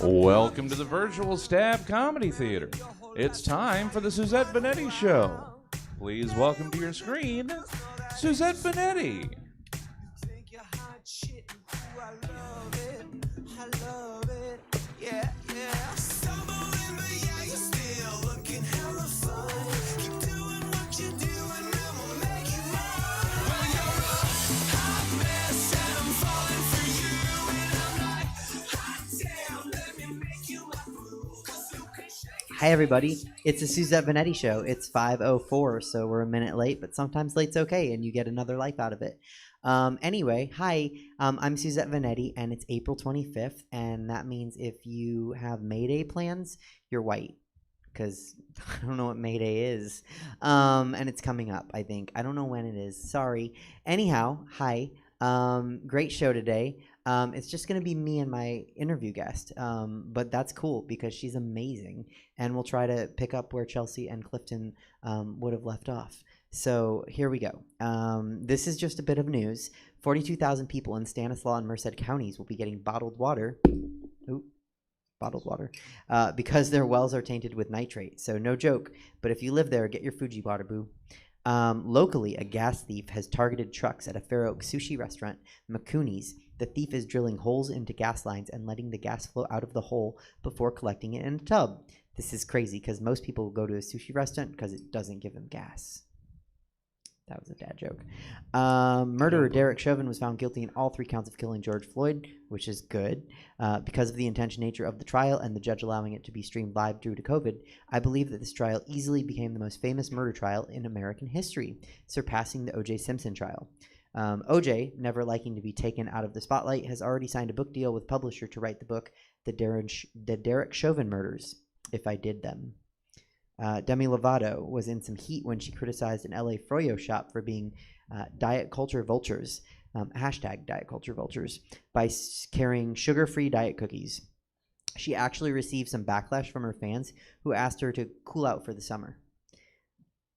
Welcome to the virtual Stab Comedy Theater. It's time for the Suzette Veneti Show. Please welcome to your screen, Suzette Veneti. Hi everybody, it's the Suzette Veneti Show. It's 5:04, so we're a minute late, but sometimes late's okay and you get another life out of it. Anyway, hi, I'm Suzette Veneti and it's April 25th, and that means if you have May Day plans, you're white, because I don't know what May Day is, and it's coming up, I think. I don't know when it is, sorry. Anyhow, hi, great show today. It's just going to be me and my interview guest, but that's cool because she's amazing, and we'll try to pick up where Chelsea and Clifton would have left off. So here we go. This is just a bit of news. 42,000 people in Stanislaus and Merced counties will be getting bottled water because their wells are tainted with nitrate. So no joke, but if you live there, get your Fuji water, boo. Locally, a gas thief has targeted trucks at a Fair Oak sushi restaurant, Makuni's. The thief is drilling holes into gas lines and letting the gas flow out of the hole before collecting it in a tub. This is crazy because most people go to a sushi restaurant because it doesn't give them gas. That was a dad joke. Murderer Derek Chauvin was found guilty in all 3 counts of killing George Floyd, which is good. Because of the intense nature of the trial and the judge allowing it to be streamed live due to COVID, I believe that this trial easily became the most famous murder trial in American history, surpassing the O.J. Simpson trial. O.J., never liking to be taken out of the spotlight, has already signed a book deal with publisher to write the book, The Derek Chauvin Murders, If I Did Them. Demi Lovato was in some heat when she criticized an LA Froyo shop for being diet culture vultures, hashtag diet culture vultures, by carrying sugar-free diet cookies. She actually received some backlash from her fans who asked her to cool out for the summer.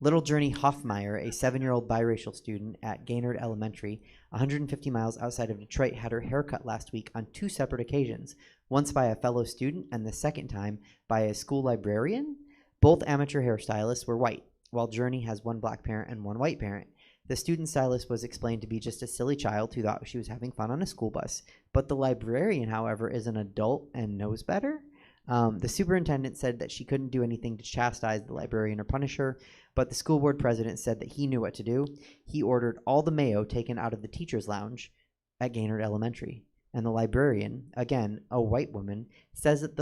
Little Journey Hoffmeyer, a 7-year-old biracial student at Gaynard Elementary, 150 miles outside of Detroit, had her hair cut last week on 2 separate occasions, once by a fellow student and the second time by a school librarian. Both amateur hairstylists were white, while Journey has 1 black parent and 1 white parent. The student stylist was explained to be just a silly child who thought she was having fun on a school bus, but the librarian, however, is an adult and knows better. The superintendent said that she couldn't do anything to chastise the librarian or punish her, but the school board president said that he knew what to do. He ordered all the mayo taken out of the teacher's lounge at Gaynard Elementary. And the librarian, again, a white woman, says that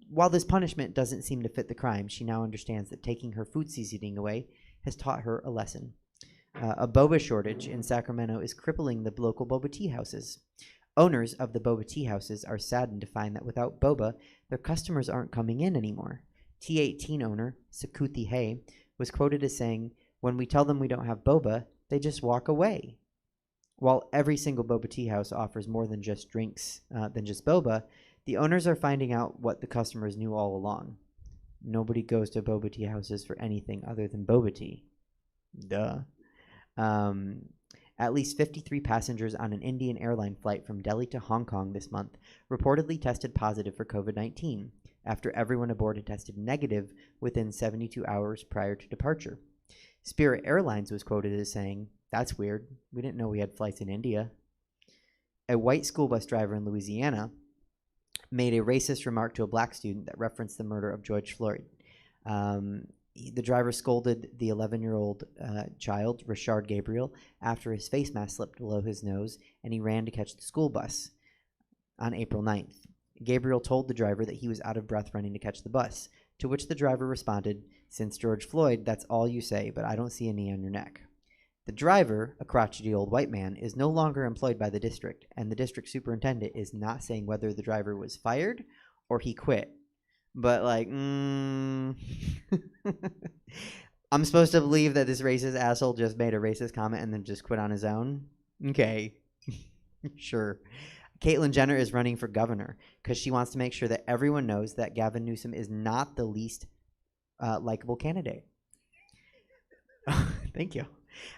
while this punishment doesn't seem to fit the crime, she now understands that taking her food seasoning away has taught her a lesson. A boba shortage in Sacramento is crippling the local boba tea houses. Owners of the boba tea houses are saddened to find that without boba, their customers aren't coming in anymore. T18 owner, Sakuthi Hay, was quoted as saying, "When we tell them we don't have boba, they just walk away." While every single boba tea house offers more than just drinks, than just boba, the owners are finding out what the customers knew all along. Nobody goes to boba tea houses for anything other than boba tea. Duh. At least 53 passengers on an Indian airline flight from Delhi to Hong Kong this month reportedly tested positive for COVID-19, after everyone aboard had tested negative within 72 hours prior to departure. Spirit Airlines was quoted as saying, "That's weird. We didn't know we had flights in India." A white school bus driver in Louisiana made a racist remark to a black student that referenced the murder of George Floyd. The driver scolded the 11-year-old child, Richard Gabriel, after his face mask slipped below his nose and he ran to catch the school bus on April 9th. Gabriel told the driver that he was out of breath running to catch the bus, to which the driver responded, "Since George Floyd, that's all you say, but I don't see a knee on your neck." The driver, a crotchety old white man, is no longer employed by the district, and the district superintendent is not saying whether the driver was fired or he quit. But, I'm supposed to believe that this racist asshole just made a racist comment and then just quit on his own? Okay. Sure. Caitlyn Jenner is running for governor because she wants to make sure that everyone knows that Gavin Newsom is not the least likable candidate. Thank you.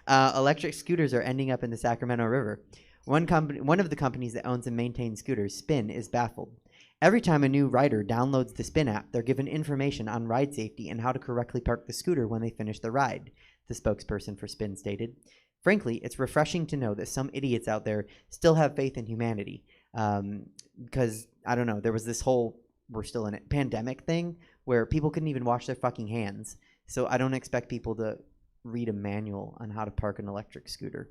Electric scooters are ending up in the Sacramento River. One of the companies that owns and maintains scooters, Spin, is baffled. Every time a new rider downloads the Spin app, they're given information on ride safety and how to correctly park the scooter when they finish the ride, the spokesperson for Spin stated. Frankly, it's refreshing to know that some idiots out there still have faith in humanity. Because, I don't know, there was this whole, we're still in it, pandemic thing where people couldn't even wash their fucking hands. So I don't expect people to read a manual on how to park an electric scooter.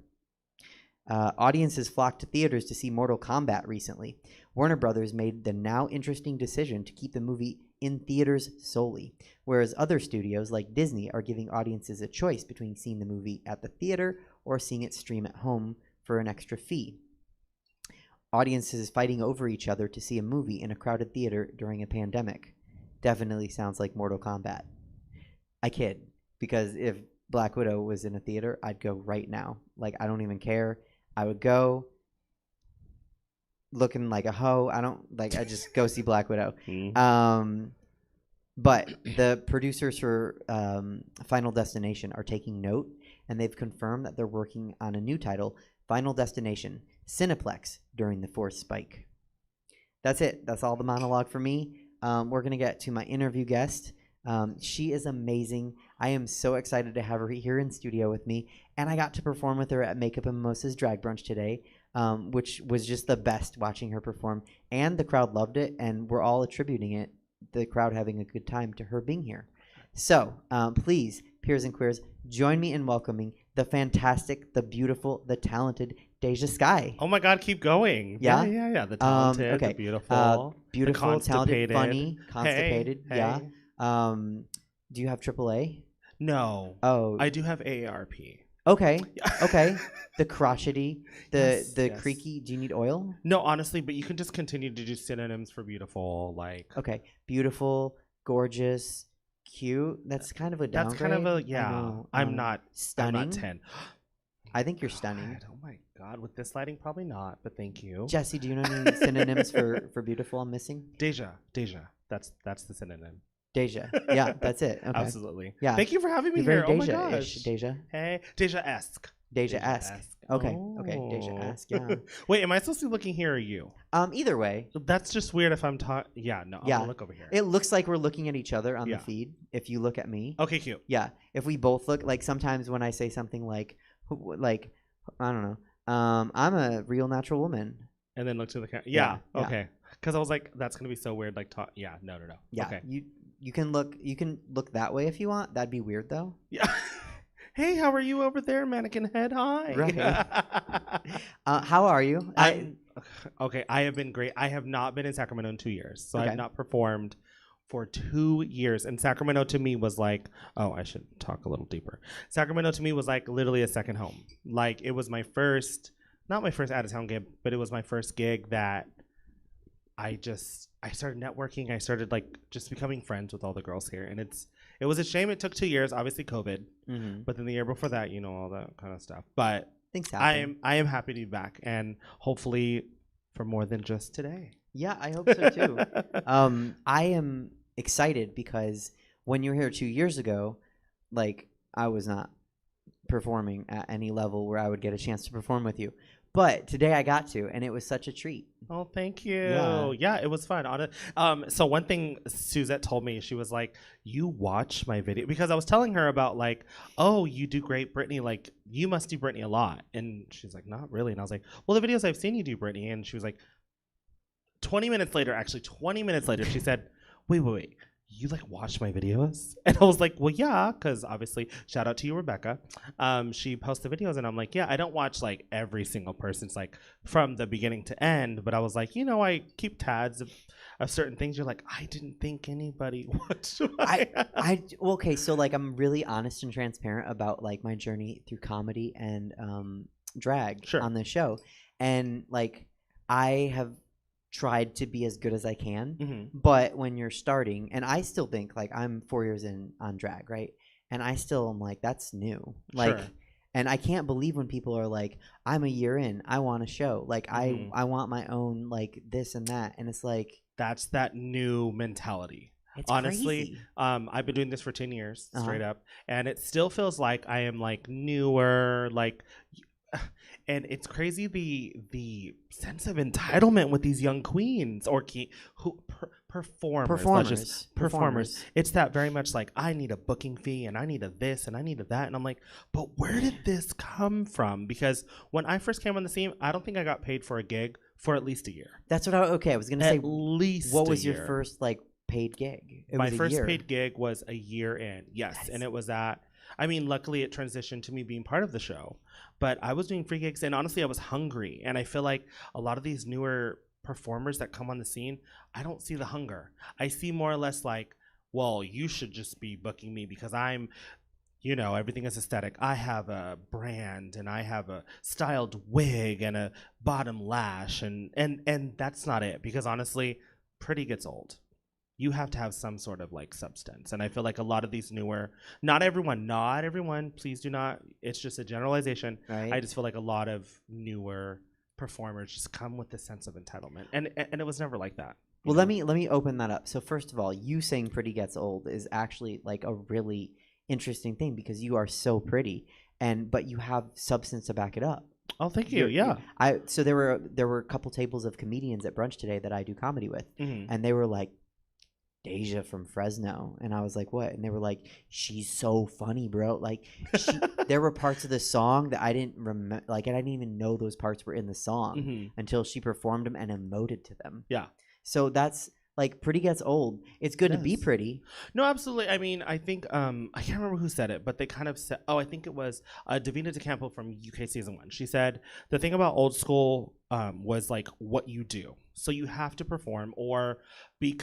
Audiences flocked to theaters to see Mortal Kombat recently. Warner Brothers made the now interesting decision to keep the movie in theaters solely, whereas other studios like Disney are giving audiences a choice between seeing the movie at the theater or seeing it stream at home for an extra fee. Audiences fighting over each other to see a movie in a crowded theater during a pandemic. Definitely sounds like Mortal Kombat. I kid, because if Black Widow was in a theater, I'd go right now. Like, I don't even care. I would go looking like a hoe. I just go see Black Widow. But the producers for Final Destination are taking note, and they've confirmed that they're working on a new title, Final Destination, Cineplex, during the fourth spike. That's it. That's all the monologue for me. We're going to get to my interview guest. She is amazing. I am so excited to have her here in studio with me, and I got to perform with her at Makeup and Mimosa's Drag Brunch today, which was just the best watching her perform, and the crowd loved it, and we're all attributing it, the crowd having a good time, to her being here. So please, peers and queers, join me in welcoming the fantastic, the beautiful, the talented DeJa Skye. Oh my God, keep going. Yeah? Yeah. The talented, okay. the beautiful, beautiful, the talented, funny, constipated. Hey. Yeah. Do you have AAA? No. Oh, I do have AARP. Okay. Okay. The crotchety, the Yes. creaky. Do you need oil? No, honestly, but you can just continue to do synonyms for beautiful, like. Okay. Beautiful, gorgeous, cute. That's kind of a downgrade. That's kind of a, yeah. know. I'm not Stunning. I'm not 10. I think you're stunning. God, oh my God, with this lighting, probably not, but thank you. Jesse, do you know any synonyms for beautiful I'm missing? DeJa. That's the synonym. DeJa. Yeah, that's it. Okay. Absolutely. Yeah. Thank you for having me You're here. very Oh my DeJa-ish, gosh. DeJa. Hey, DeJa-esque. DeJa-esque. Okay. Okay. DeJa-esque. Yeah. Wait, am I supposed to be looking here or you? Either way. That's just weird if I'm talking. Yeah, no, I'm Yeah. gonna look over here. It looks like we're looking at each other on Yeah. the feed. If you look at me. Okay, cute. Yeah. If we both look, like sometimes when I say something like I don't know, I'm a real natural woman. And then look to the camera. Yeah, Yeah. yeah. Okay. Because I was like, that's gonna be so weird. Like, yeah. No. Yeah. Okay. You can look that way if you want. That'd be weird though. Yeah. Hey, how are you over there, mannequin head? Hi. Right. How are you? Okay, I have been great. I have not been in Sacramento in 2 years. So Okay. I've not performed for 2 years. And Sacramento to me was like, oh, I should talk a little deeper. Sacramento to me was like literally a second home. Like it was my first, not my first out of town gig, but it was my first gig that I started networking. I started like just becoming friends with all the girls here. And it was a shame it took 2 years, obviously COVID. Mm-hmm. But then the year before that, you know, all that kind of stuff. But Things happen. I am happy to be back, and hopefully for more than just today. Yeah, I hope so too. I am excited because when you were here 2 years ago, like I was not performing at any level where I would get a chance to perform with you. But today I got to, and it was such a treat. Oh, thank you. Yeah. Yeah, it was fun. So one thing Suzette told me, she was like, you watch my video, because I was telling her about like, oh, you do great Britney, like you must do Britney a lot. And she's like, not really. And I was like, well, the videos I've seen you do Britney. And she was like, 20 minutes later, she said, wait, you like watch my videos? And I was like, well, yeah, because obviously, shout out to you, Rebecca. She posts the videos, and I'm like, yeah, I don't watch like every single person's like from the beginning to end, but I was like, you know, I keep tabs of certain things. You're like, I didn't think anybody watched. Okay, so like I'm really honest and transparent about like my journey through comedy and drag on this show, and like I have tried to be as good as I can, but when you're starting, and I still think like I'm 4 years in on drag, right? And I still am like, that's new, like, and I can't believe when people are like, I'm a year in, I want a show, like I want my own like this and that, and it's like that's that new mentality. It's honestly crazy. I've been doing this for 10 years straight up, and it still feels like I am like newer, like and it's crazy the sense of entitlement with these young queens or performers. It's that very much like, I need a booking fee and I need a this and I need a that, and I'm like, but where did this come from? Because when I first came on the scene, I don't think I got paid for a gig for at least a year. That's what I was gonna say. At least what was a your year. first like paid gig? My first paid gig was a year in, yes, and it was at. I mean, luckily it transitioned to me being part of the show, but I was doing free gigs, and honestly, I was hungry. And I feel like a lot of these newer performers that come on the scene, I don't see the hunger. I see more or less like, well, you should just be booking me because I'm, everything is aesthetic. I have a brand, and I have a styled wig and a bottom lash, and that's not it. Because honestly, pretty gets old. You have to have some sort of like substance. And I feel like a lot of these newer, not everyone, please do not, it's just a generalization. Right. I just feel like a lot of newer performers just come with this sense of entitlement. And it was never like that. Well, let me open that up. So first of all, you saying pretty gets old is actually like a really interesting thing because you are so pretty, but you have substance to back it up. Oh, thank you. Yeah. So there were a couple tables of comedians at brunch today that I do comedy with, and they were like, DeJa from Fresno, and I was like, what? And they were like, she's so funny, bro. Like, there were parts of the song that I didn't remember, like, I didn't even know those parts were in the song until she performed them and emoted to them. Yeah. So that's like, pretty gets old. It's good to be pretty. No, absolutely. I mean, I think I can't remember who said it, but they kind of said, I think it was Davina DeCampo from UK Season 1. She said the thing about old school was like what you do. So you have to perform or be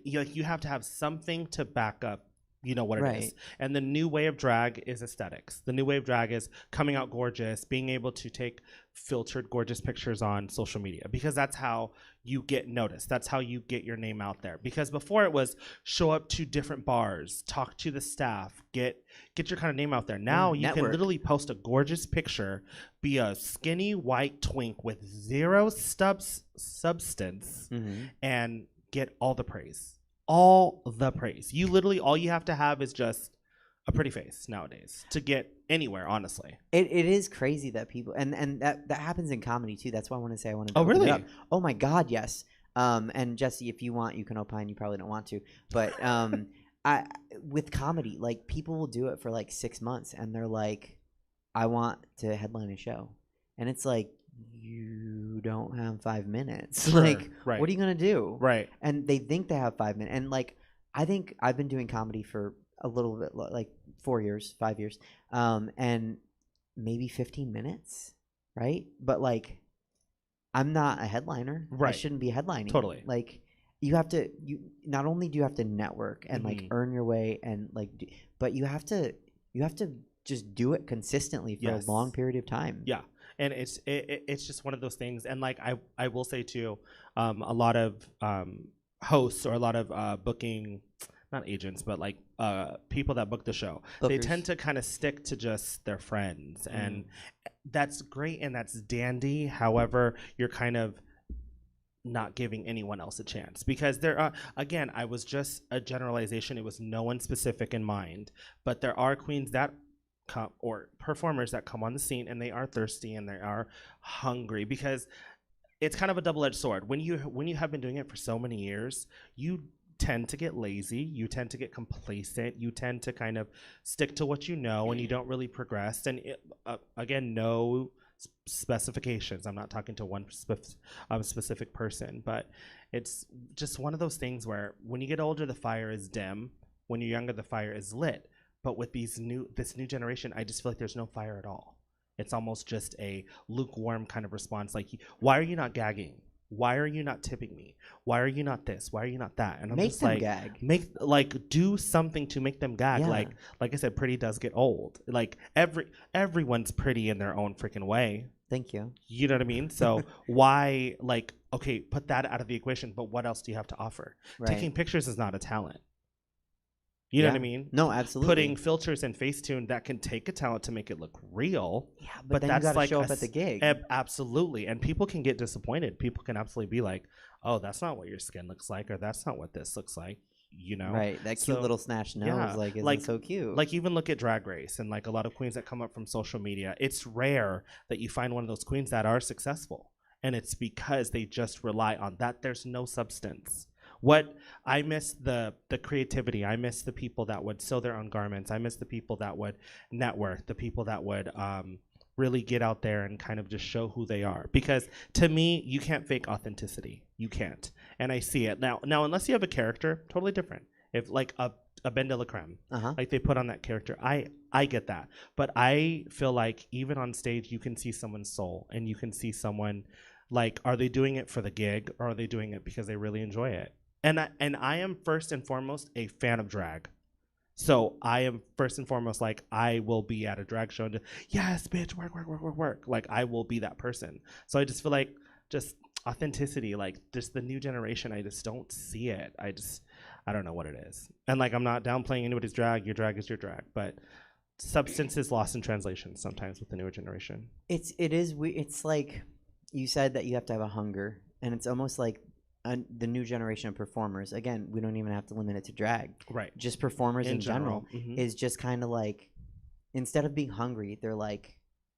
you have to have something to back up, what it is. And the new way of drag is aesthetics. The new way of drag is coming out gorgeous, being able to take filtered gorgeous pictures on social media, because that's how you get noticed. That's how you get your name out there. Because before it was show up to different bars, talk to the staff, get your kind of name out there. Now you can literally post a gorgeous picture, be a skinny white twink with zero substance, and get all the praise. All the praise. You literally, all you have to have is just a pretty face nowadays to get anywhere, honestly. It is crazy that people, and that happens in comedy too. That's why I want to say I want to. Oh, really? Oh my God, yes. And Jesse, if you want, you can opine. You probably don't want to, but with comedy, like people will do it for like 6 months, and they're like, I want to headline a show, and it's like, you don't have 5 minutes. Sure, like, right. What are you gonna do? Right. And they think they have 5 minutes, and like, I think I've been doing comedy for a little bit, like 4 years, 5 years, and maybe 15 minutes, right? But like, I'm not a headliner. Right. I shouldn't be headlining. Totally. Like, you not only do you have to network and like earn your way and like, but you have to just do it consistently for a long period of time. Yeah. And it's just one of those things. And like I will say too, a lot of hosts or a lot of booking, not agents, but like people that book the show, they tend to kind of stick to just their friends, and that's great and that's dandy. However, you're kind of not giving anyone else a chance, because there are, again, I was just a generalization. It was no one specific in mind, but there are queens that or performers that come on the scene and they are thirsty and they are hungry, because it's kind of a double-edged sword. When you have been doing it for so many years, you tend to get lazy, you tend to get complacent, you tend to kind of stick to what you know, and you don't really progress. And again, no specifications. I'm not talking to one specific person, but it's just one of those things where when you get older, the fire is dim. When you're younger, the fire is lit. But with this new generation, I just feel like there's no fire at all. It's almost just a lukewarm kind of response. Like, why are you not gagging? Why are you not tipping me? Why are you not this? Why are you not that? And I'm just like, gag. Do something to make them gag. Yeah. Like I said, pretty does get old. Like everyone's pretty in their own freaking way. Thank you. You know what I mean? So why, like, okay, put that out of the equation, but what else do you have to offer? Right. Taking pictures is not a talent. You know what I mean? No, absolutely. Putting filters and Facetune, that can take a talent to make it look real. Yeah, but then that's you gotta like show up at the gig. Absolutely. And people can get disappointed. People can absolutely be like, oh, that's not what your skin looks like, or that's not what this looks like. you know? Right. That cute So, little snatched nose, yeah, like, isn't like- so cute. Like even look at Drag Race and like a lot of queens that come up from social media. It's rare that you find one of those queens that are successful. And it's because they just rely on that. There's no substance. What I miss the creativity. I miss the people that would sew their own garments. I miss the people that would network, the people that would really get out there and kind of just show who they are. Because to me, you can't fake authenticity. You can't. And I see it. Now unless you have a character, totally different. If like a Ben de la Creme, like they put on that character, I get that. But I feel like even on stage, you can see someone's soul and you can see someone like, are they doing it for the gig or are they doing it because they really enjoy it? And I am first and foremost a fan of drag. So I am first and foremost like, I will be at a drag show and yes, bitch, work. Like I will be that person. So I just feel like just authenticity, like just the new generation, I just don't see it. I don't know what it is. And like, I'm not downplaying anybody's drag. Your drag is your drag, but substance is lost in translation sometimes with the newer generation. It's like you said that you have to have a hunger, and it's almost like the new generation of performers. Again, we don't even have to limit it to drag. Right. Just performers in general Mhm. is just kind of like, instead of being hungry, they're like,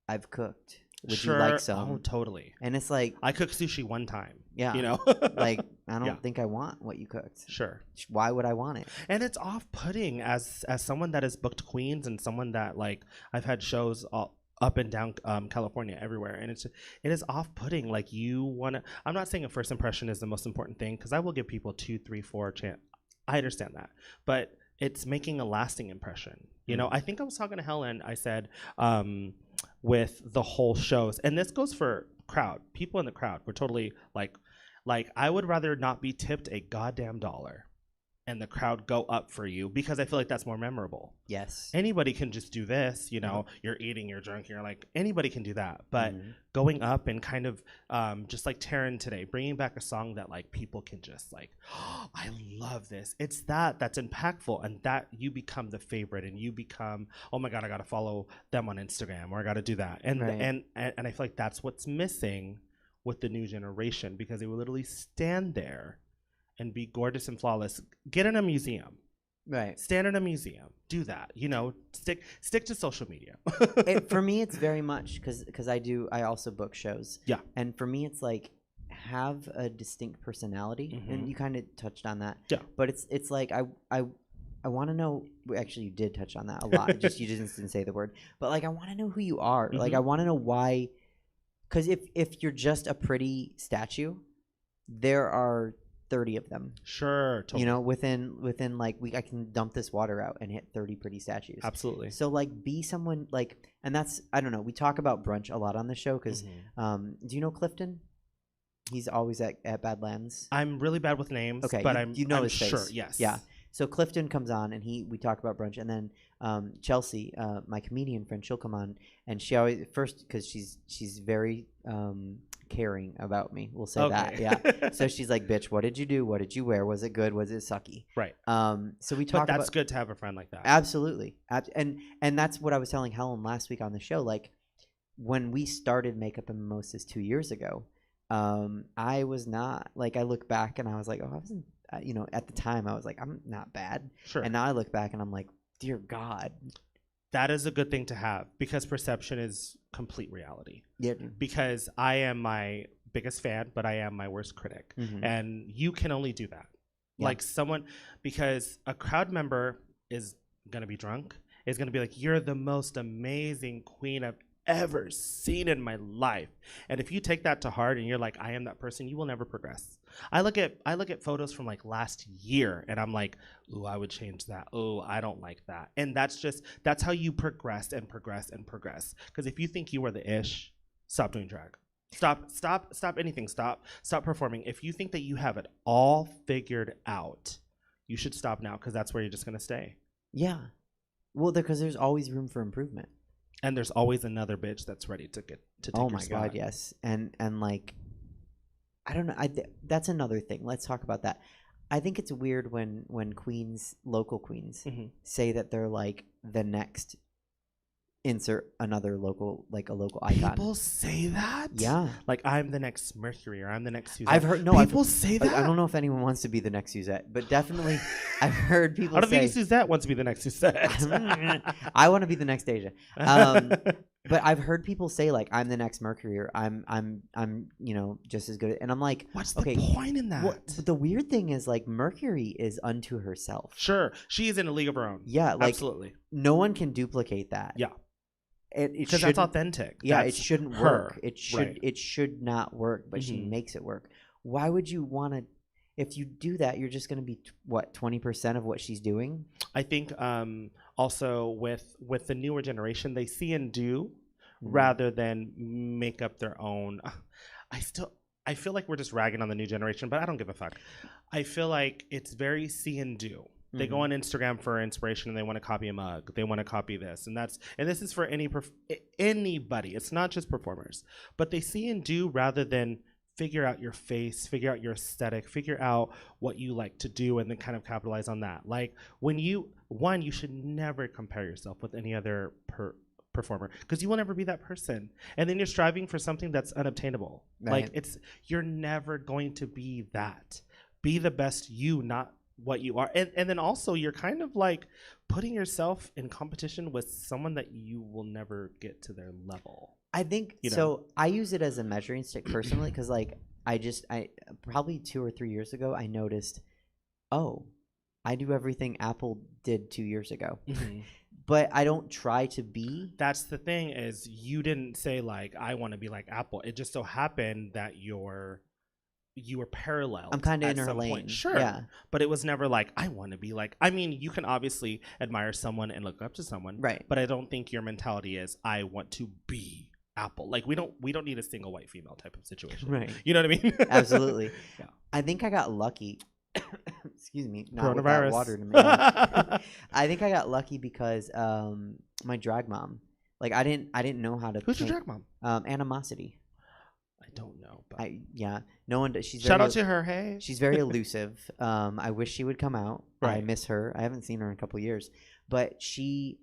I've cooked. Would Sure. you like some? Oh, totally. And it's like, I cooked sushi one time. yeah, You know? like, I don't Yeah. think I want what you cooked. Sure. Why would I want it? And it's off-putting as someone that has booked queens and someone that like I've had shows all up and down California everywhere, and it is off-putting. Like you want to. I'm not saying a first impression is the most important thing because I will give people 2, 3, 4 chance. I understand that, but it's making a lasting impression. You know, I think I was talking to Helen. I said with the whole shows, and this goes for people in the crowd. We're totally like I would rather not be tipped a goddamn dollar and the crowd go up for you because I feel like that's more memorable. Yes. Anybody can just do this, you know, you're eating, you're drunk, you're like, anybody can do that. But going up and kind of just like Taryn today, bringing back a song that like people can just like, oh, I love this. It's that's impactful, and that you become the favorite and you become, oh my God, I got to follow them on Instagram or I got to do that. And, and I feel like that's what's missing with the new generation because they will literally stand there and be gorgeous and flawless. Get in a museum. Right. Stand in a museum. Do that. You know, stick to social media. For me, it's very much because I also book shows. Yeah. And for me, it's like have a distinct personality, and you kind of touched on that. Yeah. But it's like I want to know. Actually, you did touch on that a lot. You just didn't say the word. But like I want to know who you are. Like I want to know why. Because if you're just a pretty statue, there are 30 of them. Sure, totally. You know, within like I can dump this water out and hit 30 pretty statues. Absolutely. So like be someone like, and that's, I don't know, we talk about Brunch a lot on the show because do you know Clifton? He's always at Badlands. I'm really bad with names. Okay, but you know I'm his face. Sure, yes. Yeah. So Clifton comes on and we talk about Brunch, and then Chelsea, my comedian friend, she'll come on, and she always first because she's very caring about me. We'll say that. Yeah. So she's like, "Bitch, what did you do? What did you wear? Was it good? Was it sucky?" Right. So we talk. But that's good to have a friend like that. Absolutely. And that's what I was telling Helen last week on the show. Like when we started Makeup and Mimosas 2 years ago, I was not like, I look back and I was like, oh, I wasn't. You know, at the time I was like, I'm not bad. Sure. And now I look back and I'm like, dear God. That is a good thing to have because perception is complete reality. Yeah. Because I am my biggest fan, but I am my worst critic. And you can only do that. Yeah. Like because a crowd member is going to be drunk, is going to be like, you're the most amazing queen I've ever seen in my life. And if you take that to heart and you're like, I am that person, you will never progress. I look at photos from like last year and I'm like, ooh, I would change that. Oh, I don't like that. And that's how you progress and progress and progress. Because if you think you are the ish, stop doing drag. Stop anything. Stop performing. If you think that you have it all figured out, you should stop now because that's where you're just gonna stay. Yeah. Well, because there's always room for improvement. And there's always another bitch that's ready to take your spot. God, yes. And like, I don't know. That's another thing. Let's talk about that. I think it's weird when queens, local queens, say that they're like the next insert another local, like a local icon. People say that? Yeah. Like, I'm the next Mercury or I'm the next Suzette. I've heard, no, people say that? I don't know if anyone wants to be the next Suzette, but definitely I've heard people I don't say. think Suzette wants to be the next Suzette. I want to be the next DeJa. But I've heard people say, like, I'm the next Mercury, or I'm you know, just as good. And I'm like, what's the okay, point in that? But the weird thing is, like, Mercury is unto herself. Sure. She is in a league of her own. Yeah, like, absolutely. No one can duplicate that. Yeah. Because that's authentic. Yeah, that's it shouldn't her. work. It should Right. it should not work, but she makes it work. Why would you want to? If you do that, you're just going to be 20% of what she's doing. I think also with the newer generation, they see and do rather than make up their own. I feel like we're just ragging on the new generation, but I don't give a fuck. I feel like it's very see and do. They go on Instagram for inspiration and they want to copy a mug. They want to copy this, and this is for anybody. It's not just performers, but they see and do rather than figure out your face, figure out your aesthetic, figure out what you like to do, and then kind of capitalize on that. Like when you should never compare yourself with any other performer because you will never be that person, and then you're striving for something that's unobtainable. Right. Like you're never going to be that. Be the best you, not what you are. And then also you're kind of like putting yourself in competition with someone that you will never get to their level. I think so. I use it as a measuring stick personally because, like, I probably 2 or 3 years ago I noticed, oh, I do everything Apple did 2 years ago, but I don't try to be. That's the thing is you didn't say like I want to be like Apple. It just so happened that you were parallel. I'm kind of in her lane. Point. Sure. Yeah. But it was never like, I want to be like, I mean, you can obviously admire someone and look up to someone. Right. But I don't think your mentality is, I want to be Apple. Like, we don't need a single white female type of situation. Right. You know what I mean? Absolutely. Yeah. I think I got lucky. Excuse me. Not with Coronavirus. that water in a minute. I think I got lucky because my drag mom, like, I didn't know how to. Who's your drag mom? Animosity. I don't know. But No one does. She's shout out to her. Hey, she's very elusive. I wish she would come out. Right. I miss her. I haven't seen her in a couple of years, but she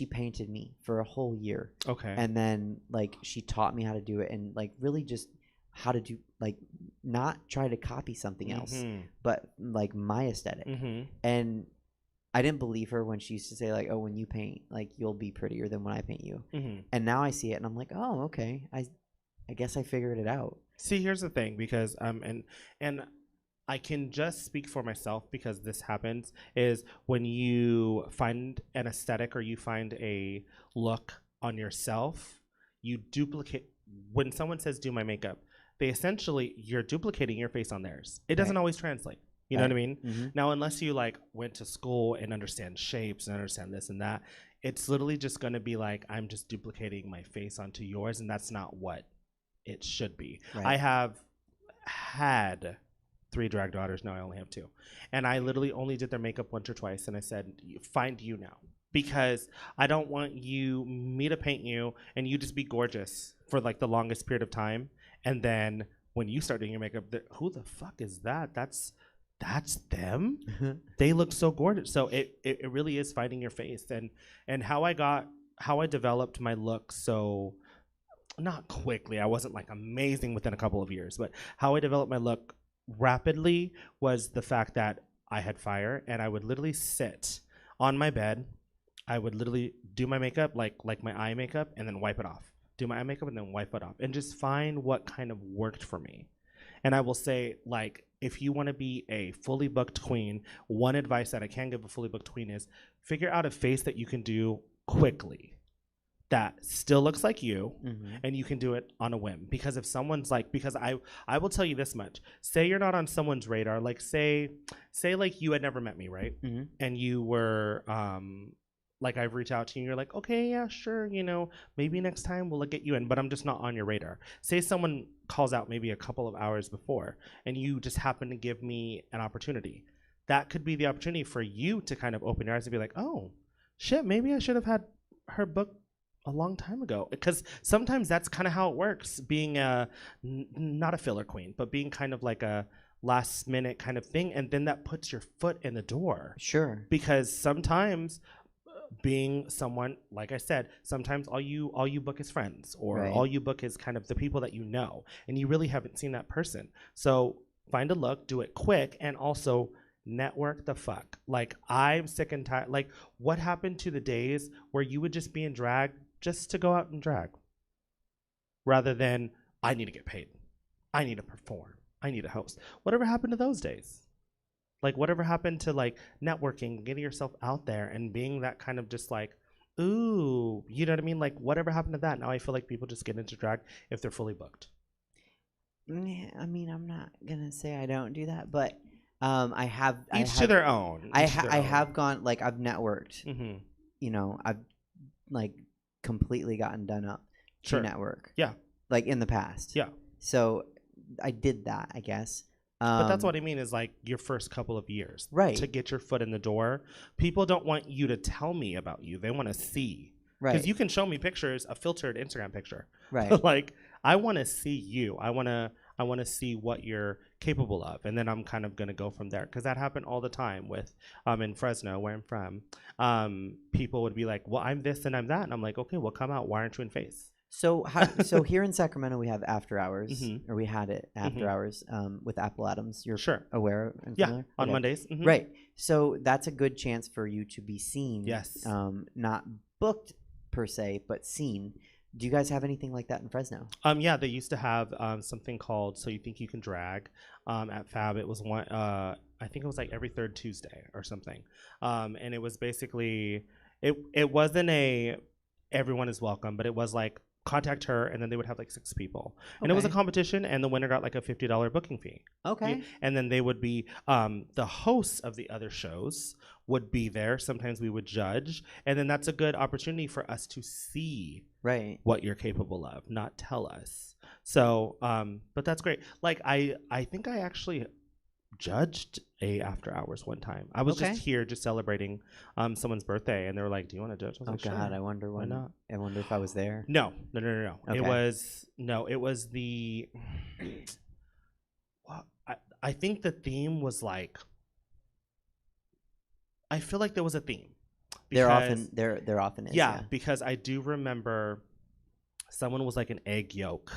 painted me for a whole year. Okay. And then like she taught me how to do it, and like really just how to do, like, not try to copy something else, but like my aesthetic. And I didn't believe her when she used to say like, oh, when you paint, like, you'll be prettier than when I paint you. And now I see it and I'm like, oh, okay. I guess I figured it out. See, here's the thing, because and I can just speak for myself because this happens, is when you find an aesthetic or you find a look on yourself, you duplicate. When someone says do my makeup, you're duplicating your face on theirs. It doesn't always translate. You know what I mean? Now, unless you like went to school and understand shapes and understand this and that, it's literally just going to be like, I'm just duplicating my face onto yours, and that's not what it should be. Right. I have had 3 drag daughters. Now I only have 2. And I literally only did their makeup once or twice. And I said, find you now. Because I don't want me to paint you and you just be gorgeous for like the longest period of time. And then when you start doing your makeup, who the fuck is that? That's them. They look so gorgeous. So it really is finding your face. And how I developed my look so, not quickly, I wasn't like amazing within a couple of years, but how I developed my look rapidly was the fact that I had fire, and I would literally sit on my bed. I would literally do my makeup, like my eye makeup, and then wipe it off. Do my eye makeup and then wipe it off, and just find what kind of worked for me. And I will say, like, if you want to be a fully booked queen, one advice that I can give a fully booked queen is figure out a face that you can do quickly that still looks like you, and you can do it on a whim. Because if someone's like, because I will tell you this much, say you're not on someone's radar, like say like you had never met me, right? And you were, like, I've reached out to you and you're like, okay, yeah, sure, you know, maybe next time we'll get you in, but I'm just not on your radar. Say someone calls out maybe a couple of hours before and you just happen to give me an opportunity. That could be the opportunity for you to kind of open your eyes and be like, oh, shit, maybe I should have had her booked a long time ago. Because sometimes that's kind of how it works, being not a filler queen, but being kind of like a last minute kind of thing. And then that puts your foot in the door. Sure. Because sometimes being someone, like I said, sometimes all you book is friends, or Right. all you book is kind of the people that you know, and you really haven't seen that person. So find a look, do it quick, and also network the fuck. Like, I'm sick and tired. Like, what happened to the days where you would just be in drag just to go out and drag, rather than I need to get paid, I need to perform, I need to host? Whatever happened to those days? Like, whatever happened to like networking, getting yourself out there, and being that kind of just like, ooh, you know what I mean? Like, whatever happened to that? Now I feel like people just get into drag if they're fully booked. Yeah, I mean, I'm not gonna say I don't do that, but I have. Each to their own. I have gone, like, I've networked. Mm-hmm. You know, I've like completely gotten done up to Sure. network. Yeah. Like in the past. Yeah. So I did that, I guess. But that's what I mean, is like your first couple of years. Right. To get your foot in the door. People don't want you to tell me about you. They want to see. Right. Because you can show me pictures, a filtered Instagram picture. Right. Like, I want to see you. I want to see what you're capable of, and then I'm kind of gonna go from there. Because that happened all the time with in Fresno, where I'm from. People would be like, "Well, I'm this and I'm that," and I'm like, "Okay, well, come out. Why aren't you in face?" So so here in Sacramento we have after hours, Mhm. or we had it after Mhm. hours with Apple Adams. You're Sure. aware and Yeah, familiar? on Okay. Mondays. Mhm. Right. So that's a good chance for you to be seen. Yes. Not booked per se, but seen. Do you guys have anything like that in Fresno? Yeah, they used to have something called So You Think You Can Drag at Fab. It was one, I think it was like every third Tuesday or something. And it was basically, it wasn't a everyone is welcome, but it was like contact her, and then they would have like 6 people. And it was a Okay. competition, and the winner got like a $50 booking fee. Okay. And then they would be, the hosts of the other shows would be there. Sometimes we would judge. And then that's a good opportunity for us to see Right. what you're capable of, not tell us. So, but that's great. Like, I think I actually judged a after hours one time. I was Okay. just here just celebrating someone's birthday, and they were like, "Do you want to judge?" I was Oh like, God, "Sure." I wonder Why when. not? I wonder if I was there. No. Okay. It was the. Well, I think the theme was like. I feel like there was a theme. There because- often is. Yeah, because I do remember someone was like an egg yolk.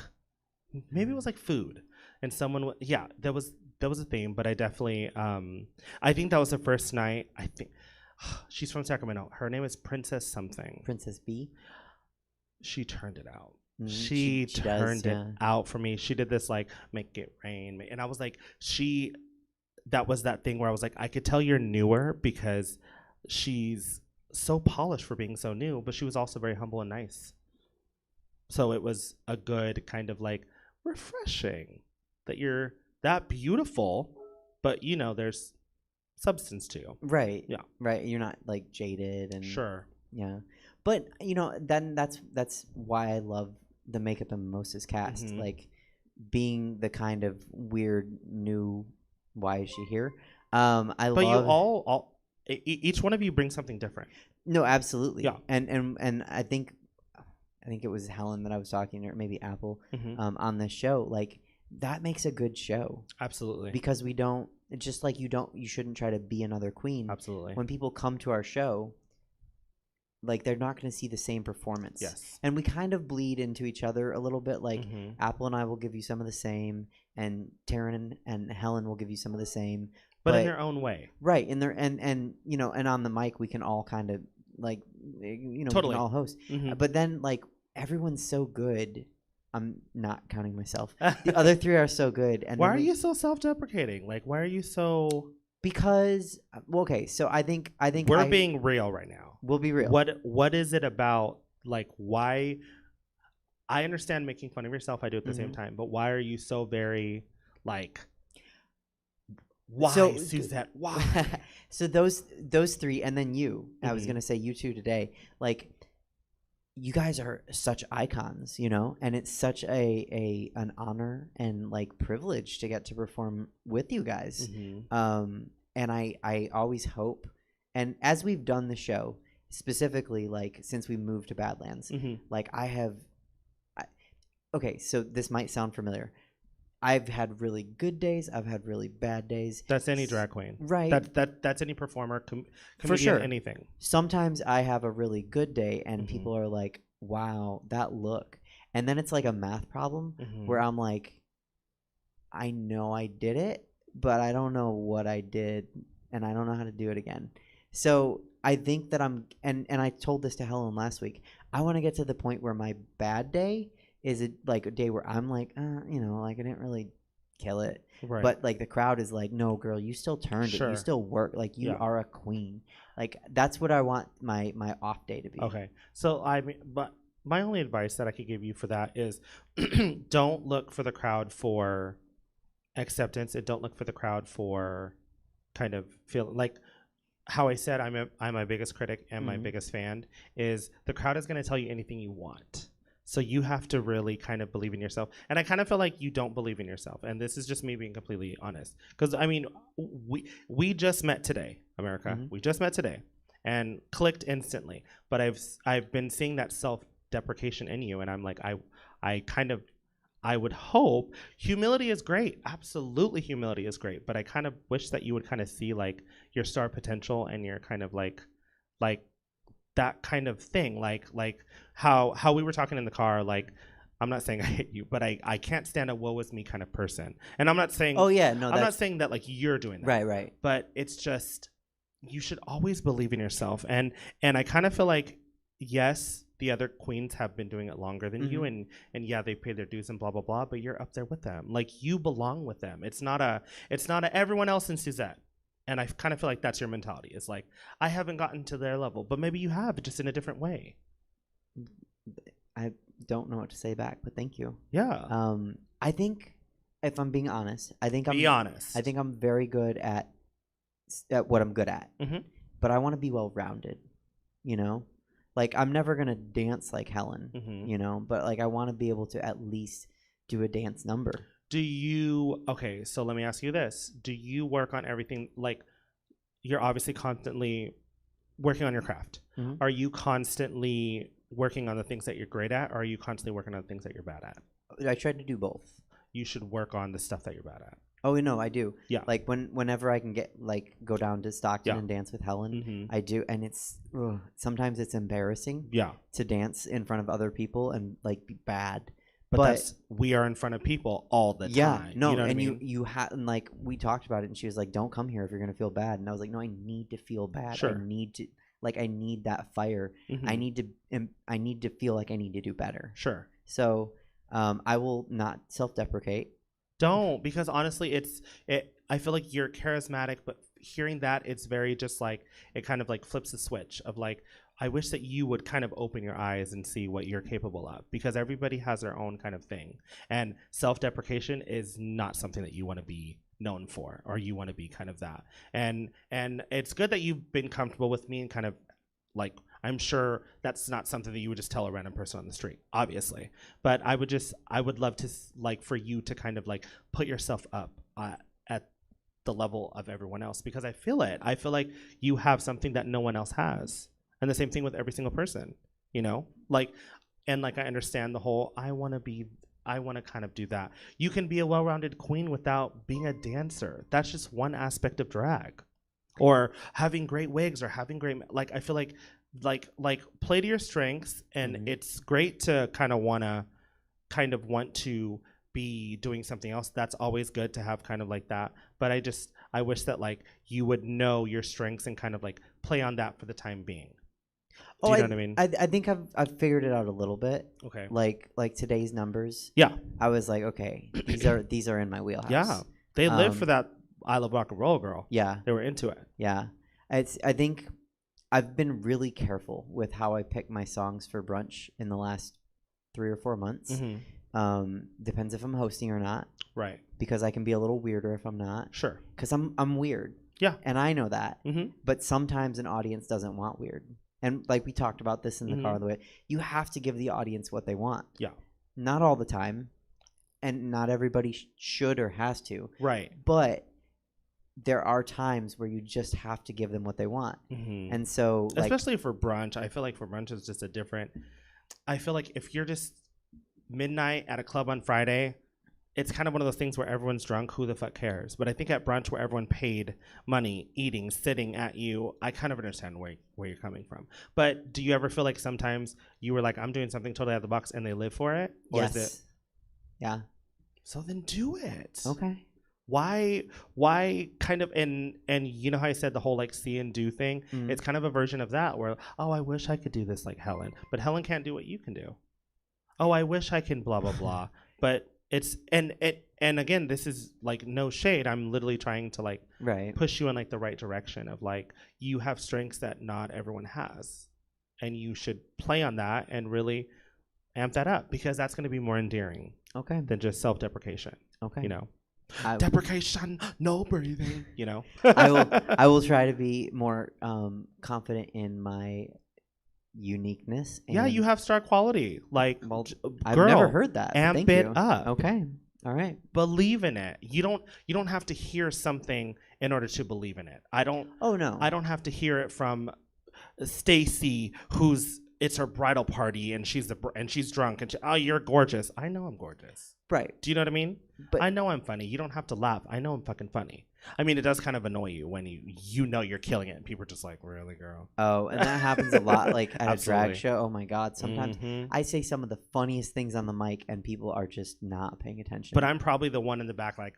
Maybe it was like food, and someone. Yeah, there was a theme, but I definitely. I think that was the first night. I think she's from Sacramento. Her name is Princess something. Princess B. She turned it out. Mhm. She She turned does, it yeah. out for me. She did this like make it rain, and I was like, that was that thing where I was like, I could tell you're newer because she's so polished for being so new, but she was also very humble and nice. So it was a good kind of like refreshing that you're that beautiful, but you know, there's substance to you. Right. Yeah. Right. You're not like jaded and. Sure. Yeah. But you know, then that's why I love the Makeup and Mimosas cast. Mhm. Like being the kind of weird new. Why is she here? I But love. you all each one of you brings something different. No, absolutely. Yeah. And I think it was Helen that I was talking to, or maybe Apple, Mhm. on this show. Like that makes a good show Absolutely. because we don't. It's just like you shouldn't try to be another queen. Absolutely. When people come to our show, like they're not going to see the same performance. Yes. And we kind of bleed into each other a little bit. Like Mhm. Apple and I will give you some of the same, and Taryn and Helen will give you some of the same. But in their own way. Right, and there and you know, and on the mic we can all kind of like we Totally. can all host. Mhm. But then like everyone's so good. I'm not counting myself. The other 3 are so good. And Why then are you so self-deprecating? Like, why are you so? Because well, okay, so I think We're being real right now. we'll be real. What is it about? Like, why? I understand making fun of yourself. I do at the same Mhm. time, but why are you so very like? Why, So- Suzette? Why? So those 3 and then you. I was Mhm. going to say you 2 today. Like you guys are such icons, you know, and it's such an honor and like privilege to get to perform with you guys. Mhm. And I always hope, and as we've done the show, specifically like since we moved to Badlands, Mhm. like okay, so this might sound familiar. I've had really good days. I've had really bad days. That's any drag queen. Right. That's any performer, comedian, For sure. anything. Sometimes I have a really good day and Mhm. people are like, wow, that look. And then it's like a math problem Mhm. where I'm like, I know I did it, but I don't know what I did and I don't know how to do it again. So I think that and I told this to Helen last week. I want to get to the point where my bad day is like a day where I'm like, like I didn't really kill it. Right. But like the crowd is like, no, girl, you still turned it. Sure. You still work. Like you Yeah. are a queen. Like that's what I want my off day to be. Okay. So but my only advice that I could give you for that is don't look for the crowd for acceptance, and don't look for the crowd for kind of feeling like how I said I'm my biggest critic and my Mhm. biggest fan is the crowd is going to tell you anything you want. So you have to really kind of believe in yourself. And I kind of feel like you don't believe in yourself. And this is just me being completely honest. Because, I mean, we just met today, America. Mhm. We just met today and clicked instantly. But I've been seeing that self-deprecation in you. And I'm like, I would hope humility is great. Absolutely, humility is great. But I kind of wish that you would kind of see like your star potential and your kind of like that kind of thing, like how we were talking in the car. Like, I'm not saying I hate you, but I can't stand a woe is me kind of person. And I'm not saying Oh yeah, no, I'm not saying that like you're doing that. right. But it's just you should always believe in yourself. And I kind of feel like yes, the other queens have been doing it longer than you, and yeah, they pay their dues and blah blah blah. But you're up there with them. Like you belong with them. It's not a everyone else in Suzette. And I kind of feel like that's your mentality. It's like, I haven't gotten to their level, but maybe you have, just in a different way. I don't know what to say back, but thank you. Yeah. I think, if I'm being honest, Be honest. I think I'm very good at what I'm good at. Mhm. But I want to be well-rounded, you know? Like, I'm never going to dance like Helen, Mhm. you know? But, like, I want to be able to at least do a dance number. Okay, so let me ask you this. Do you work on everything, like, you're obviously constantly working on your craft. Mhm. Are you constantly working on the things that you're great at, or are you constantly working on the things that you're bad at? I tried to do both. You should work on the stuff that you're bad at. Oh, no, I do. Yeah. Like, whenever I can go down to Stockton Yeah. and dance with Helen, Mhm. I do. And sometimes it's embarrassing Yeah. to dance in front of other people and, like, be bad. But we are in front of people all the time. No, you know what and I mean? you had, and like we talked about it, and she was like, "Don't come here if you're gonna feel bad." And I was like, "No, I need to feel bad. Sure. I need that fire. Mhm. I need to feel like I need to do better." Sure. So, I will not self-deprecate. Don't, because honestly, I feel like you're charismatic, but hearing that, it's very just like it kind of like flips the switch of like, I wish that you would kind of open your eyes and see what you're capable of, because everybody has their own kind of thing, and self-deprecation is not something that you want to be known for, or you want to be kind of that. And it's good that you've been comfortable with me and kind of like, I'm sure that's not something that you would just tell a random person on the street, obviously. But I would love to like for you to kind of like put yourself up at the level of everyone else, because I feel it. I feel like you have something that no one else has. And the same thing with every single person, you know? Like, and like I understand the whole I want to kind of do that. You can be a well-rounded queen without being a dancer. That's just one aspect of drag. Or having great wigs, or having great, like, I feel like play to your strengths, and it's great to kind of want to be doing something else. That's always good to have kind of like that. But I wish that like you would know your strengths and kind of like play on that for the time being. Do you know what I mean? I think I've figured it out a little bit. Okay. Like today's numbers. Yeah. I was like, okay, these are in my wheelhouse. Yeah. They live for that I Love Rock and Roll girl. Yeah. They were into it. Yeah. I think I've been really careful with how I pick my songs for brunch in the last 3 or 4 months. Mm-hmm. Depends if I'm hosting or not. Right. Because I can be a little weirder if I'm not. Sure. Because I'm weird. Yeah. And I know that. Mm-hmm. But sometimes an audience doesn't want weird. And like we talked about this in the car on the way, you have to give the audience what they want. Yeah. Not all the time. And not everybody should or has to. Right. But there are times where you just have to give them what they want. Mm-hmm. And so, like, especially for brunch, I feel like for brunch is just I feel like if you're just midnight at a club on Friday, it's kind of one of those things where everyone's drunk, who the fuck cares? But I think at brunch where everyone paid money, eating, sitting at you, I kind of understand where you're coming from. But do you ever feel like sometimes you were like, I'm doing something totally out of the box and they live for it? Or Yes. is it? Yeah. So then do it. Okay. Why kind of, and you know how I said the whole like see and do thing? Mhm. It's kind of a version of that where, oh, I wish I could do this like Helen, but Helen can't do what you can do. Oh, I wish I can blah, blah, blah. But it's, and again, this is like no shade. I'm literally trying to like Right. push you in like the right direction of like, you have strengths that not everyone has. And you should play on that and really amp that up because that's going to be more endearing Okay. than just self-deprecation, Okay. you know? I, Deprecation, no breathing, you know? I will try to be more confident in my uniqueness. Yeah, and- you have star quality. Like, Well, girl, I've never heard that. but amp thank it you. up. Okay. All right. Believe in it. You don't have to hear something in order to believe in it. I don't Oh no. have to hear it from Stacy, who's it's her bridal party and she's drunk and oh, you're gorgeous. I know I'm gorgeous. Right. Do you know what I mean? But I know I'm funny. You don't have to laugh. I know I'm fucking funny. I mean, it does kind of annoy you when you know you're killing it and people are just like, really, girl? oh, and that happens a lot. Like at a Absolutely. drag show. Oh my God. Sometimes Mhm. I say some of the funniest things on the mic, and people are just not paying attention. But I'm probably the one in the back like,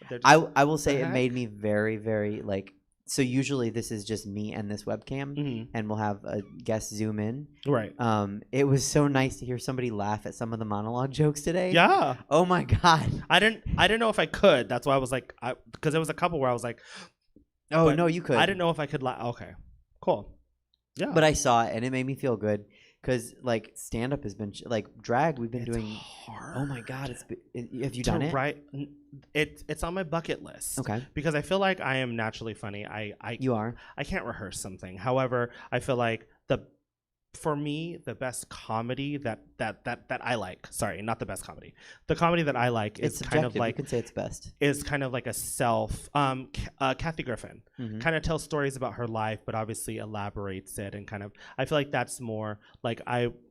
They're just- I will say the it heck? made me very, very like. So usually this is just me and this webcam, Mhm. and we'll have a guest zoom in. Right. It was so nice to hear somebody laugh at some of the monologue jokes today. Yeah. Oh my God. I didn't know if I could. That's why I was like, because there was a couple where I was like, Oh but no, you could. I didn't know if I could. Okay, cool. Yeah, But I saw it and it made me feel good because like stand up has been like drag. We've been it's doing. hard. Oh my God, have you to done it? write. It's on my bucket list. Okay, Because I feel like I am naturally funny. you are. I can't rehearse something. However, I feel like for me, the best comedy that I like. Sorry, not the best comedy. The comedy that I like It's is subjective. kind of like you could say it's best. is kind of like a self. Kathy Griffin Mhm. kind of tells stories about her life, but obviously elaborates it and kind of. I feel like that's more like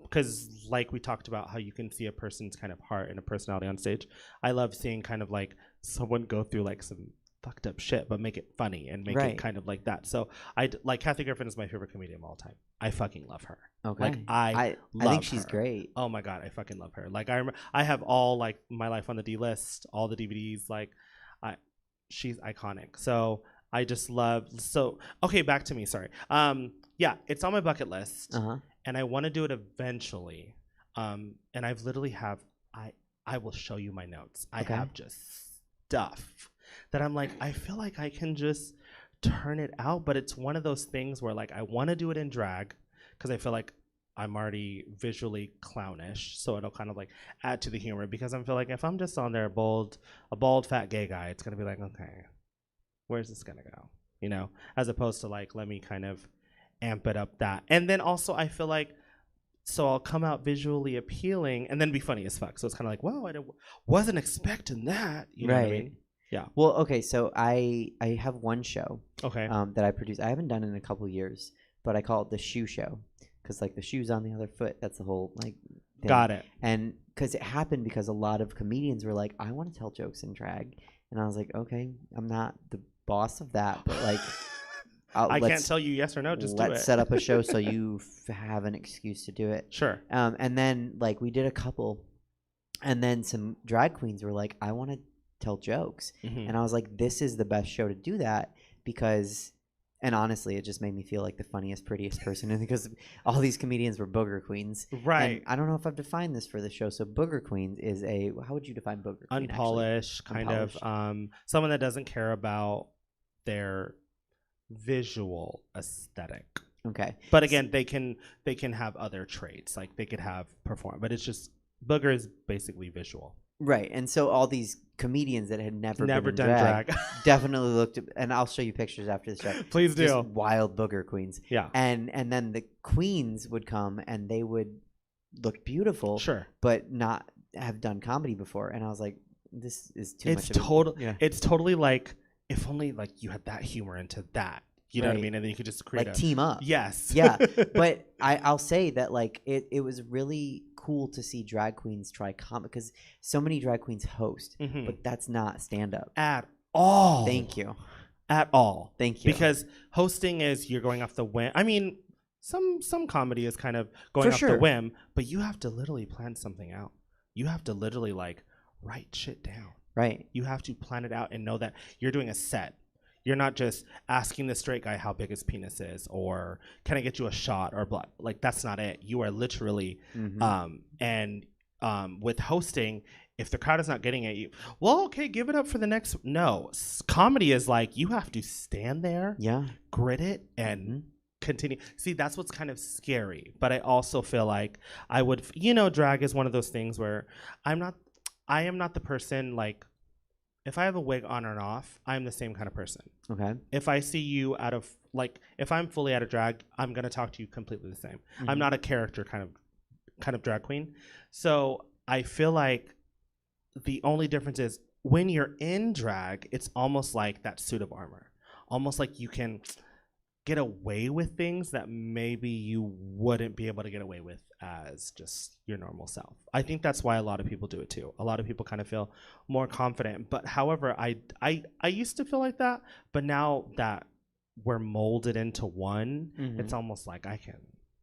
because like we talked about how you can see a person's kind of heart and a personality on stage. I love seeing kind of like someone go through like some fucked up shit, but make it funny and make Right. it kind of like that. So like Kathy Griffin is my favorite comedian of all time. I fucking love her. Okay, Like I think love she's her. great. Oh my God, I fucking love her. Like I have all like my life on the D list, all the DVDs. Like she's iconic. So I just love. So okay, back to me. Sorry. Yeah, it's on my bucket list, Uh-huh. and I want to do it eventually. And I've literally have I will show you my notes. I Okay. have just stuff that I'm like I feel like I can just turn it out, but it's one of those things where like I want to do it in drag because I feel like I'm already visually clownish, so it'll kind of like add to the humor because I feel like if I'm just on there a bald fat gay guy, it's gonna be like, okay, where's this gonna go? You know, as opposed to like let me kind of amp it up that. And then also I feel like so I'll come out visually appealing and then be funny as fuck. So it's kind of like, wow, wasn't expecting that. You know what I Right. mean? Yeah. Well, okay, so I have one show Okay. that I produce. I haven't done it in a couple years, but I call it the shoe show because like the shoes on the other foot. That's the whole like. Thing. Got it. And because it happened because a lot of comedians were like, I want to tell jokes in drag, and I was like, okay, I'm not the boss of that, but like. I can't tell you yes or no. Just do it. let's set up a show so you have an excuse to do it. Sure. And then like we did a couple, and then some drag queens were like, I want to tell jokes, Mhm. and I was like, this is the best show to do that because, and honestly, it just made me feel like the funniest, prettiest person, and because all these comedians were booger queens. Right. And I don't know if I've defined this for the show. So booger queens is how would you define booger queen? actually? Unpolished, kind of someone that doesn't care about their visual aesthetic. Okay. But again, they can have other traits, like they could have perform, but it's just booger is basically visual. Right. And so all these comedians that had never been in done drag. definitely looked at, and I'll show you pictures after the show. Please do. Just wild booger queens. Yeah. And then the queens would come and they would look beautiful, Sure. but not have done comedy before. And I was like, this is too It's much of total. Yeah. It's totally like if only like you had that humor into that. You know what I Right. mean? And then you could just create like a team up. yes. Yeah. But I'll say that like it was really cool to see drag queens try comedy because so many drag queens host, but that's not stand up at all. Thank you. At all. Thank you. Because hosting is you're going off the whim. I mean, some comedy is kind of going For off sure. the whim, but you have to literally plan something out. You have to literally like write shit down. Right. You have to plan it out and know that you're doing a set. You're not just asking the straight guy how big his penis is or can I get you a shot or blah. Like that's not it. You are literally with hosting, if the crowd is not getting at you, well, okay, give it up for the next. No, comedy is like you have to stand there, grit it, and continue. See, that's what's kind of scary. But I also feel like I would, drag is one of those things where I am not the person like. If I have a wig on or off, I'm the same kind of person. Okay. If I see you if I'm fully out of drag, I'm gonna talk to you completely the same. I'm not a character kind of drag queen. So I feel like the only difference is when you're in drag, it's almost like that suit of armor. Almost like you can get away with things that maybe you wouldn't be able to get away with as just your normal self. I think that's why a lot of people do it too. A lot of people kind of feel more confident. But however, I used to feel like that, but now that we're molded into one, it's almost like I can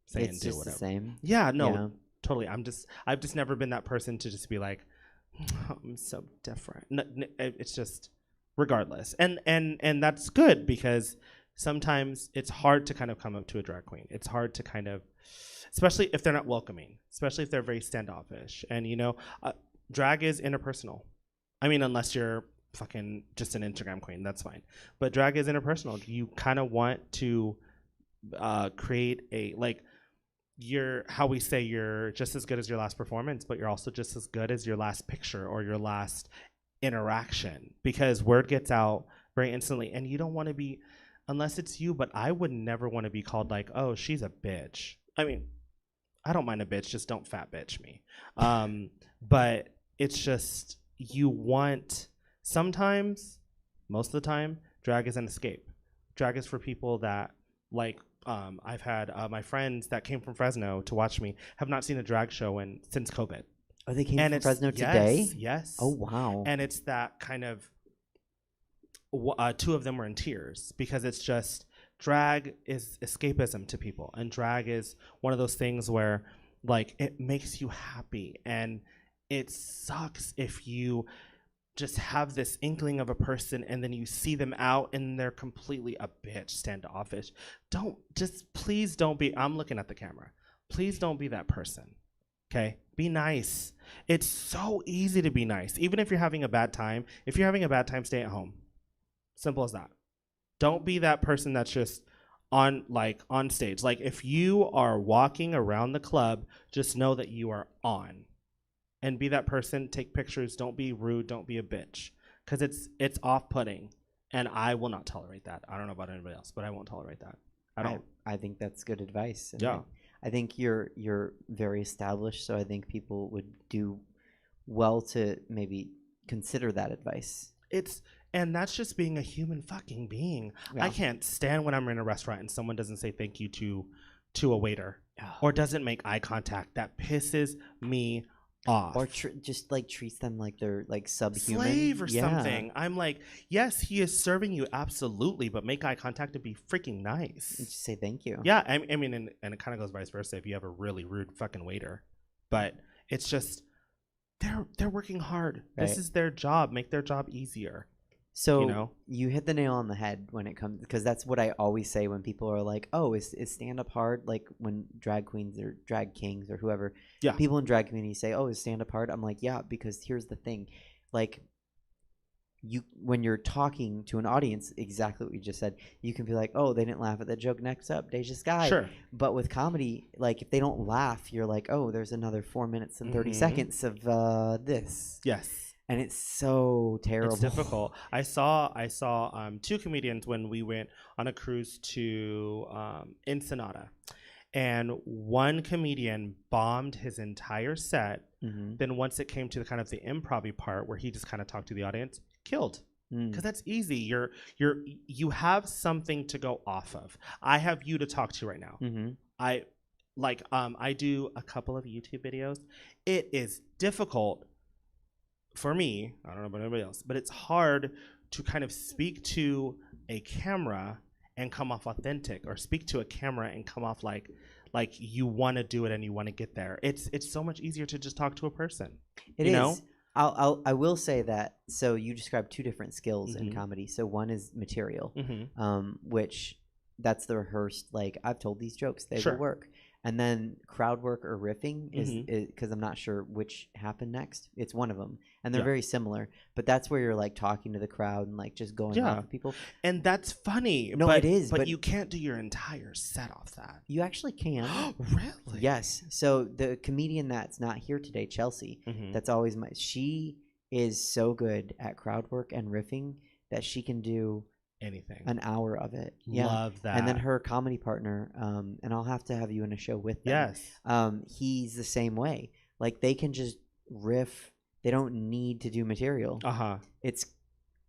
say and do whatever. It's the same. Yeah, no, totally. I've just never been that person to just be like, oh, I'm so different. No, it's just regardless. And that's good because sometimes it's hard to kind of come up to a drag queen. It's hard to kind of, especially if they're not welcoming, especially if they're very standoffish. And, drag is interpersonal. I mean, unless you're fucking just an Instagram queen, that's fine. But drag is interpersonal. You kind of want to create how we say you're just as good as your last performance, but you're also just as good as your last picture or your last interaction because word gets out very instantly. And you don't want to be, unless it's you, but I would never want to be called like, oh, she's a bitch. I mean, I don't mind a bitch, just don't fat bitch me. But it's just, you want, sometimes, most of the time, drag is an escape. Drag is for people that, like, I've had my friends that came from Fresno to watch me have not seen a drag show since COVID. Oh, they came from Fresno today? Yes. Oh, wow. And it's that kind of, two of them were in tears because it's just, drag is escapism to people. And drag is one of those things where, like, it makes you happy. And it sucks if you just have this inkling of a person and then you see them out and they're completely a bitch, standoffish. Please don't be, I'm looking at the camera. Please don't be that person, okay? Be nice. It's so easy to be nice. Even if you're having a bad time, stay at home. Simple as that. Don't be that person that's just on stage. Like if you are walking around the club, just know that you are on. And be that person, take pictures, don't be rude, don't be a bitch. Because it's off-putting. And I will not tolerate that. I don't know about anybody else, but I won't tolerate that. I think that's good advice. And yeah. I think you're very established, so I think people would do well to maybe consider that advice. And that's just being a human fucking being. Yeah. I can't stand when I'm in a restaurant and someone doesn't say thank you to a waiter or doesn't make eye contact. That pisses me off. Or just like treats them like they're like subhuman. Slave or something. I'm like, yes, he is serving you, absolutely, but make eye contact and be freaking nice. And just say thank you. Yeah, I mean, and it kind of goes vice versa if you have a really rude fucking waiter. But it's just, they're working hard. Right. This is their job. Make their job easier. So you hit the nail on the head when it comes, because that's what I always say when people are like, oh, is stand-up hard? Like when drag queens or drag kings or whoever, people in drag community say, oh, is stand-up hard? I'm like, yeah, because here's the thing. Like when you're talking to an audience, exactly what you just said, you can be like, oh, they didn't laugh at that joke. Next up, DeJa Skye. Sure. But with comedy, like if they don't laugh, you're like, oh, there's another 4 minutes and 30 seconds of this. Yes. And it's so terrible. It's difficult. I saw two comedians when we went on a cruise to Ensenada, and one comedian bombed his entire set. Then once it came to the kind of the improv-y part where he just kind of talked to the audience, killed. Because that's easy. You have something to go off of. I have you to talk to right now. like I do a couple of YouTube videos. It is difficult for me, I don't know about anybody else, but it's hard to kind of speak to a camera and come off authentic, or speak to a camera and come off like you want to do it and you want to get there. It's so much easier to just talk to a person. It you is. know? I will say that. So you described two different skills in comedy. So one is material, which that's the rehearsed. Like, I've told these jokes, they will work. And then crowd work or riffing is because I'm not sure which happened next. It's one of them, and they're very similar. But that's where you're like talking to the crowd and like just going off of people. And that's funny. No, it is. But you can't do your entire set off that. You actually can. Really? Yes. So the comedian that's not here today, Chelsea, that's always she is so good at crowd work and riffing that she can do anything, an hour of it. Love that. And then her comedy partner, and I'll have to have you in a show with them. He's the same way. Like, they can just riff. They don't need to do material. It's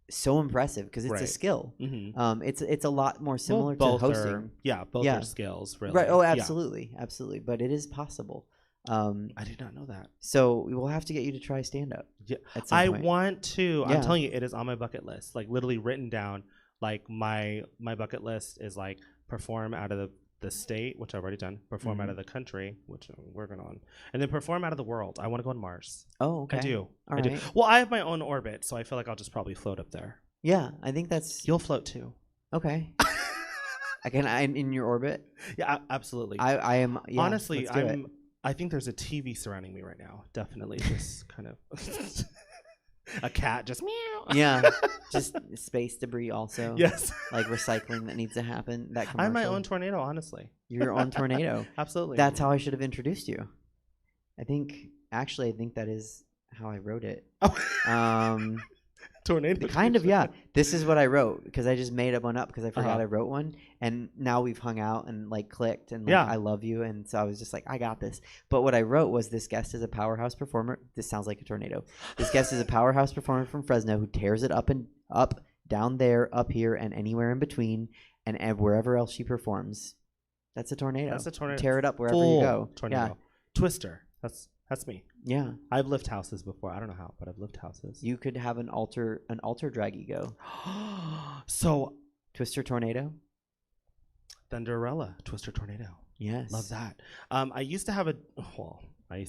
so impressive because it's a skill. It's a lot more similar to hosting. Both are skills, really. Right. Oh, absolutely, absolutely. But it is possible. I did not know that. So we will have to get you to try stand up. Yeah, at some point. Want to. I'm telling you, it is on my bucket list. Like, literally written down. Like, my bucket list is like perform out of the state, which I've already done. Perform out of the country, which I'm working on, and then perform out of the world. I want to go on Mars. Oh, okay. I do. I do. Well, I have my own orbit, so I feel like I'll just probably float up there. Yeah, I think that's. You'll float too. Okay. I'm in your orbit. Yeah, absolutely. I am. Yeah, honestly, I think there's a TV surrounding me right now. Definitely, just kind of. A cat just meow. Yeah, just space debris also. Yes. Like recycling that needs to happen. That commercial. I'm my own tornado, honestly. You're your own tornado. Absolutely. That's how I should have introduced you. I think that is how I wrote it. Tornado. Kind of, yeah. This is what I wrote because I just made one up because I forgot I wrote one, and now we've hung out and like clicked and like, I love you, and so I was just like, I got this. But what I wrote was, this guest is a powerhouse performer. This sounds like a tornado. This guest is a powerhouse performer from Fresno who tears it up and up, down there, up here, and anywhere in between, and wherever else she performs. That's a tornado. That's a tornado. Tear it up wherever you go. Tornado. Yeah. Twister. That's me. Yeah. I've lived houses before. I don't know how, but I've lived houses. You could have an alter drag ego. So Twister Tornado? Thunderella, Twister Tornado. Yes. Love that. I used to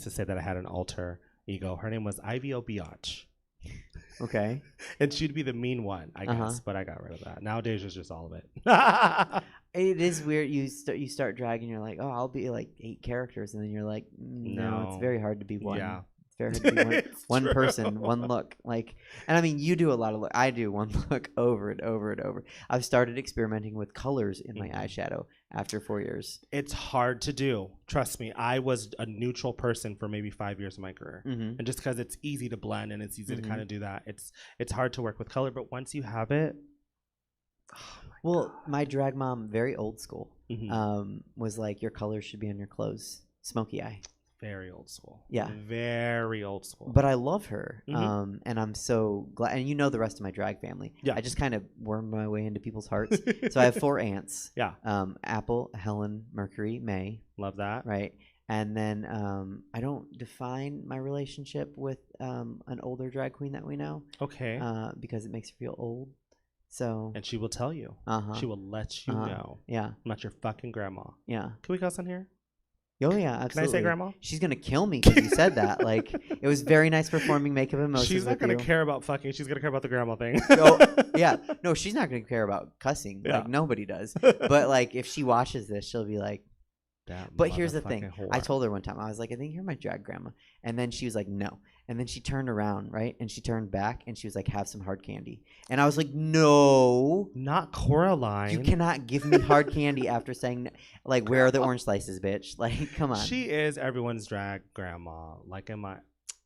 say that I had an alter ego. Her name was Ivy Biatch. Okay. And she'd be the mean one, I guess, but I got rid of that. Nowadays, it's just all of it. It is weird. You start dragging. You're like, oh, I'll be like 8 characters, and then you're like, no, it's very hard to be one. Yeah. It's very hard to be one person, one look. Like, and I mean, you do a lot of look. I do one look over and over and over. I've started experimenting with colors in my eyeshadow after 4 years. It's hard to do. Trust me. I was a neutral person for maybe 5 years of my career, and just because it's easy to blend and it's easy to kind of do that, it's hard to work with color. But once you have it. My drag mom, very old school, was like, your colors should be on your clothes. Smoky eye. Very old school. Yeah. Very old school. But I love her. And I'm so glad. And you know the rest of my drag family. Yeah. I just kind of wormed my way into people's hearts. So I have 4 aunts. Yeah. Apple, Helen, Mercury, May. Love that. Right. And then I don't define my relationship with an older drag queen that we know. Okay. Because it makes her feel old. So. And she will tell you. She will let you know. Yeah. I'm not your fucking grandma. Yeah. Can we cuss on here? Oh yeah, absolutely. Can I say grandma? She's gonna kill me because you said that. Like, it was very nice performing makeup emotions. She's not gonna care about fucking. She's gonna care about the grandma thing. Yeah. No, she's not gonna care about cussing. Yeah. Like, nobody does. But like, if she watches this, she'll be like. But here's the thing. Whore. I told her one time, I was like, I think you're my drag grandma. And then she was like, no. And then she turned around, right? And she turned back and she was like, have some hard candy. And I was like, no. Not Coraline. You cannot give me hard candy after saying, no. Like, where are the orange slices, bitch? Like, come on. She is everyone's drag grandma. Like,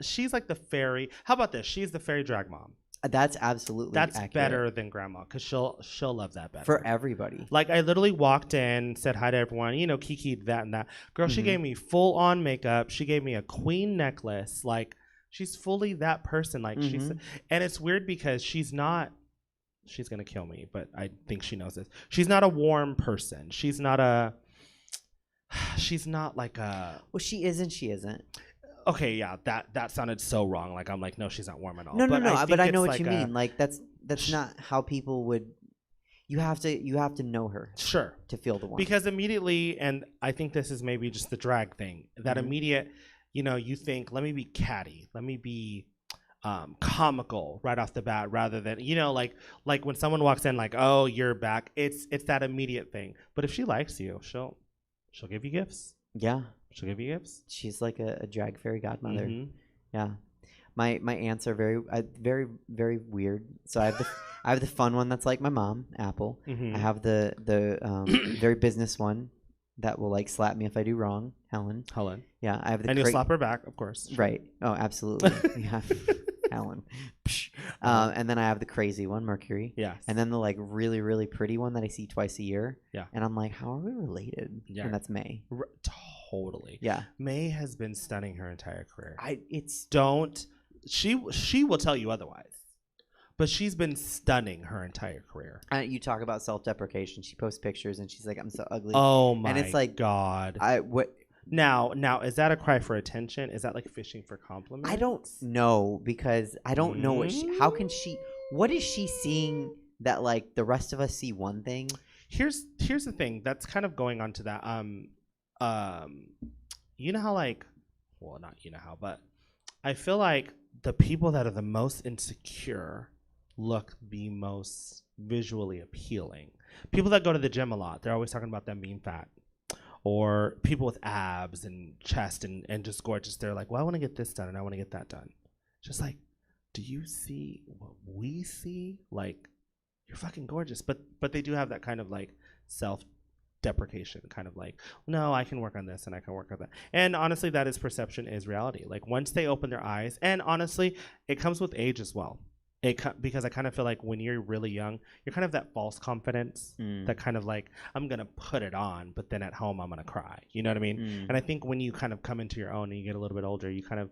she's like the fairy. How about this? She's the fairy drag mom. That's absolutely accurate. Better than grandma because she'll love that better for everybody. Like, I literally walked in, said hi to everyone, Kiki that and that. Girl, she gave me full on makeup. She gave me a queen necklace. Like, she's fully that person. Like, and it's weird because she's gonna kill me, but I think she knows this. She's not a warm person. She's not she's not like a. Well, she is and she isn't. Okay, yeah, that sounded so wrong. Like I'm like, no, she's not warm at all. No, but but I know what like you mean. Like that's not how people would. You have to know her. Sure. To feel the warmth. Because immediately, and I think this is maybe just the drag thing. That immediate, you think, let me be catty, let me be comical right off the bat, rather than like when someone walks in like, oh, you're back. It's that immediate thing. But if she likes you, she'll give you gifts. Yeah. She'll give you gifts. She's like a drag fairy godmother. Mm-hmm. Yeah. My aunts are very very weird. So I have the fun one that's like my mom, Apple. Mm-hmm. I have the very business one that will like slap me if I do wrong, Helen. Yeah, I have the and you'll slap her back, of course. Right. Oh, absolutely. Yeah. Helen. And then I have the crazy one, Mercury. Yes. And then the like really really pretty one that I see twice a year. Yeah. And I'm like, how are we related? Yeah. And that's May. Totally. Yeah. May has been stunning her entire career. She will tell you otherwise, but she's been stunning her entire career. You talk about self-deprecation. She posts pictures and she's like, "I'm so ugly." Oh my! And it's like, God. Now is that a cry for attention? Is that like fishing for compliments? I don't know, because I don't know how can she? What is she seeing that like the rest of us see one thing? Here's the thing that's kind of going on to that. You know how like, well, not you know how, but I feel like the people that are the most insecure look the most visually appealing. People that go to the gym a lot, they're always talking about them being fat. Or people with abs and chest and just gorgeous, they're like, well, I want to get this done and I want to get that done. Just like, do you see what we see? Like, you're fucking gorgeous. But they do have that kind of like self-deprecation, kind of like, no, I can work on this and I can work on that. And honestly, that is perception is reality. Like once they open their eyes, and honestly, it comes with age as well. Because I kind of feel like when you're really young, you're kind of that false confidence, that kind of like, I'm going to put it on, but then at home I'm going to cry. You know what I mean? And I think when you kind of come into your own and you get a little bit older, you kind of,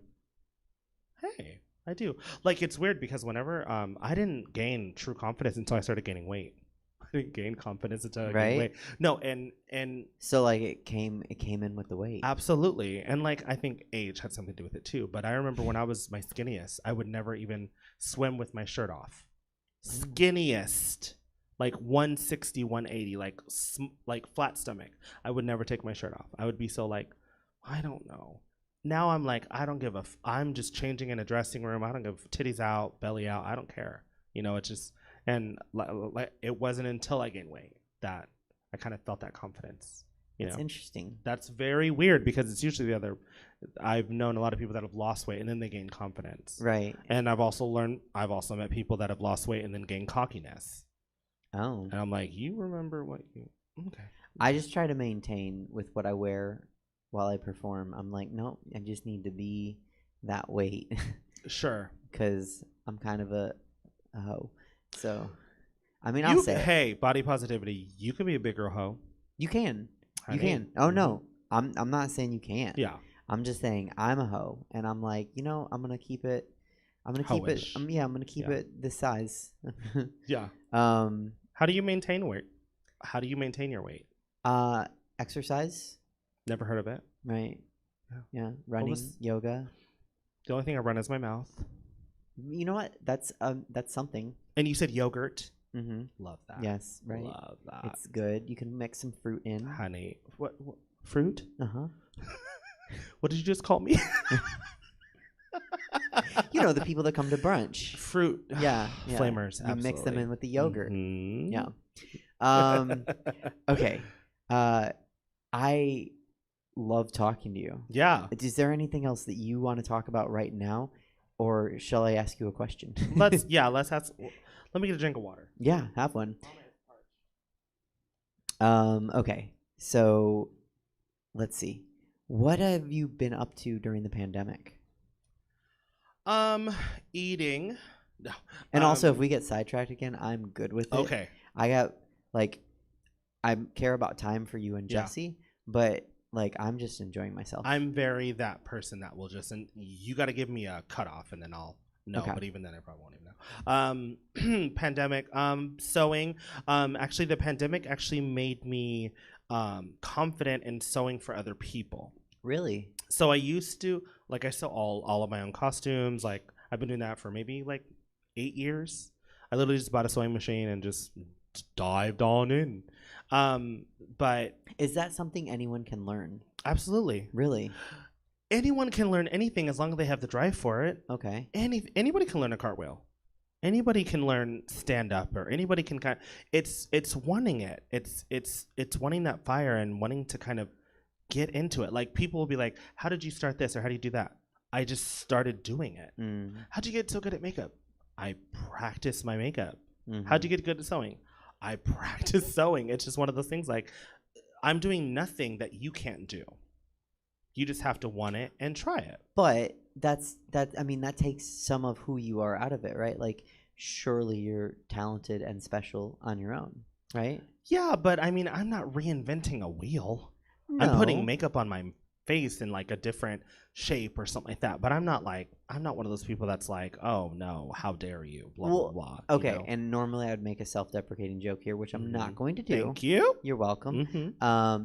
hey, I do. Like, it's weird because whenever I didn't gain true confidence until I started gaining weight. I didn't gain confidence until I gained weight. No, and so like it came in with the weight. Absolutely. And like I think age had something to do with it too. But I remember when I was my skinniest, I would never even swim with my shirt off. Skinniest. Like 160, 180, like flat stomach. I would never take my shirt off. I would be so like, I don't know. Now I'm like, I don't give a I'm just changing in a dressing room. I don't give titties out, belly out. I don't care. It's just. And like it wasn't until I gained weight that I kind of felt that confidence. It's interesting. That's very weird because it's usually the other. I've known a lot of people that have lost weight and then they gain confidence. Right. And I've also met people that have lost weight and then gain cockiness. Oh. And I'm like, you remember what you? Okay. I just try to maintain with what I wear while I perform. I'm like, no, I just need to be that weight. Sure. Because I'm kind of a hoe. So, I mean, I'll say it. Hey, body positivity. You can be a bigger hoe. You can. Honey. You can. Oh no, I'm not saying you can't. Yeah. I'm just saying I'm a hoe, and I'm like, I'm gonna keep it. I'm gonna keep Ho-ish. it. I'm gonna keep it this size. Yeah. How do you maintain weight? How do you maintain your weight? Exercise. Never heard of it. Right. Yeah. Running, yoga. The only thing I run is my mouth. You know what? That's something. And you said yogurt. Mm-hmm. Love that. Yes, right. Love that. It's good. You can mix some fruit in. Honey, what fruit? Uh-huh. What did you just call me? The people that come to brunch. Fruit. Yeah. Flamers. You mix them in with the yogurt. Mm-hmm. Yeah. Okay. I love talking to you. Yeah. Is there anything else that you want to talk about right now? Or shall I ask you a question? Let's ask. Let me get a drink of water. Yeah, have one. Okay, so let's see. What have you been up to during the pandemic? Eating. No. And also, if we get sidetracked again, I'm good with it. Okay. I got I care about time for you and Jesse, but. I'm just enjoying myself. I'm very that person that will just, and you got to give me a cutoff and then I'll know. Okay. But even then I probably won't even know. Pandemic, sewing. Actually, the pandemic actually made me confident in sewing for other people. Really? So I used to, like, I sew all of my own costumes. Like, I've been doing that for maybe like 8 years. I literally just bought a sewing machine and just dived on in. But Is that something anyone can learn? absolutely, Really? anyone can learn anything as long as they have the drive for it. Okay. Anybody can learn a cartwheel. Anybody can learn stand up, or anybody can kind. It's wanting it. It's wanting that fire and wanting to kind of get into it. Like, people will be like, "How did you start this?" or "How do you do that?" I just started doing it. How'd you get so good at makeup? I practiced my makeup. How'd you get good at sewing? I practiced sewing. It's just one of those things. Like, I'm doing nothing that you can't do. You just have to want it and try it. But I mean, that takes some of who you are out of it, right? Like, surely you're talented and special on your own, right? Yeah, but I mean, I'm not reinventing a wheel. No. I'm putting makeup on my face in like a different shape or something like that. But I'm not one of those people that's like, "Oh no, how dare you?" Blah blah blah. Okay, you know? and normally I would make a self-deprecating joke here, which I'm not going to do. Thank you. You're welcome.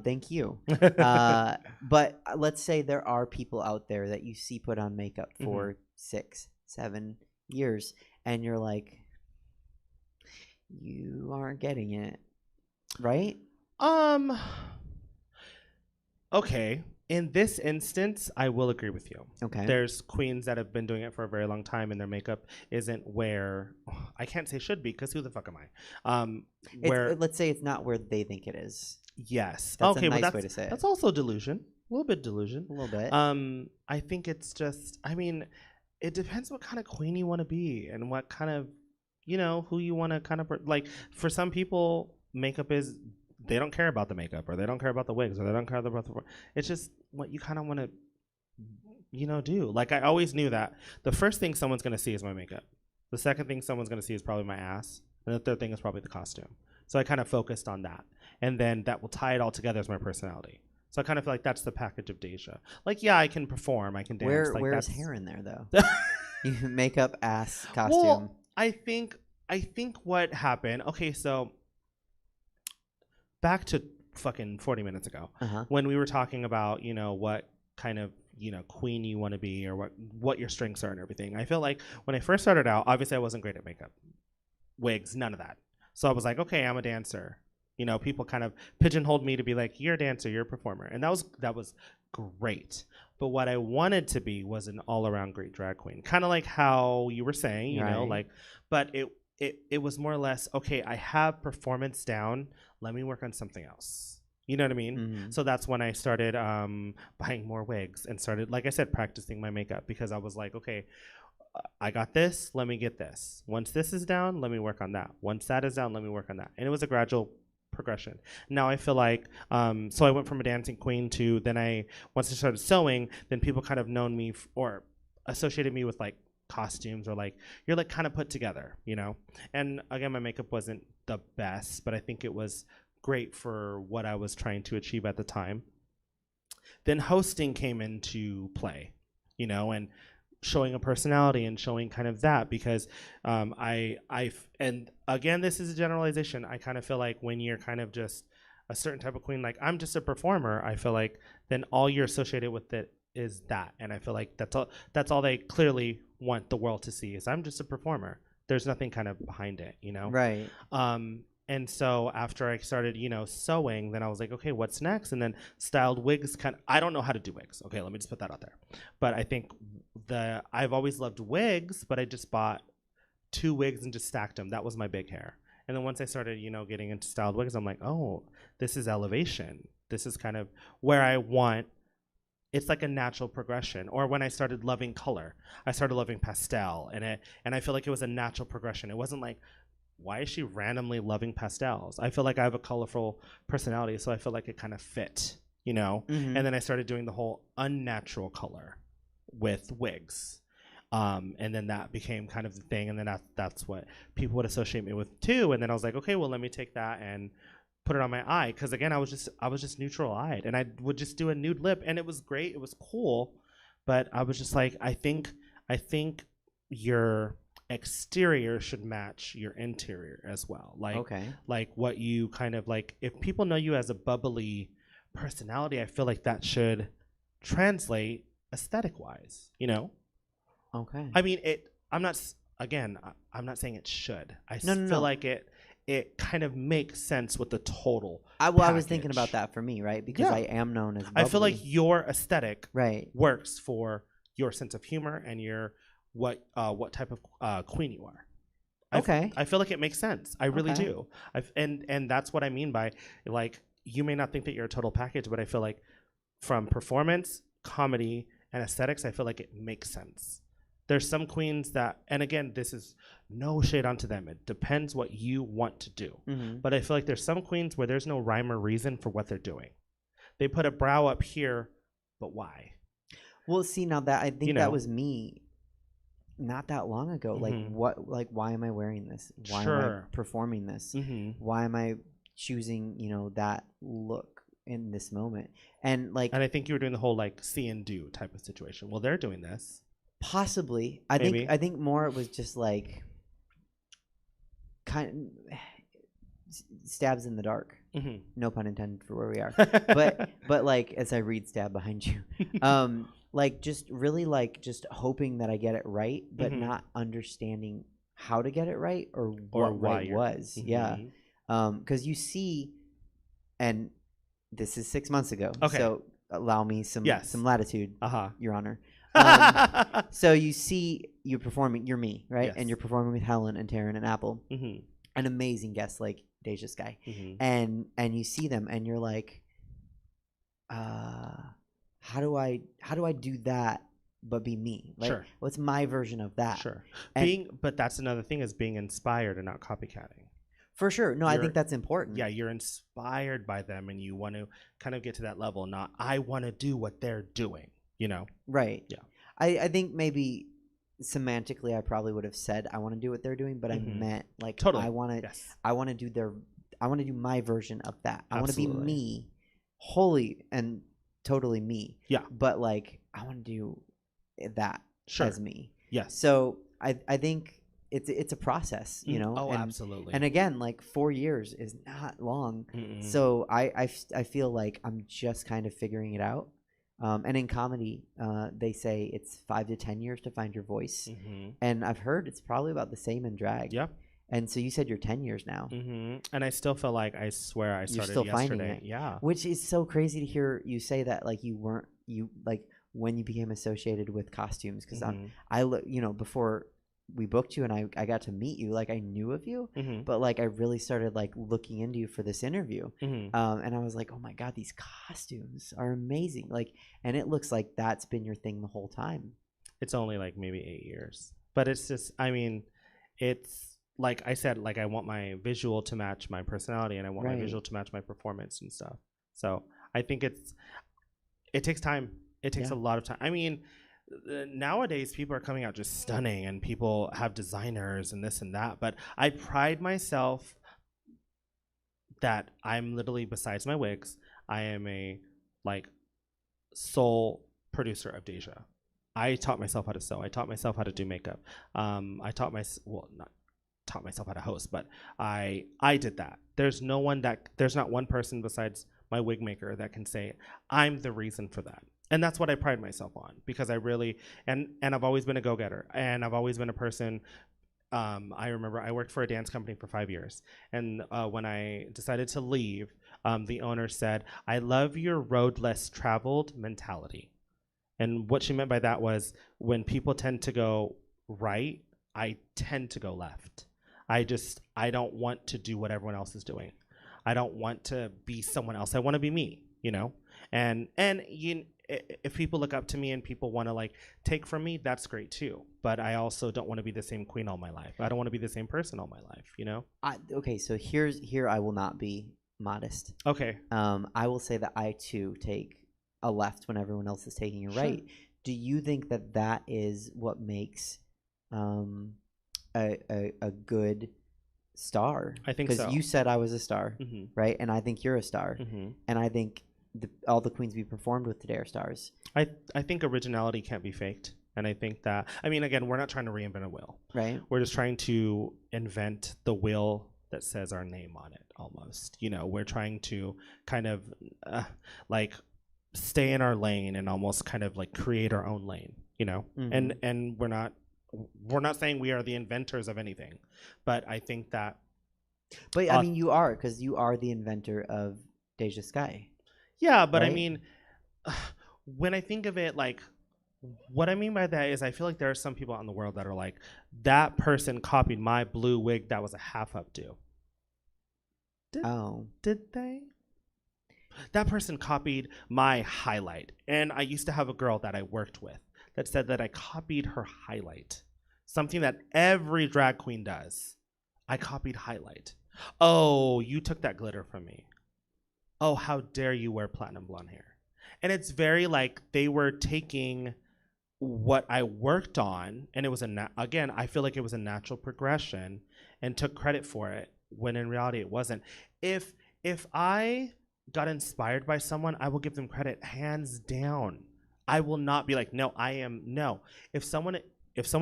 Thank you. Mm-hmm. But let's say there are people out there that you see put on makeup for 6, 7 years, and you're like, you aren't getting it, right? Okay. In this instance, I will agree with you. Okay. There's queens that have been doing it for a very long time, and their makeup isn't where I can't say should be, because who the fuck am I? Let's say it's not where they think it is. Yes. That's okay, a nice but way to say it. that's also delusion. A little bit delusion. A little bit. I think it's just. I mean, it depends what kind of queen you want to be, and what kind of, who you want to kind of like. For some people, makeup is. They don't care about the makeup, or they don't care about the wigs, or they don't care about the. It's just what you kind of want to, do. Like, I always knew that the first thing someone's gonna see is my makeup. The second thing someone's gonna see is probably my ass, and the third thing is probably the costume. So I kind of focused on that, and then that will tie it all together as my personality. So I kind of feel like that's the package of DeJa. Like, yeah, I can perform, I can dance. Where's hair in there though? You makeup, ass, costume. Well, I think what happened. Okay, so. Back to fucking 40 minutes ago, when we were talking about, what kind of, queen you want to be, or what your strengths are and everything. I feel like when I first started out, obviously I wasn't great at makeup, wigs, none of that. So I was like, okay, I'm a dancer. People kind of pigeonholed me to be like, you're a dancer, you're a performer. And that was great. But what I wanted to be was an all-around great drag queen. Kind of like how you were saying, but it was more or less, okay, I have performance down. Let me work on something else. You know what I mean? So that's when I started buying more wigs and started, like I said, practicing my makeup, because I was like, okay, I got this. Let me get this. Once this is down, let me work on that. Once that is down, let me work on that. And it was a gradual progression. Now I feel like, so I went from a dancing queen to once I started sewing, then people kind of known me or associated me with like costumes, or like, you're like kind of put together, and again, my makeup wasn't the best, but I think it was great for what I was trying to achieve at the time. Then hosting came into play, and showing a personality and showing kind of that, because and again, this is a generalization, I kind of feel like when you're kind of just a certain type of queen, like I'm just a performer, I feel like then all you're associated with it is that, and I feel like that's all they clearly want the world to see is I'm just a performer. There's nothing kind of behind it, Right. And so after I started, sewing, then I was like, okay, what's next? And then styled wigs I don't know how to do wigs. Okay, let me just put that out there. But I think I've always loved wigs, but I just bought 2 wigs and just stacked them. That was my big hair. And then once I started, getting into styled wigs, I'm like, oh, this is elevation. This is kind of where I want. It's like a natural progression. Or when I started loving color, I started loving pastel, and I feel like it was a natural progression. It wasn't like, why is she randomly loving pastels? I feel like I have a colorful personality, so I feel like it kind of fit, And then I started doing the whole unnatural color with wigs, and then that became kind of the thing. And then that's what people would associate me with too. And then I was like, okay, well, let me take that and put it on my eye, because again, I was just neutral eyed, and I would just do a nude lip, and it was great, it was cool, but I was just like, I think exterior should match your interior as well. Like, Okay. like what you kind of like, if people know you as a bubbly personality, I feel like that should translate aesthetic wise, you know? Okay. I mean, I'm not, again, I'm not saying it should. I No, feel no. like it kind of makes sense with the total I was thinking package. about that for me, right? Because Yeah. I am known as bubbly. I feel like your aesthetic right. works for your sense of humor and your what type of queen you are. Okay. I feel like it makes sense. I really Okay. do. And that's what I mean by, like, you may not think that you're a total package, but I feel like from performance, comedy, and aesthetics, I feel like it makes sense. There's some queens that, and again, this is no shade onto them. It depends what you want to do. Mm-hmm. But I feel like there's some queens where there's no rhyme or reason for what they're doing. They put a brow up here, but why? Well, see, now that I think You know. that was me not that long ago. Mhm. Like, why am I wearing this? Why am Sure. I performing this? Mm-hmm. Why am I choosing, that look in this moment? And like, And I think you were doing the whole like see and do type of situation. Well, they're doing this. possibly, Maybe. I think more it was just like kind of stabs in the dark. Mm-hmm. No pun intended for where we are. But like, as I read stab behind you, like just really like just hoping that I get it right, but Mhm. not understanding how to get it right or Or what why right you're- was. Yeah. Mhm. Because you see, and this is 6 months ago, Okay. so allow me some Yes. latitude, Uh-huh. Your Honor. So you see, you're performing. You're me, right? Yes. And you're performing with Helen and Taryn and Apple, Mm-hmm. an amazing guest like DeJa Skye, Mm-hmm. and you see them, and you're like, how do I do that but be me? Like, Sure. what's my version of that? Sure. And- But that's another thing, is being inspired and not copycatting. For sure. No, I You're- think that's important. Yeah, you're inspired by them and you want to kind of get to that level, not I want to do what they're doing, you know? Right. Yeah. I think maybe semantically I probably would have said I want to do what they're doing, but I Mhm. meant like Totally. I want to Yes. I want to do my version of that. I want to be Absolutely. me, wholly and totally me. Yeah. But like I want to do that Sure. as me. Yes. So I think it's a process, you know. Oh, and, absolutely. And again, like 4 years is not long. Mm-mm. So I feel like I'm just kind of figuring it out. And in comedy, they say it's 5 to 10 years to find your voice. Mm-hmm. And I've heard it's probably about the same in drag. Yeah. And so you said you're 10 years now, Mm-hmm. And I still feel like, I swear I started still finding yesterday. it. Yeah. which is so crazy to hear you say that. Like you like when you became associated with costumes, because Mhm. I look, before we booked you and I got to meet you, like I knew of you, Mhm. but like I really started like looking into you for this interview. Mhm. And I was like, oh my God, these costumes are amazing. Like, and it looks like that's been your thing the whole time. It's only like maybe 8 years, but it's just, I mean, it's like I said, like I want my visual to match my personality, and I want my Right. visual to match my performance and stuff. So I think it takes time. It takes Yeah. a lot of time. I mean, nowadays people are coming out just stunning, and people have designers and this and that. But I pride myself that I'm literally, besides my wigs, I am a like sole producer of DeJa. I taught myself how to sew. I taught myself how to do makeup. I taught not taught myself how to host, but I did that. There's not one person besides my wig maker that can say I'm the reason for that. And that's what I pride myself on, because I really and I've always been a go-getter, and I've always been a person. I remember I worked for a dance company for 5 years, and when I decided to leave, the owner said, "I love your road less traveled mentality." And what she meant by that was, when people tend to go right, I tend to go left. I don't want to do what everyone else is doing. I don't want to be someone else. I want to be me, you know? And if people look up to me and people want to like take from me, that's great too. But I also don't want to be the same queen all my life. I don't want to be the same person all my life, you know? Okay, so here I will not be modest. Okay. I will say that I too take a left when everyone else is taking a Sure. right. Do you think that is what makes a good star? I think so. Because you said I was a star, Mm-hmm. right? And I think you're a star, Mm-hmm. and I think all the queens we performed with today are stars. I think originality can't be faked. And I think that, I mean, again, we're not trying to reinvent a wheel. Right. We're just trying to invent the wheel that says our name on it almost. You know, we're trying to kind of like stay in our lane and almost kind of like create our own lane, you know? And we're not saying we are the inventors of anything, but I think that. But I mean, you are, because you are the inventor of DeJa Skye. Yeah, but right? I mean, when I think of it, like, what I mean by that is I feel like there are some people out in the world that are like, that person copied my blue wig that was a half updo. Did they? That person copied my highlight. And I used to have a girl that I worked with that said that I copied her highlight. Something that every drag queen does. I copied highlight. Oh, you took that glitter from me. Oh, how dare you wear platinum blonde hair. And it's very like they were taking what I worked on, and it was again, I feel like it was a natural progression, and took credit for it when in reality it wasn't. If I got inspired by someone, I will give them credit hands down. I will not be like, no. If someone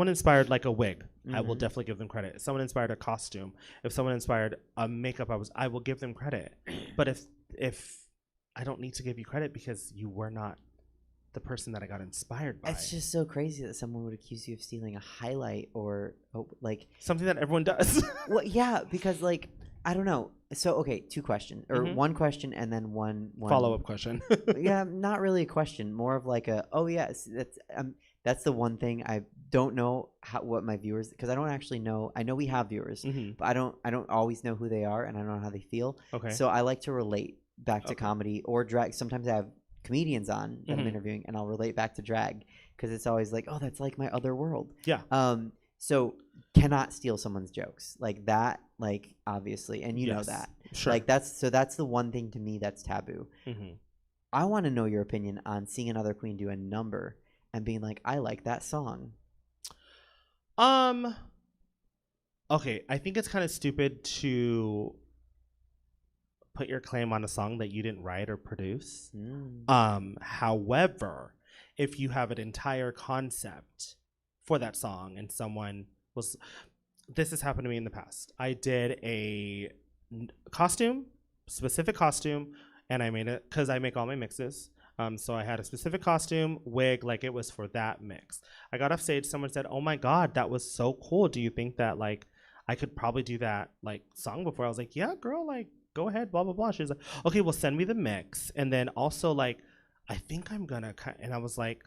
inspired like a wig, I will definitely give them credit. If someone inspired a costume, if someone inspired a makeup, I will give them credit. But if I don't need to give you credit because you were not the person that I got inspired by. It's just so crazy that someone would accuse you of stealing a highlight or like something that everyone does. Well, yeah, because like I don't know. So okay, two questions or one question and then one follow-up question. Yeah, not really a question, more of like a yes. That's the one thing I don't know what my viewers, because I don't actually know. I know we have viewers, but I don't always know who they are and I don't know how they feel. Okay. So I like to relate back to comedy or drag. Sometimes I have comedians on that I'm interviewing and I'll relate back to drag because it's always like, oh, that's like my other world. Yeah. So cannot steal someone's jokes like that, like obviously, and you know that. Sure. Like that's the one thing to me that's taboo. I want to know your opinion on seeing another queen do a number and being like, I like that song. Okay, I think it's kind of stupid to put your claim on a song that you didn't write or produce. However, if you have an entire concept for that song and someone was, this has happened to me in the past. I did a specific costume, and I made it because I make all my mixes. So I had a specific costume, wig, like it was for that mix. I got off stage, someone said, oh my God, that was so cool. Do you think that like I could probably do that like song before? I was like, yeah, girl, like go ahead, blah, blah, blah. She was like, okay, well send me the mix. And then also like, I think I'm gonna, and I was like,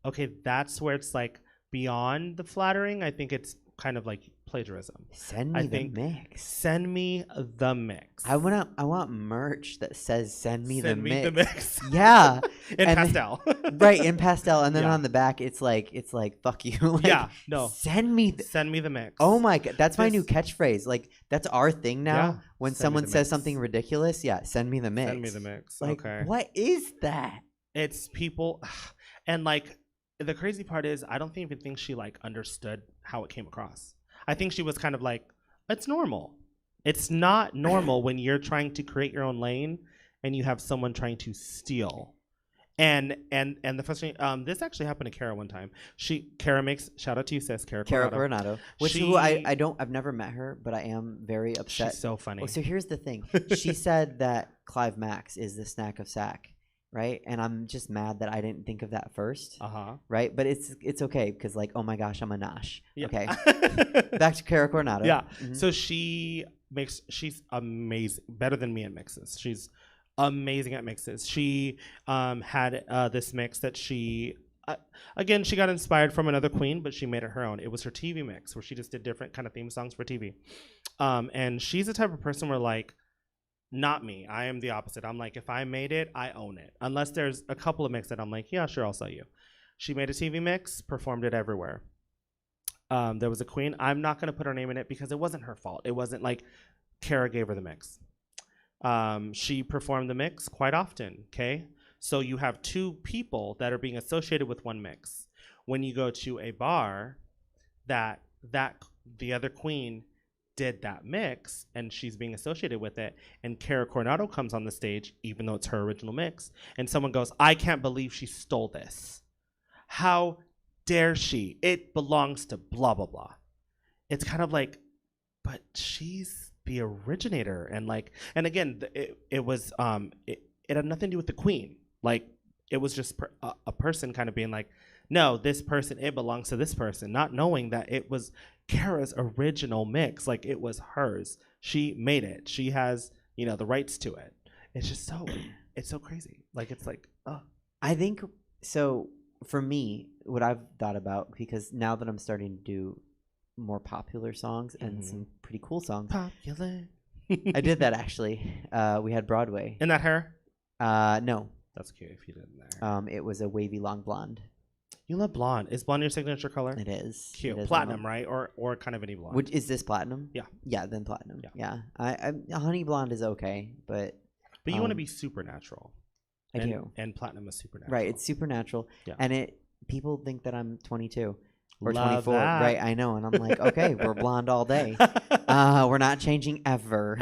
okay, that's where it's like beyond the flattering. I think it's kind of like plagiarism. Send me the mix. Send me the mix. I want merch that says send me the mix. Yeah. In and pastel. Right, in pastel. And then on the back it's like fuck you. Like, yeah, no. Send me the mix. Oh my God. That's my new catchphrase. Like that's our thing now. Yeah. When someone says something ridiculous, send me the mix. Send me the mix. Like, okay. What is that? It's people, and like the crazy part is I don't even think she like understood how it came across. I think she was kind of like, it's normal. It's not normal when you're trying to create your own lane and you have someone trying to steal. And the first thing, this actually happened to Kara one time. Kara makes, shout out to you, sis, Kara Coronado. Who I've never met her, but I am very upset. She's so funny. Oh, so here's the thing. She said that Clive Max is the snack of sack. Right, and I'm just mad that I didn't think of that first. Right, but it's okay because like, oh my gosh, I'm a nosh. Yeah. Okay, back to Cara Coronado. Yeah, so she's amazing, better than me at mixes. She's amazing at mixes. She had this mix that she again she got inspired from another queen, but she made it her own. It was her TV mix where she just did different kind of theme songs for TV. And she's the type of person where like. Not me. I am the opposite. I'm like, if I made it, I own it. Unless there's a couple of mix that I'm like, yeah, sure, I'll sell you. She made a TV mix, performed it everywhere. There was a queen. I'm not going to put her name in it because it wasn't her fault. It wasn't like Kara gave her the mix. She performed the mix quite often, okay? So you have two people that are being associated with one mix. When you go to a bar, that the other queen did that mix and she's being associated with it, and Cara Coronado comes on the stage even though it's her original mix, and someone goes, I can't believe she stole this. How dare she? It belongs to blah blah blah. It's kind of like, but she's the originator, and like, and again, it was it had nothing to do with the queen. Like, it was just a person kind of being like, no, this person, it belongs to this person, not knowing that it was Kara's original mix. Like, it was hers. She made it. She has, the rights to it. It's just it's so crazy. Like, it's like, oh. I think so. For me, what I've thought about, because now that I'm starting to do more popular songs and some pretty cool songs. Popular. I did that actually. We had Broadway. Isn't that her? No. That's cute if you didn't know. It was a wavy long blonde. You love blonde. Is blonde your signature color? It is. Cute. It is Platinum, right? Or kind of any blonde. Which is this platinum? Yeah. Yeah, then platinum. Yeah. I honey blonde is okay, but you want to be supernatural. I do. And platinum is supernatural. Right, it's supernatural. Yeah. And people think that I'm 22 or Love 24. that. Right, I know. And I'm like, okay, we're blonde all day. We're not changing ever.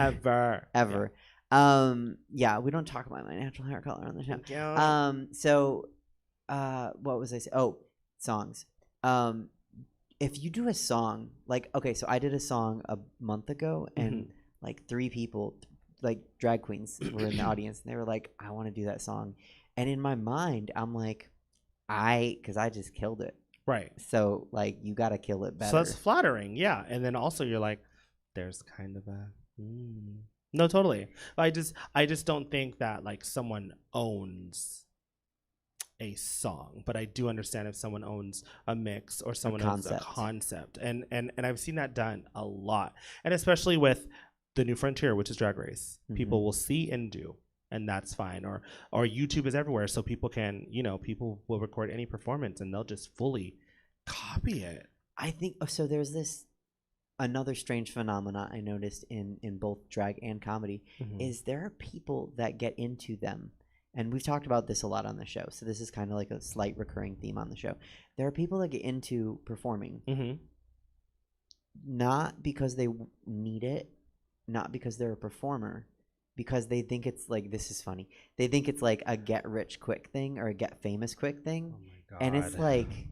Ever. Yeah, we don't talk about my natural hair color on the show. Yeah. So what was I saying? Oh, songs. If you do a song, like, okay, so I did a song a month ago, and like 3 people, like drag queens, were in the audience, and they were like, I want to do that song. And in my mind, I'm like, because I just killed it. Right. So, like, you got to kill it better. So that's flattering, yeah. And then also you're like, there's kind of a no, totally. I just don't think that like someone owns a song, but I do understand if someone owns a mix or someone owns a concept. And I've seen that done a lot. And especially with the new frontier, which is Drag Race. People will see and do, and that's fine. Or YouTube is everywhere, so people can, people will record any performance and they'll just fully copy it. I think so. There's another strange phenomena I noticed in both drag and comedy is there are people that get into them. And we've talked about this a lot on the show, so this is kind of like a slight recurring theme on the show. There are people that get into performing, not because they need it, not because they're a performer, because they think it's like, this is funny, they think it's like a get rich quick thing or a get famous quick thing. Oh my God. And it's like,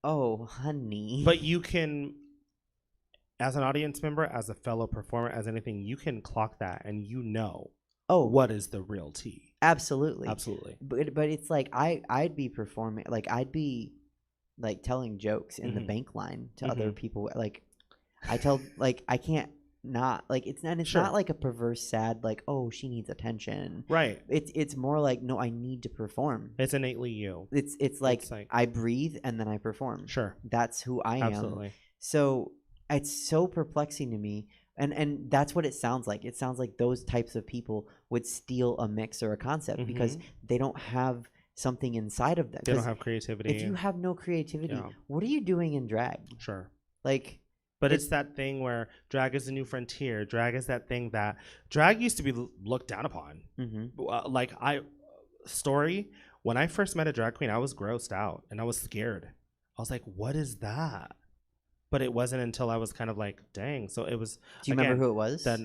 oh, honey. But you can, as an audience member, as a fellow performer, as anything, you can clock that and what is the real tea. Absolutely. But it's like I'd be performing, like I'd be like telling jokes in the bank line to other people. Like I tell, like I can't not, like it's not like a perverse sad, like, oh, she needs attention. Right. It's more like, no, I need to perform. It's innately you. It's like I breathe and then I perform. Sure. That's who I am. Absolutely. So it's so perplexing to me. And that's what it sounds like. It sounds like those types of people would steal a mix or a concept because they don't have something inside of them. They don't have creativity. If you have no creativity, what are you doing in drag? Sure. Like, but it's that thing where drag is the new frontier. Drag is that thing that drag used to be looked down upon. Like when I first met a drag queen, I was grossed out and I was scared. I was like, what is that? But it wasn't until I was kind of like, dang. So it was. Do you remember who it was? Then,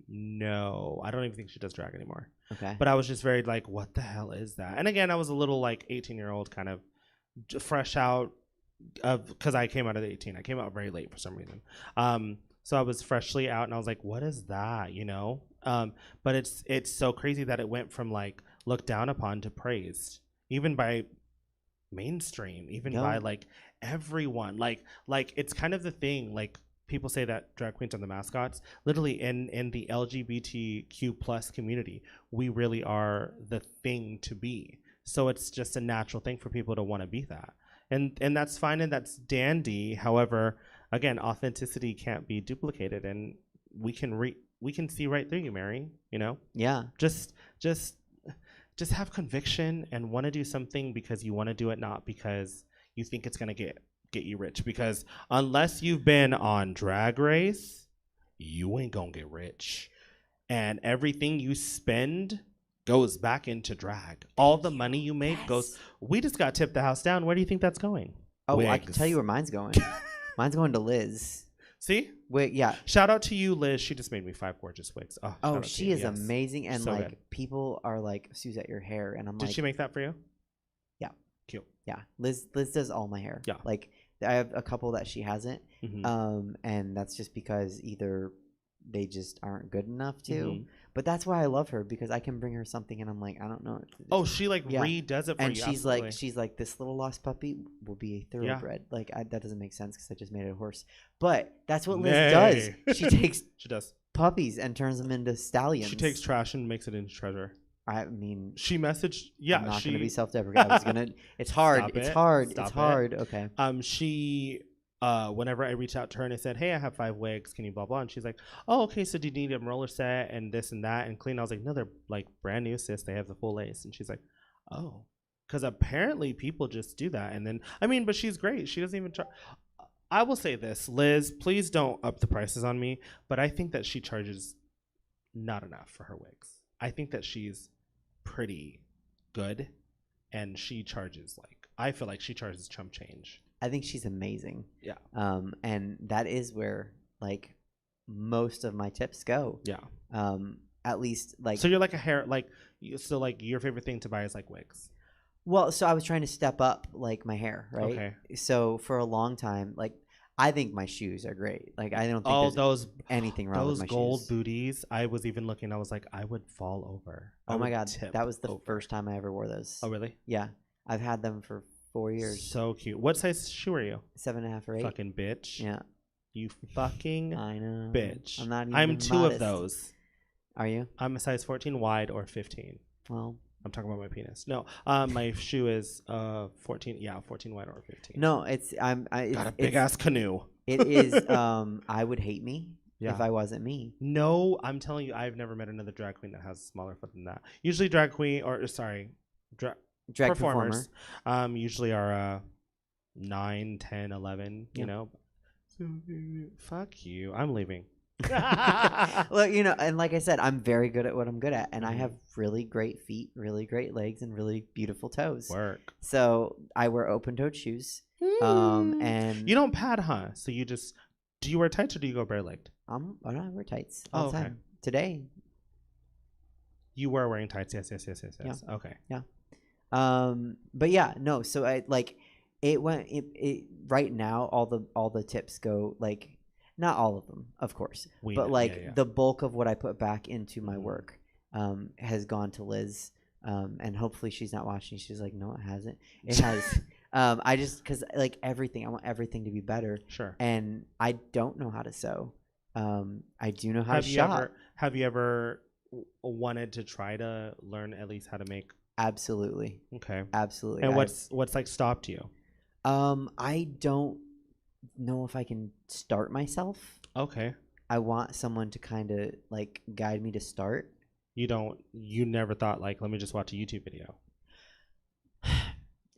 no, I don't even think she does drag anymore. Okay. But I was just very like, what the hell is that? And again, I was a little like 18-year-old, kind of fresh out of, because I came out at 18. I came out very late for some reason. So I was freshly out, and I was like, what is that? But it's so crazy that it went from like looked down upon to praised, even by mainstream, even by like everyone. Like it's kind of the thing, like people say that drag queens are the mascots. Literally in the LGBTQ plus community, we really are the thing to be. So it's just a natural thing for people to want to be that, and that's fine and that's dandy. However, again, authenticity can't be duplicated, and we can see right through you, Mary. Yeah. Just have conviction and want to do something because you want to do it, not because you think it's going to get you rich. Because unless you've been on Drag Race, you ain't going to get rich. And everything you spend goes back into drag. All the money you make goes. We just got tipped the house down. Where do you think that's going? Oh, I can tell you where mine's going. Mine's going to Liz. See? Wait, yeah. Shout out to you, Liz. She just made me 5 gorgeous wigs. Oh, she is amazing. And So like good. people are like, Suzette, your hair. And I'm like, Did she make that for you? Yeah. Yeah, Liz does all my hair. Yeah. Like I have a couple that she hasn't, Mhm. and that's just because either they just aren't good enough to. Mhm. But that's why I love her, because I can bring her something and I'm like, I don't know what to do. Oh, she like Yeah. redoes it for And you. she's absolutely. like, this little lost puppy will be a thoroughbred. Like that doesn't make sense because I just made it a horse. But that's what Liz Nay. does. She takes She does. puppies and turns them into stallions. She takes trash and makes it into treasure. I mean, She messaged. Yeah, I'm not she. going to be self-deprecating. I was gonna. It's hard. Stop It's it. hard. Stop It's it. hard. Okay. She. Whenever I reached out to her and I said, "Hey, I have 5 wigs. Can you blah blah?" And she's like, "Oh, okay. So do you need a roller set and this and that and clean?" I was like, "No, they're like brand new, sis. They have the full lace." And she's like, "Oh." Because apparently people just do that. And then, I mean, but she's great. She doesn't even try. I will say this, Liz, please don't up the prices on me. But I think that she charges not enough for her wigs. I think that she's pretty good. And she charges I feel like she charges chump change. I think she's amazing. Yeah. And that is where like most of my tips go. Yeah. At least like. So you're like a hair, so like your favorite thing to buy is like wigs. Well, so I was trying to step up like my hair, right? Okay. So for a long time, like I think my shoes are great. Like I don't think Oh, there's those anything wrong with those my gold shoes. booties. I was even looking. I was like, I would fall over. I Oh my would god, tip that was the over. first time I ever wore those. Oh really? Yeah, I've had them for 4 years. So cute. What size shoe are you? 7.5 or 8. Fucking bitch. Yeah, You fucking I know. bitch. I'm not even. I'm 2 modest. of those. Are you? I'm a size 14 wide or 15. Well, I'm talking about my penis. No, my shoe is 14. Yeah, 14 wide or 15. no, it's Got a big ass canoe. It is. I would hate me Yeah. if I wasn't me. No, I'm telling you, I've never met another drag queen that has a smaller foot than that. Usually, drag queen Drag performers, usually are 9, 10, 11. You Yeah. know. So, fuck you. I'm leaving. Look, and like I said, I'm very good at what I'm good at, and I Mhm. have really great feet, really great legs, and really beautiful toes. Work. So I wear open-toed shoes. And You don't pad, huh? So you just do you wear tights or do you go bare-legged? I wear tights all the okay. time. Today, You were wearing tights. Yes. Okay. but yeah, no. So I like it went. It right now. All the tips go like not all of them, of course, We but know, like yeah. the bulk of what I put back into my Mhm. work has gone to Liz. And hopefully she's not watching. She's like, no, it hasn't. It has. I just because like everything, I want everything to be better, Sure. and I don't know how to sew. I do know how Have to you shop. have you ever wanted to try to learn at least how to make? Absolutely, Okay. absolutely. And what's like stopped you? I don't know if I can start myself. Okay. I want someone to kind of like guide me to start. You never thought like, let me just watch a YouTube video.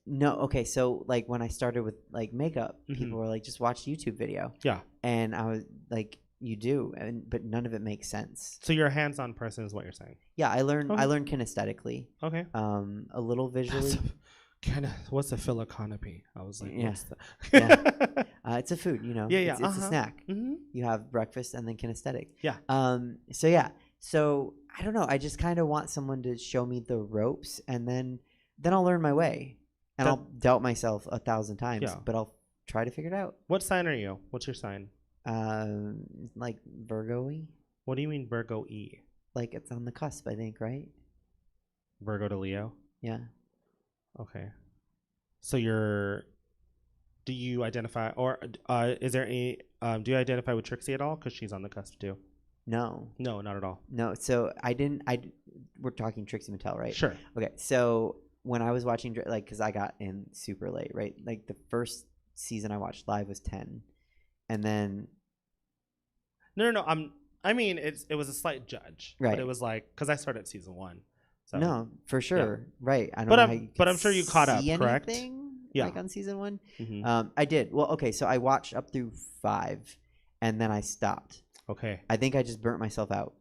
No, okay. So like when I started with like makeup, Mhm. people were like, just watch YouTube video, Yeah. and I was like, you do, but none of it makes sense. So you're a hands-on person is what you're saying. Yeah, I learned Okay. kinesthetically, Okay. a little visually. What's a philocanopy? I was like, Yeah. what's that? It's a food, Yeah, It's a snack. Mm-hmm. You have breakfast and then kinesthetic. Yeah. So yeah. So I don't know. I just kind of want someone to show me the ropes, and then I'll learn my way, and I'll doubt myself 1,000 times, Yeah. but I'll try to figure it out. What sign are you? What's your sign? Like Virgo-y, What do you mean Virgo E? like it's on the cusp, I think, right? Virgo to Leo? Yeah. Okay. So do you identify, or is there any, do you identify with Trixie at all? Because she's on the cusp too. No. No, not at all. No. So we're talking Trixie Mattel, right? Sure. Okay. So when I was watching, like, because I got in super late, right? Like the first season I watched live was 10, and then No. I mean, it was a slight judge, Right. But it was like because I started season 1. So. no, for sure, right? I don't But know I'm- how you but could I'm sure you caught up, see correct? anything, Yeah. like on season 1. Mhm. I did. Well, okay. So I watched up through 5, and then I stopped. Okay. I think I just burnt myself out.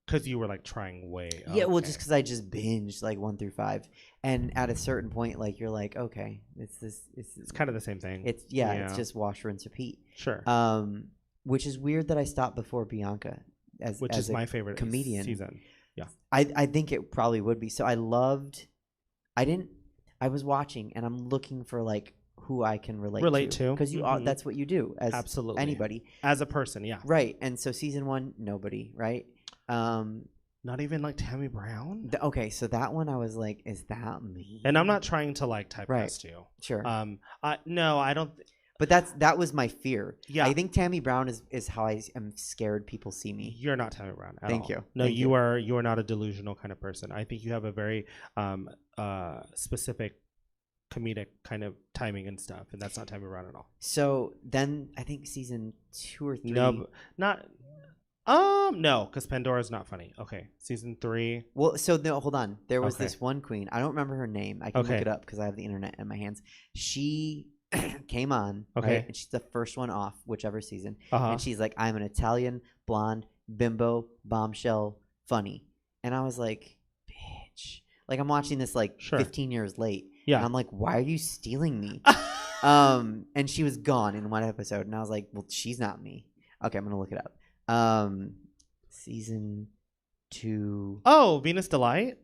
Because you were like trying way. Yeah, well, okay. just because I just binged like 1 through 5, and at a certain point, like you're like, okay, It's kind of the same thing. it's Yeah. just wash, rinse, repeat. Sure. Which is weird that I stopped before Bianca, Which as is a my favorite comedian. season. I think it probably would be. So I I was watching and I'm looking for like who I can relate to because you that's what you do as absolutely anybody as a person, yeah, right. And so season 1, nobody, right? Not even like Tammy Brown. Okay, so that one I was like, is that me? And I'm not trying to like typecast you. Sure. No, I don't. But that was my fear. Yeah. I think Tammy Brown is how I am scared people see me. You're not Tammy Brown at Thank all. you. No, Thank you are not a delusional kind of person. I think you have a very specific comedic kind of timing and stuff, and that's not Tammy Brown at all. So then I think season 2 or 3. No, not. No, because Pandora's not funny. Okay, season 3. Well, so no, hold on. There was this one queen. I don't remember her name. I can look Okay. it up because I have the internet in my hands. She came on, Okay. right? And she's the first one off, whichever season. Uh-huh. And she's like, I'm an Italian, blonde, bimbo, bombshell, funny. And I was like, bitch. Like, I'm watching this like Sure. 15 years late. Yeah. And I'm like, why are you stealing me? And she was gone in one episode. And I was like, well, she's not me. Okay, I'm going to look it up. Season 2. Oh, Venus Delight.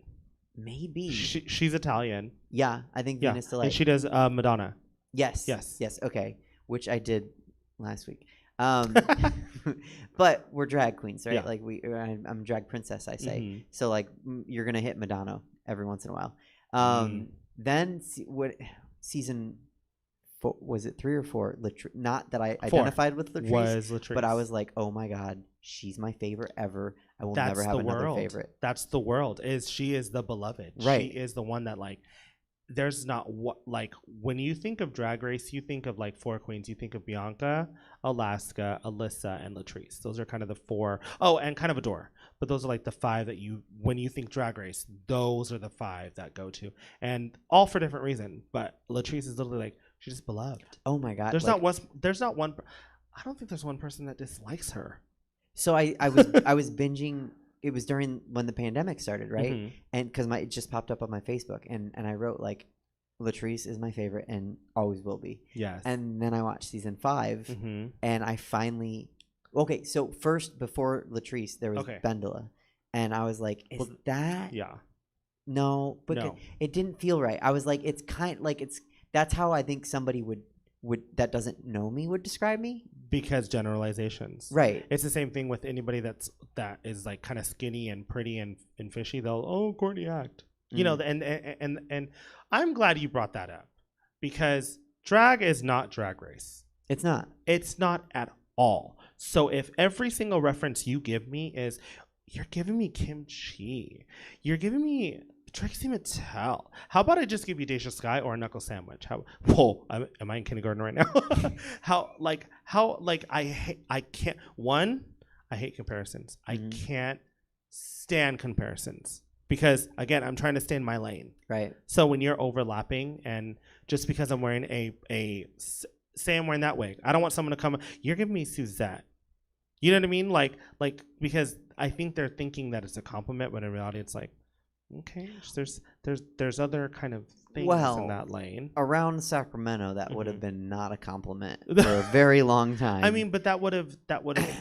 Maybe. She's Italian. Yeah, I think Yeah, Venus Delight. and she does Madonna. Yes. Yes. Yes. Okay. Which I did last week. But we're drag queens, right? Yeah. Like I'm drag princess, I say. Mhm. So like you're gonna hit Madonna every once in a while. Then season 4 was it 3 or 4? Not that I 4 identified with Latrice, was Latrice. but I was like, oh my god, she's my favorite ever. I will That's never have the another world. favorite. That's the world. She is the beloved. Right. She is the one that like. There's not what like when you think of Drag Race, you think of like 4 queens. You think of Bianca, Alaska, Alyssa, and Latrice. Those are kind of the 4. Oh, and kind of Adore. But those are like the 5 that when you think Drag Race, those are the 5 that go to, and all for different reasons. But Latrice is literally like she's just beloved. Oh my god. There's not one. I don't think there's one person that dislikes her. So I was binging. It was during when the pandemic started, right? Mhm. And because it just popped up on my Facebook, and I wrote like, Latrice is my favorite and always will be. Yes. And then I watched season 5, Mhm. and I finally. Okay, so first before Latrice, there was Bendela, and I was like, "Is that?" Yeah. No, but No. it didn't feel right. I was like, "It's kind like it's." That's how I think somebody would that doesn't know me would describe me. Because generalizations. Right. It's the same thing with anybody that is like kind of skinny and pretty and fishy. They'll Courtney Act. You know, and I'm glad you brought that up because drag is not Drag Race. It's not. It's not at all. So if every single reference you give me is you're giving me kimchi, you're giving me Trixie Mattel. How about I just give you DeJa Skye or a knuckle sandwich? Am I in kindergarten right now? I can't. One, I hate comparisons. I can't stand comparisons because again, I'm trying to stay in my lane. Right. So when you're overlapping, and just because I'm wearing say I'm wearing that wig, I don't want someone to come. You're giving me Suzette. You know what I mean? Like because I think they're thinking that it's a compliment, but in reality, it's like. Okay, there's other kind of things in that lane. Around Sacramento, that would have been not a compliment for a very long time. I mean, but that would have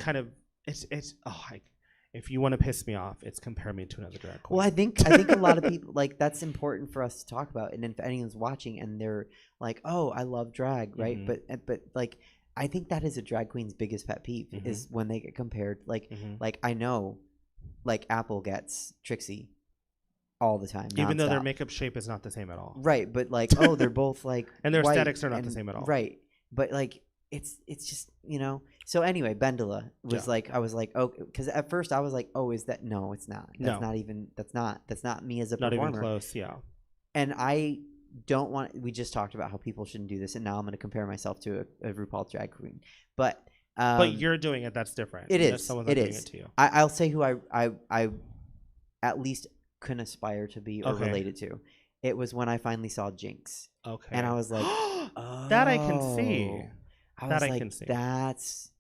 kind of if you want to piss me off, it's compare me to another drag queen. Well, I think a lot of people like that's important for us to talk about, and if anyone's watching and they're like, "Oh, I love drag," right? But like, I think that is a drag queen's biggest pet peeve is when they get compared. Like I know, like Apple gets Trixie. All the time, even though their nonstop. makeup shape is not the same at all. Right, but like, oh, they're both like, and their white aesthetics are not the same at all. Right, but like, it's just So anyway, Bendela was like, I was like, oh, because at first I was like, oh, is that? No, it's not. That's not even. That's not me as a performer. Not even close. Yeah. And I don't want. We just talked about how people shouldn't do this, and now I'm going to compare myself to a RuPaul drag queen, but you're doing it. That's different. It is. Someone's it doing is. It to you. I'll say who I at least can aspire to be or related to. It was when I finally saw Jinx. Okay. And I was like, oh, that I can see. I can see. That's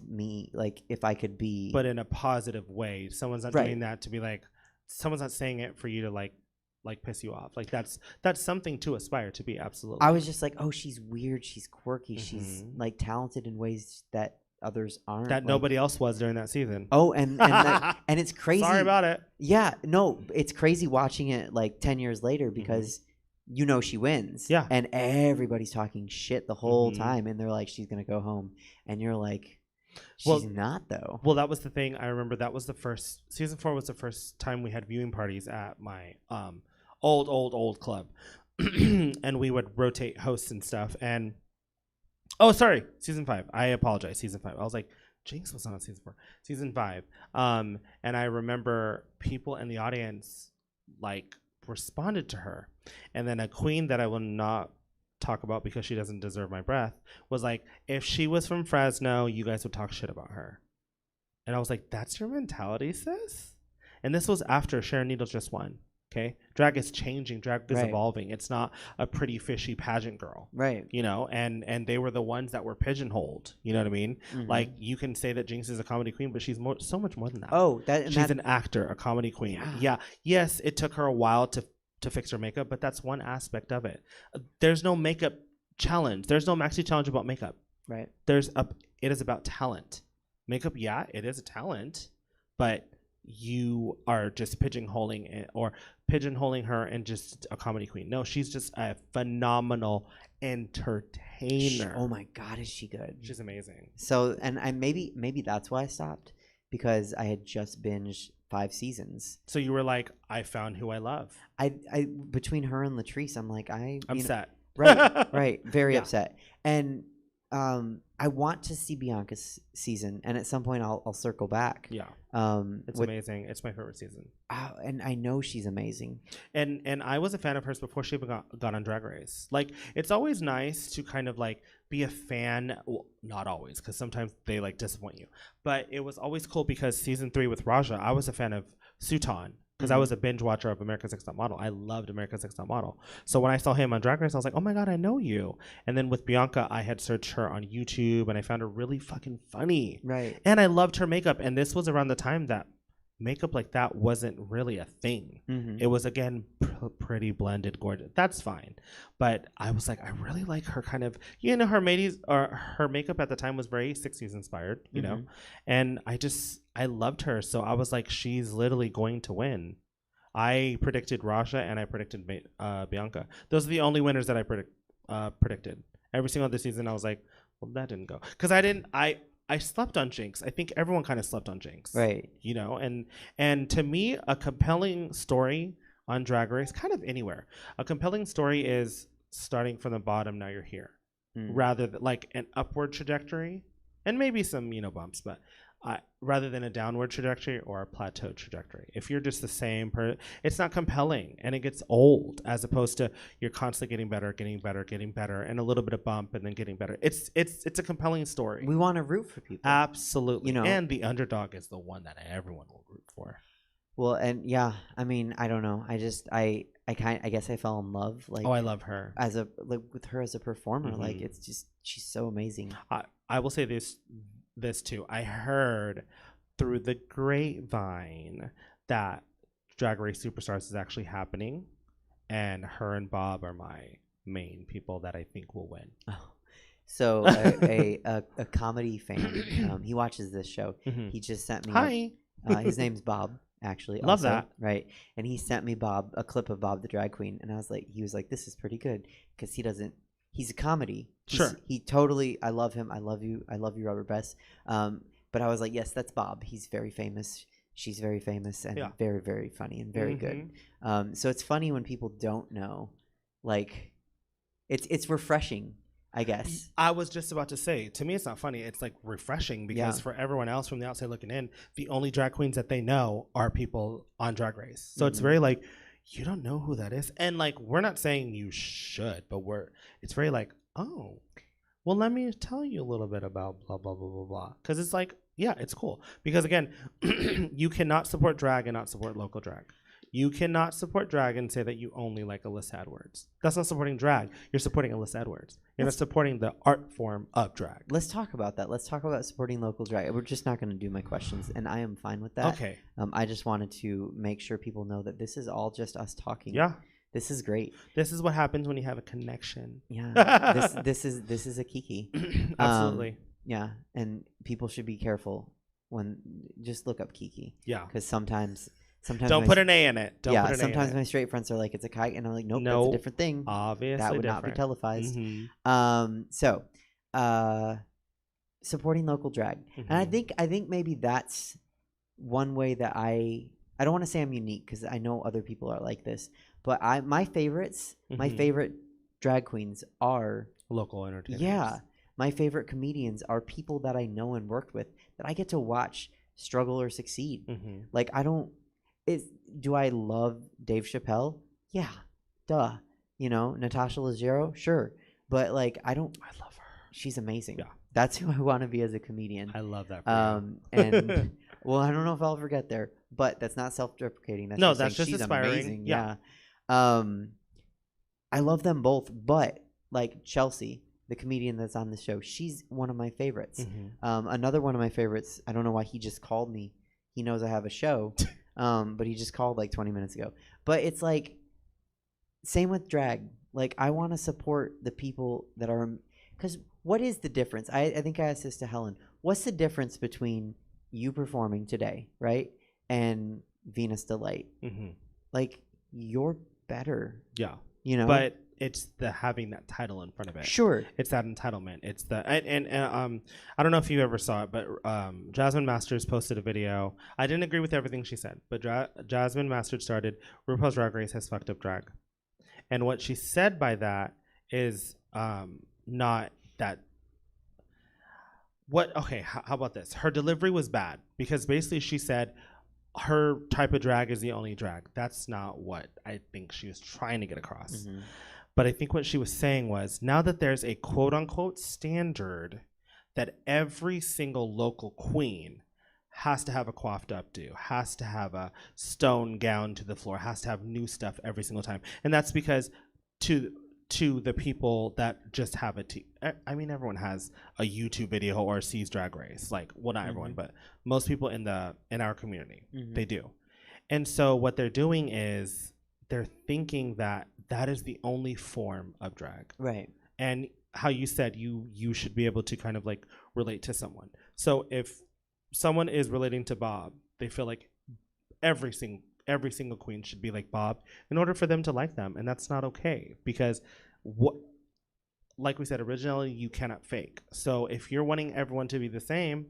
me. Like if I could be, but in a positive way. Someone's not doing that to be like. Someone's not saying it for you to like piss you off. Like that's something to aspire to be. Absolutely. I was just like, oh, she's weird. She's quirky. She's like talented in ways that others aren't. That nobody else was during that season. Oh, and it's crazy. Sorry about it. Yeah, no, it's crazy watching it like 10 years later because you know she wins. Yeah. And everybody's talking shit the whole time, and they're like, she's gonna go home, and you're like, she's not though. Well, that was the thing. I remember that was the first season 4 was the first time we had viewing parties at my old club, and we would rotate hosts and stuff. And season 5. I apologize, season 5. I was like, Jinx was not on season 4, season 5. And I remember people in the audience like responded to her, and then a queen that I will not talk about because she doesn't deserve my breath was like, if she was from Fresno, you guys would talk shit about her. And I was like, that's your mentality, sis? And this was after Sharon Needles just won. Okay, drag is changing, drag is evolving. It's not a pretty fishy pageant girl, right? You know, and they were the ones that were pigeonholed. You know what I mean? Like, you can say that Jinx is a comedy queen, but she's so much more than that. Oh, she's an actor, a comedy queen. Yeah. Yes, it took her a while to fix her makeup, but that's one aspect of it. There's no makeup challenge. There's no maxi challenge about makeup. Right. It is about talent. Makeup, yeah, it is a talent, but you are just pigeonholing her and just a comedy queen. No, she's just a phenomenal entertainer. Oh my God, is she good? She's amazing. So, and maybe that's why I stopped, because I had just binged 5 seasons. So you were like, I found who I love. I between her and Latrice, I'm like, I'm set. Right, very upset. And I want to see Bianca's season, and at some point I'll circle back. Yeah. It's amazing. It's my favorite season. And I know she's amazing. And I was a fan of hers before she even got on Drag Race. Like, it's always nice to kind of like be a fan. Well, not always, because sometimes they like disappoint you. But it was always cool because season 3 with Raja, I was a fan of Sutan. Because I was a binge watcher of America's Next Top Model. I loved America's Next Top Model. So when I saw him on Drag Race, I was like, oh my God, I know you. And then with Bianca, I had searched her on YouTube, and I found her really fucking funny. Right. And I loved her makeup. And this was around the time that makeup like that wasn't really a thing. It was, again, pretty blended, gorgeous. That's fine. But I was like, I really like her kind of, you know, her makeup at the time was very 60s inspired, you know? And I loved her. So I was like, she's literally going to win. I predicted Raja and I predicted Bianca. Those are the only winners that I predicted. Every single other season, I was like, well, that didn't go. Because I slept on Jinx. I think everyone kind of slept on Jinx. Right. You know, and to me, a compelling story on Drag Race, kind of anywhere, a compelling story is starting from the bottom, now you're here. Rather than like an upward trajectory, and maybe some, you know, bumps, but rather than a downward trajectory or a plateau trajectory. If you're just the same it's not compelling, and it gets old, as opposed to you're constantly getting better, and a little bit of bump and then getting better. It's a compelling story. We want to root for people. Absolutely. You know, and the underdog is the one that everyone will root for. Well, and yeah, I mean, I don't know. I guess I fell in love. Like, I love her with her as a performer. Like, it's just, she's so amazing. I will say this too. I heard through the grapevine that Drag Race Superstars is actually happening, and her and Bob are my main people that I think will win. Oh. So a comedy fan, he watches this show. He just sent me his name's Bob, actually. Love that. Right. And he sent me a clip of Bob the drag queen, and he was like, this is pretty good, because he's a comedy. He totally, I love him. I love you, Rubber Best. But I was like, yes, that's Bob. He's very famous. She's very famous and very, very funny and very good. So it's funny when people don't know. Like, it's refreshing, I guess. I was just about to say, to me, it's not funny. It's like refreshing, because for everyone else from the outside looking in, the only drag queens that they know are people on Drag Race. So it's very like, you don't know who that is. And like, we're not saying you should, but it's very like, oh, well, let me tell you a little bit about blah, blah, blah, blah, blah. Because it's like, yeah, it's cool. Because again, you cannot support drag and not support local drag. You cannot support drag and say that you only like Alyssa Edwards. That's not supporting drag. You're supporting Alyssa Edwards. You're not supporting the art form of drag. Let's talk about that. Let's talk about supporting local drag. We're just not going to do my questions, and I am fine with that. Okay. I just wanted to make sure people know that this is all just us talking. Yeah. This is great. This is what happens when you have a connection. Yeah. this is a kiki. Absolutely. Yeah, and people should be careful when just look up Kiki. Yeah. Because sometimes Don't put an A in it. Don't yeah, put an sometimes A in my it. straight friends are like, it's a kike, and I'm like, nope, No, that's a different thing. Obviously That would different. not be televised. Mhm. So, supporting local drag, and I Mhm. think maybe that's one way that I don't want to say I'm unique because I know other people are like this, but my favorites, my Mhm. favorite drag queens are Local entertainers. yeah, my favorite comedians are people that I know and worked with that I get to watch struggle or succeed. Mhm. Like I don't do I love Dave Chappelle? Yeah. Duh. You know, Natasha Leggero? Sure. But like I don't I love her. she's amazing. Yeah. That's who I want to be as a comedian. I love that for you. And well, I don't know if I'll ever get there, but that's not self-deprecating. That's No, just that's saying just she's aspiring. amazing. Yeah. I love them both, but like Chelsea, the comedian that's on the show, she's one of my favorites. Mhm. Another one of my favorites, I don't know why he just called me. He knows I have a show, but he just called like 20 minutes ago. But it's like, same with drag. Like, I want to support the people that are, because what is the difference? I think I asked this to Helen. What's the difference between you performing today, right, and Venus Delight? Mhm. Like, you're better, Yeah. you know? But it's the having that title in front of it. Sure. It's that entitlement. It's the and I don't know if you ever saw it, but Jasmine Masters posted a video. I didn't agree with everything she said, but Jasmine Masters started RuPaul's Drag Race has fucked up drag, and what she said by that is not that. What? Okay, how about this? Her delivery was bad because basically she said her type of drag is the only drag. That's not what I think she was trying to get across. Mm-hmm. But I think what she was saying was now that there's a quote unquote standard that every single local queen has to have a coiffed up do, has to have a stone gown to the floor, has to have new stuff every single time. And that's because to the people that just have I mean, everyone has a YouTube video or sees Drag Race. Like, well, not everyone, but most people in our community, they do. And so what they're doing is they're thinking that that is the only form of drag. Right. And how you said you should be able to kind of like relate to someone. So if someone is relating to Bob, they feel like every single queen should be like Bob in order for them to like them, and that's not okay because what, like we said originally, you cannot fake. So if you're wanting everyone to be the same,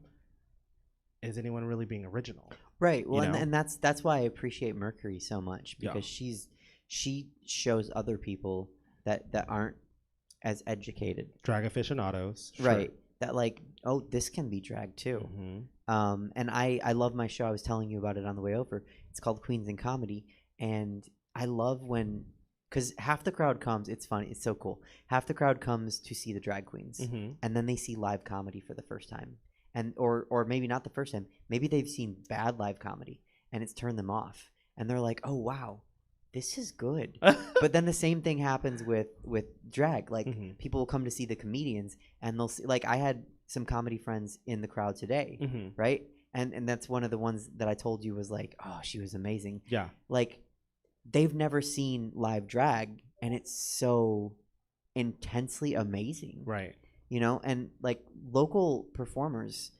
is anyone really being original? Right. Well, You know? and that's why I appreciate Mercury so much because she shows other people that aren't as educated. Drag aficionados, sure. Right. That like, oh, this can be drag too. And I love my show. I was telling you about it on the way over. It's called Queens in Comedy, and I love when, because half the crowd comes. It's funny. It's so cool. Half the crowd comes to see the drag queens, and then they see live comedy for the first time, and or maybe not the first time. Maybe they've seen bad live comedy, and it's turned them off, and they're like, oh wow, this is good. But then the same thing happens with drag. Like people will come to see the comedians, and they'll see. Like I had some comedy friends in the crowd today, right? And that's one of the ones that I told you was like, oh, she was amazing. Yeah. Like they've never seen live drag, and it's so intensely amazing. Right. You know, and like local performers,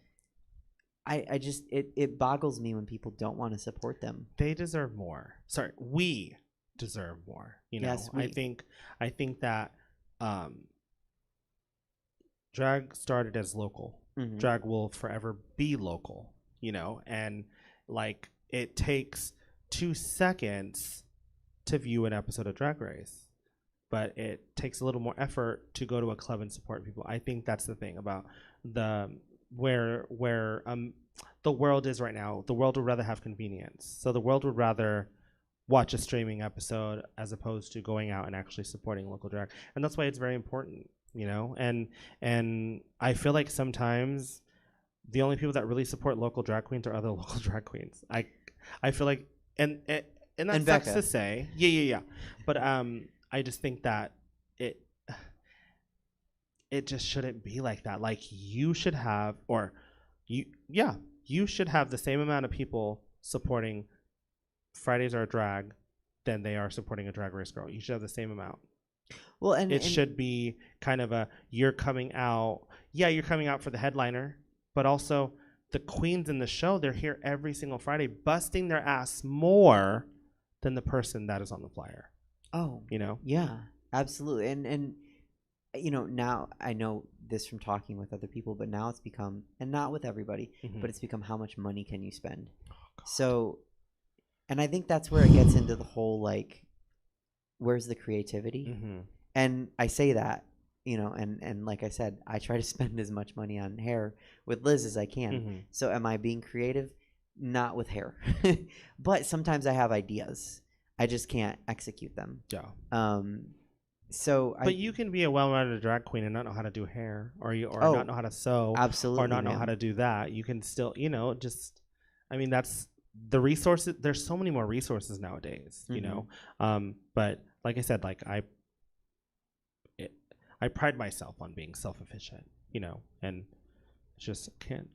I just it boggles me when people don't want to support them. They deserve more. Sorry, we deserve more. You know, Yes, I think that drag started as local. Drag will forever be local. You know, and like it takes 2 seconds to view an episode of Drag Race, but it takes a little more effort to go to a club and support people. I think that's the thing about where the world is right now. The world would rather have convenience. So the world would rather watch a streaming episode as opposed to going out and actually supporting local drag. And that's why it's very important, you know? And I feel like sometimes the only people that really support local drag queens are other local drag queens. I feel like and that And sucks Becca. to say. Yeah. But I just think that it just shouldn't be like that. Like you should have you should have the same amount of people supporting Fridays Are Drag than they are supporting a Drag Race girl. You should have the same amount. Well, and It should be kind of a you're coming out, yeah, you're coming out for the headliner, but also the queens in the show, they're here every single Friday busting their ass more than the person that is on the flyer. Oh, You know? yeah, absolutely. And you know, now I know this from talking with other people, but now it's become, and not with everybody, Mhm. but it's become how much money can you spend? So, and I think that's where it gets into the whole like, where's the creativity? Mhm. And I say that, you know, and like I said, I try to spend as much money on hair with Liz as I can. Mhm. So am I being creative? Not with hair. But sometimes I have ideas. I just can't execute them. Yeah. So But you can be a well-rounded drag queen and not know how to do hair, or Oh, not know how to sew, absolutely, or not know ma'am. how to do that. You can still, you know, just. I mean, that's the resources. There's so many more resources nowadays, you know. But like I said, like I pride myself on being self-efficient, you know, and just can't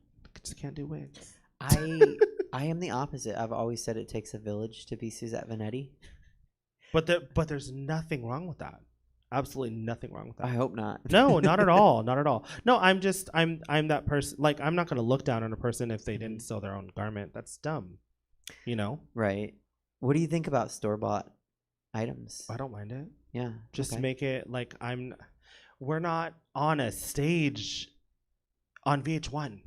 do wigs. I am the opposite. I've always said it takes a village to be Suzette Veneti. But there's nothing wrong with that. Absolutely nothing wrong with that. I hope not. No, not at all. Not at all. No, I'm that person. Like, I'm not going to look down on a person if they didn't sew their own garment. That's dumb. You know? Right. What do you think about store-bought items? I don't mind it. Yeah. Just okay. make it like we're not on a stage on VH1.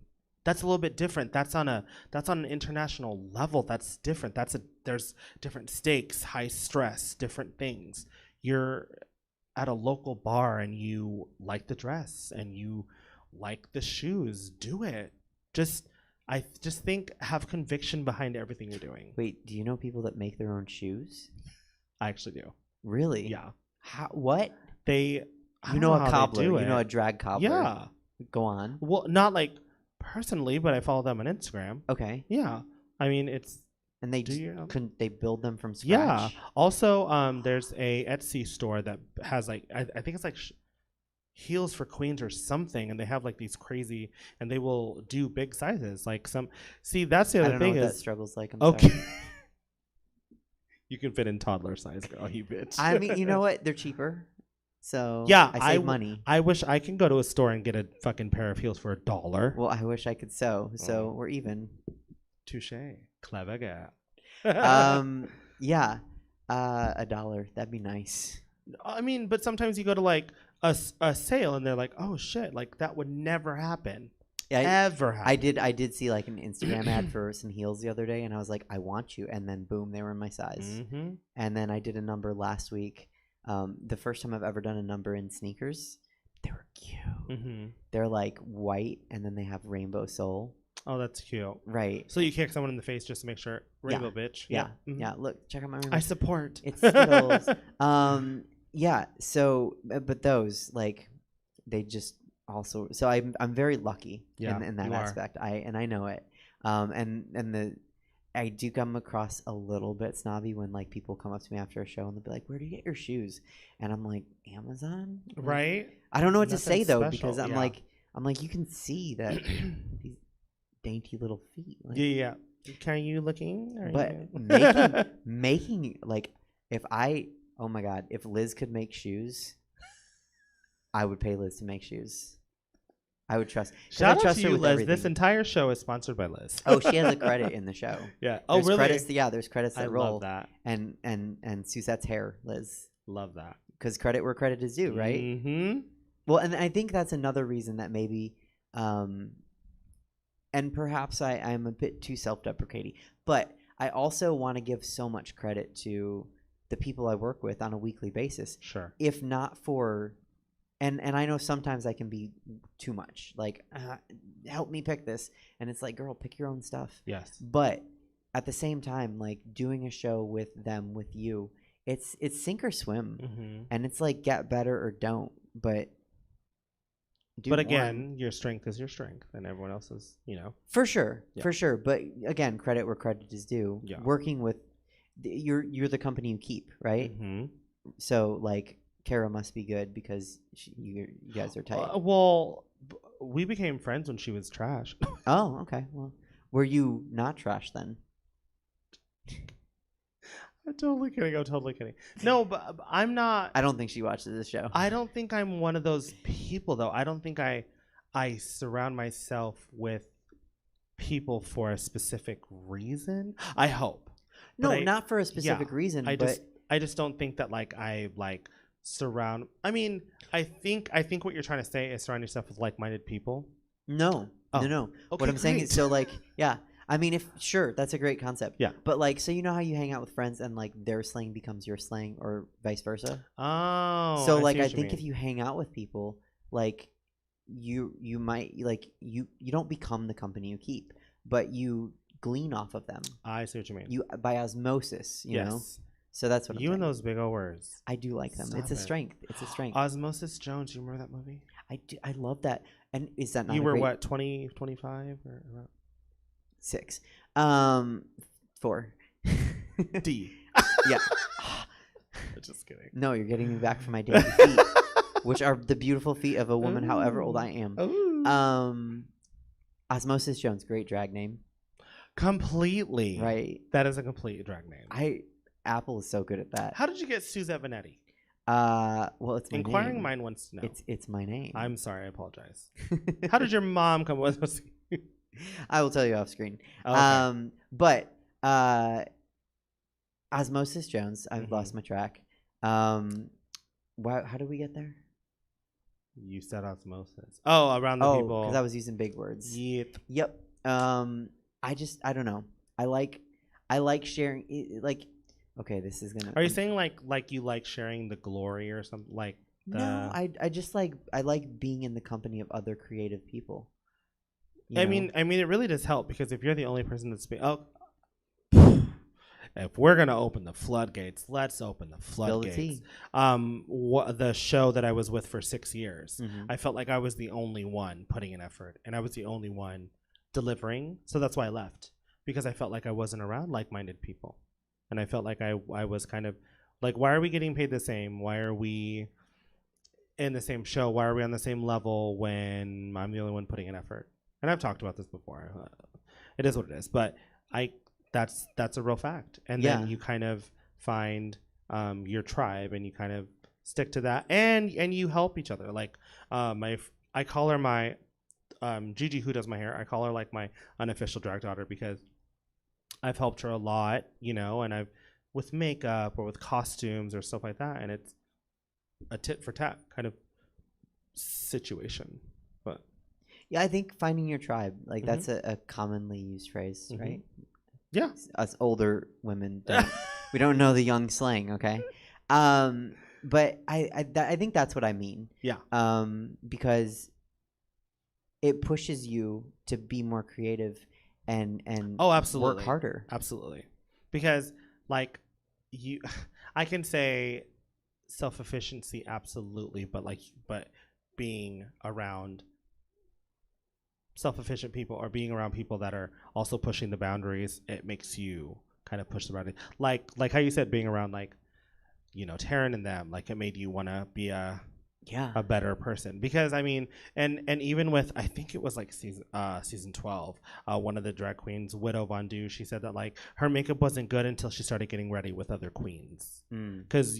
That's a little bit different. That's on an international level. That's different. There's different stakes, high stress, different things. You're at a local bar and you like the dress and you like the shoes. Do it. I just think have conviction behind everything you're doing. Wait, do you know people that make their own shoes? I actually do. Really? Yeah. How? What? I You don't know a how they cobbler. do You know it. a drag cobbler. Yeah. Go on. Well, not like personally, but I follow them on Instagram. Okay. Yeah. I mean, it's And they Do just, you- couldn't they build them from scratch? yeah. Also, there's a Etsy store that has like I think it's like heels for queens or something, and they have like these crazy, and they will do big sizes. Like see, that's the I other don't know thing what that is struggle's like. I'm okay. sorry. You can fit in toddler size, girl. You bitch. I mean, you know what? They're cheaper. So Yeah, I save money. I wish I can go to a store and get a fucking pair of heels for $1. Well, I wish I could sew. So Oh. we're even. Touche, clever girl. Yeah. $1. That'd be nice. I mean, but sometimes you go to like a sale and they're like, oh shit, like that would never happen. Yeah, Ever happen. I did see like an Instagram ad for some heels the other day, and I was like, I want you, and then boom, they were in my size. Mm-hmm. And then I did a number last week. The first time I've ever done a number in sneakers. They were cute. Mm-hmm. They're like white, and then they have rainbow sole. Oh, that's cute. Right. So you kick someone in the face just to make sure, rainbow bitch. Yeah. Mhm. Yeah. Look, check out my rainbow. I support. It's Skittles. Yeah. So, but those like, they just also. So I'm very lucky in that you are. aspect. I know it. And I do come across a little bit snobby when like people come up to me after a show and they'll be like, "Where do you get your shoes?" And I'm like, "Amazon." Like, Right? I don't know what to Nothing say though special, because I'm yeah. like you can see that these dainty little feet. Like, Yeah. Are you looking? Are but you- making like oh my god, if Liz could make shoes, I would pay Liz to make shoes. I would trust. 'Cause I Shout out trust to her you, with Liz. everything. This entire show is sponsored by Liz. Oh, she has a credit in the show. Yeah. Oh, There's really? Credits, there's credits that I roll. love that. And Suzette's hair, Liz, Love that. because credit where credit is due, right? Mm-hmm. Well, and I think that's another reason that maybe, and perhaps I'm a bit too self-deprecating, but I also want to give so much credit to the people I work with on a weekly basis. Sure. If not for, and I know sometimes I can be too much, like, help me pick this, and it's like, girl, pick your own stuff. Yes. But at the same time, like doing a show with them, with you, it's sink or swim, Mm-hmm. and it's like get better or don't. But do But one. again, your strength is your strength, and everyone else's, for sure, Yeah. for sure. But again, credit where credit is due. Yeah. Working with you're the company you keep, right? Mm-hmm. So like Kara must be good because you guys are tight. Well, we became friends when she was trash. Oh, okay. Well, were you not trash then? I'm totally kidding. No, but I'm not. I don't think she watches this show. I don't think I'm one of those people, though. I don't think I surround myself with people for a specific reason. I hope. No, But not for a specific reason, I but just don't think that like I like surround. I mean, I think what you're trying to say is surround yourself with like-minded people. no. Oh. No. Okay, What I'm saying great. is, so like, yeah. I mean, if sure, that's a great concept. Yeah. But like, so you know how you hang out with friends and like their slang becomes your slang, or vice versa. Oh. So see like, what I you think mean. if you hang out with people, like you might like you don't become the company you keep, but you glean off of them. I see what you mean. You by osmosis, you know. Yes. So that's what I'm You and saying. those big old words. I do like them. Stop It's a it. strength. It's a strength. Osmosis Jones. You remember that movie? I do. I love that. And is that not You a were great what, 20, 25? Or around? 6? 4. D. Yeah. Just kidding. No, you're getting me back from my dainty feet, which are the beautiful feet of a woman, however old I am. Ooh. Osmosis Jones, great drag name, Completely. right? That is a complete drag name. Apple is so good at that. How did you get Suzette Veneti? Well, it's my Inquiring name. mind wants to know. It's my name. I'm sorry. I apologize. How did your mom come with us? I will tell you off screen. Okay. But Osmosis Jones, I've lost my track. How did we get there? You said osmosis. Oh, around the people. because I was using big words. Yep. I don't know. I like sharing. Like, okay, this is gonna. Are you saying like you like sharing the glory or something like? No, I just like being in the company of other creative people. I mean, it really does help because if you're the only person that's if we're gonna open the floodgates, let's open the floodgates. The show that I was with for 6 years, I felt like I was the only one putting in effort, and I was the only one delivering. So that's why I left, because I felt like I wasn't around like-minded people, and I felt like I was kind of like, why are we getting paid the same? Why are we in the same show? Why are we on the same level when I'm the only one putting in effort? And I've talked about this before. It is what it is, but that's a real fact. And then you kind of find your tribe, and you kind of stick to that, and you help each other. Like I call her my Gigi, who does my hair. I call her like my unofficial drag daughter, because I've helped her a lot, and I've with makeup or with costumes or stuff like that, and it's a tit for tat kind of situation. But yeah, I think finding your tribe, like that's a commonly used phrase, right? Yeah. Us older women, we don't know the young slang, okay? But I think that's what I mean. Yeah. Because it pushes you to be more creative and absolutely work harder. Absolutely. Because like I can say self-efficiency, absolutely, but being around self-efficient people, or being around people that are also pushing the boundaries, it makes you kind of push the boundaries. Like how you said, being around Taryn and them, like it made you want to be a better person. Because I mean, and even with, I think it was like season 12, one of the drag queens, Widow Von Du, she said that like her makeup wasn't good until she started getting ready with other queens, because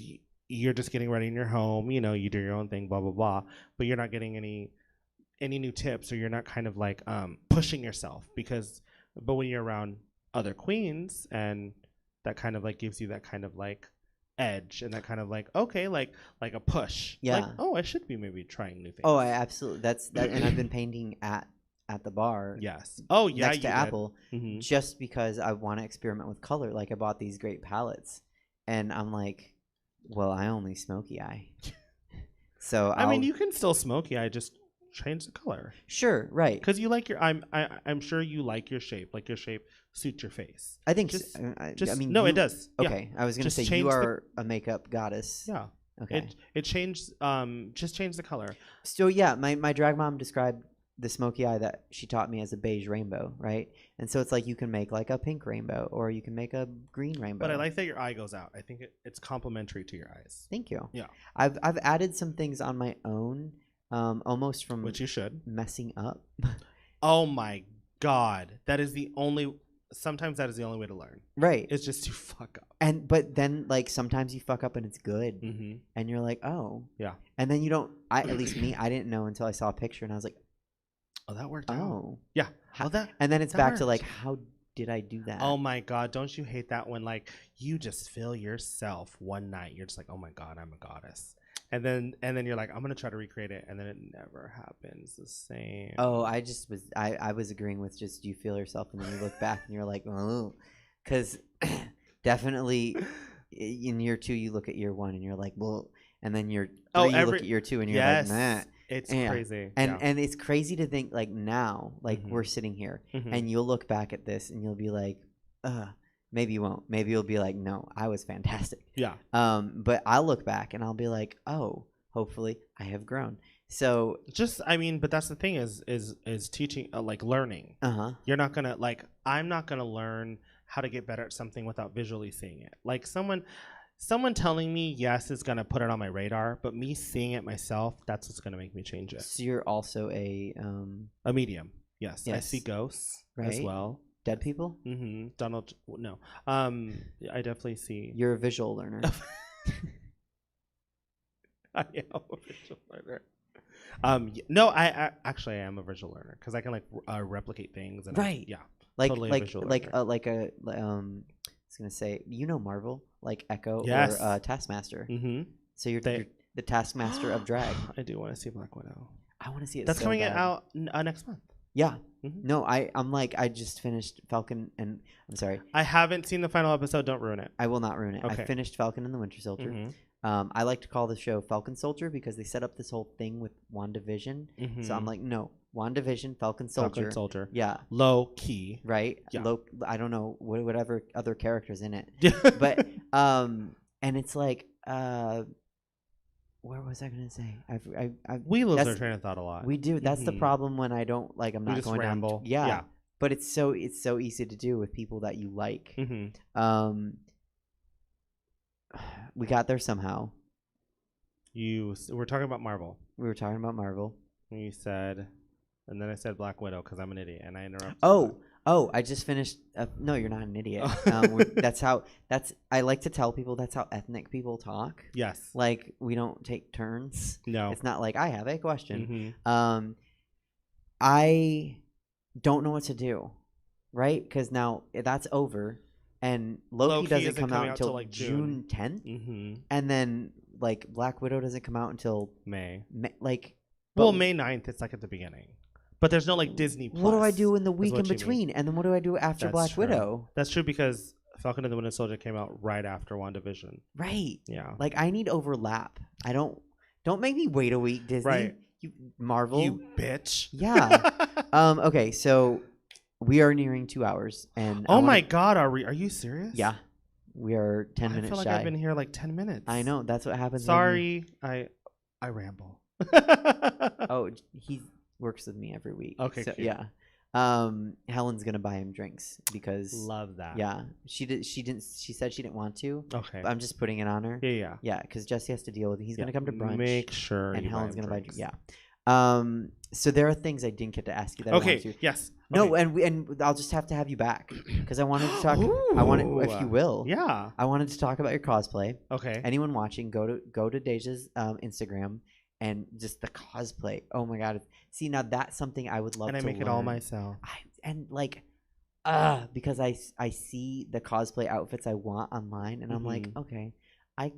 you're just getting ready in your home, you do your own thing, blah blah blah, but you're not getting any new tips, or you're not kind of like pushing yourself, but when you're around other queens, and that kind of like gives you that kind of like edge, and that kind of like, okay, like a push. Yeah. Like, oh, I should be maybe trying new things. Oh, I absolutely. That's that. And I've been painting at the bar. Yes. Oh, yeah. Next to Apple, Mm-hmm. just because I want to experiment with color. Like I bought these great palettes, and I'm like, well, I only smoky eye. So I mean, you can still smoky eye, just change the color. Sure, right. Because you like your, I'm sure you like your shape. Like your shape suits your face. I think. I mean, no, it does. Okay, I was gonna say you are a makeup goddess. Yeah. Okay. It changed. Just change the color. So yeah, my drag mom described the smoky eye that she taught me as a beige rainbow, right? And so it's like you can make like a pink rainbow, or you can make a green rainbow. But I like that your eye goes out. I think it's complementary to your eyes. Thank you. Yeah. I've added some things on my own, almost from which you should messing up. Oh my God, sometimes that is the only way to learn. Right. It's just to fuck up. But then like sometimes you fuck up and it's good, Mm-hmm. and you're like, oh yeah. And then you don't. At least me, I didn't know until I saw a picture, and I was like, Oh, that worked out. Oh. Yeah. And then it's that back to worked. like, how did I do that? Oh my God. Don't you hate that when like you just feel yourself one night? You're just like, oh my God, I'm a goddess. And then you're like, I'm going to try to recreate it. And then it never happens the same. Oh, I was agreeing with just you feel yourself and then you look back and you're like, oh, because definitely in year 2 you look at year 1 and you're like, well, and then year 3 you look at year 2 and you're like, nah. It's Yeah. crazy. And it's crazy to think like now, like we're sitting here and you'll look back at this and you'll be like, maybe you won't. Maybe you'll be like, no, I was fantastic. Yeah. But I'll look back and I'll be like, oh, hopefully I have grown. So but that's the thing is teaching, like learning. You're not gonna like, I'm not gonna learn how to get better at something without visually seeing it. Like someone telling me yes is gonna put it on my radar, but me seeing it myself, that's what's gonna make me change it. So you're also a medium. Yes. I see ghosts as well. Dead people? No. I definitely see. You're a visual learner. I am a visual learner. No, I actually am a visual learner because I can like replicate things. And right. Like totally I was gonna say, Marvel, like Echo or Taskmaster. So you're the Taskmaster of drag. I do want to see Black Widow. I want to see it. That's so coming bad. out next month. Yeah. No, I'm like, I just finished Falcon and I'm sorry. I haven't seen the final episode. Don't ruin it. I will not ruin it. Okay. I finished Falcon and the Winter Soldier. I like to call the show Falcon Soldier because they set up this whole thing with WandaVision. So I'm like, no, WandaVision, Falcon Soldier. Yeah. Low key. Right? Yeah. Low, I don't know, whatever other characters in it. But, and it's like, where was I going to say? We lose our train of thought a lot. We do. That's the problem when I don't, like, I'm not just going ramble. down. Yeah. But it's so easy to do with people that you like. We got there somehow. We're talking about Marvel. We were talking about Marvel. And you said, and then I said Black Widow because I'm an idiot and I interrupted. Oh, I just finished. No, you're not an idiot. I like to tell people that's how ethnic people talk. Yes. Like, we don't take turns. No. It's not like, I have a question. I don't know what to do, right? Because now that's over. And Loki doesn't come out until like June 10th. And then, like, Black Widow doesn't come out until May. May 9th. It's like at the beginning. But there's no like Disney Plus. What do I do in the week in between? And then what do I do after Black Widow? That's true because Falcon and the Winter Soldier came out right after WandaVision. Right. Yeah. Like, I need overlap. Don't make me wait a week, Disney. Right. You Marvel. You bitch. Yeah. Okay, so we are nearing 2 hours, and oh my God, are you serious? Yeah, we are 10 minutes shy. I feel like I've been here like 10 minutes. I know, that's what happens. Sorry, I ramble. Oh, he works with me every week. Okay, so, cute. yeah. Helen's gonna buy him drinks because love that. Yeah, she said she didn't want to. Okay, but I'm just putting it on her. Yeah, because Jesse has to deal with it. He's gonna come to brunch. Make sure. And Helen's gonna buy. drinks. Yeah. So there are things I didn't get to ask you that I wanted to. Yes. No, okay. and I'll just have to have you back because I wanted to talk. Ooh, I wanted, if you will. Yeah. I wanted to talk about your cosplay. Okay. Anyone watching, go to DeJa's Instagram and just the cosplay. Oh my God! See, now that's something I would love. And I to make learn. it all myself. Because I see the cosplay outfits I want online, and I'm like, okay, I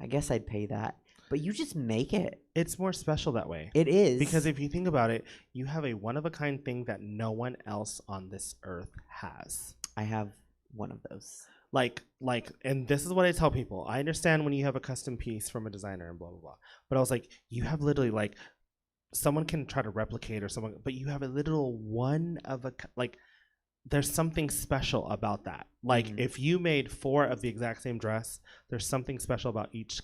guess I'd pay that. But you just make it. It's more special that way. It is. Because if you think about it, you have a one-of-a-kind thing that no one else on this earth has. I have one of those. Like, and this is what I tell people. I understand when you have a custom piece from a designer and blah, blah, blah. But I was like, you have literally, like, someone can try to replicate or someone, but you have a literal there's something special about that. Like, if you made 4 of the exact same dress, there's something special about each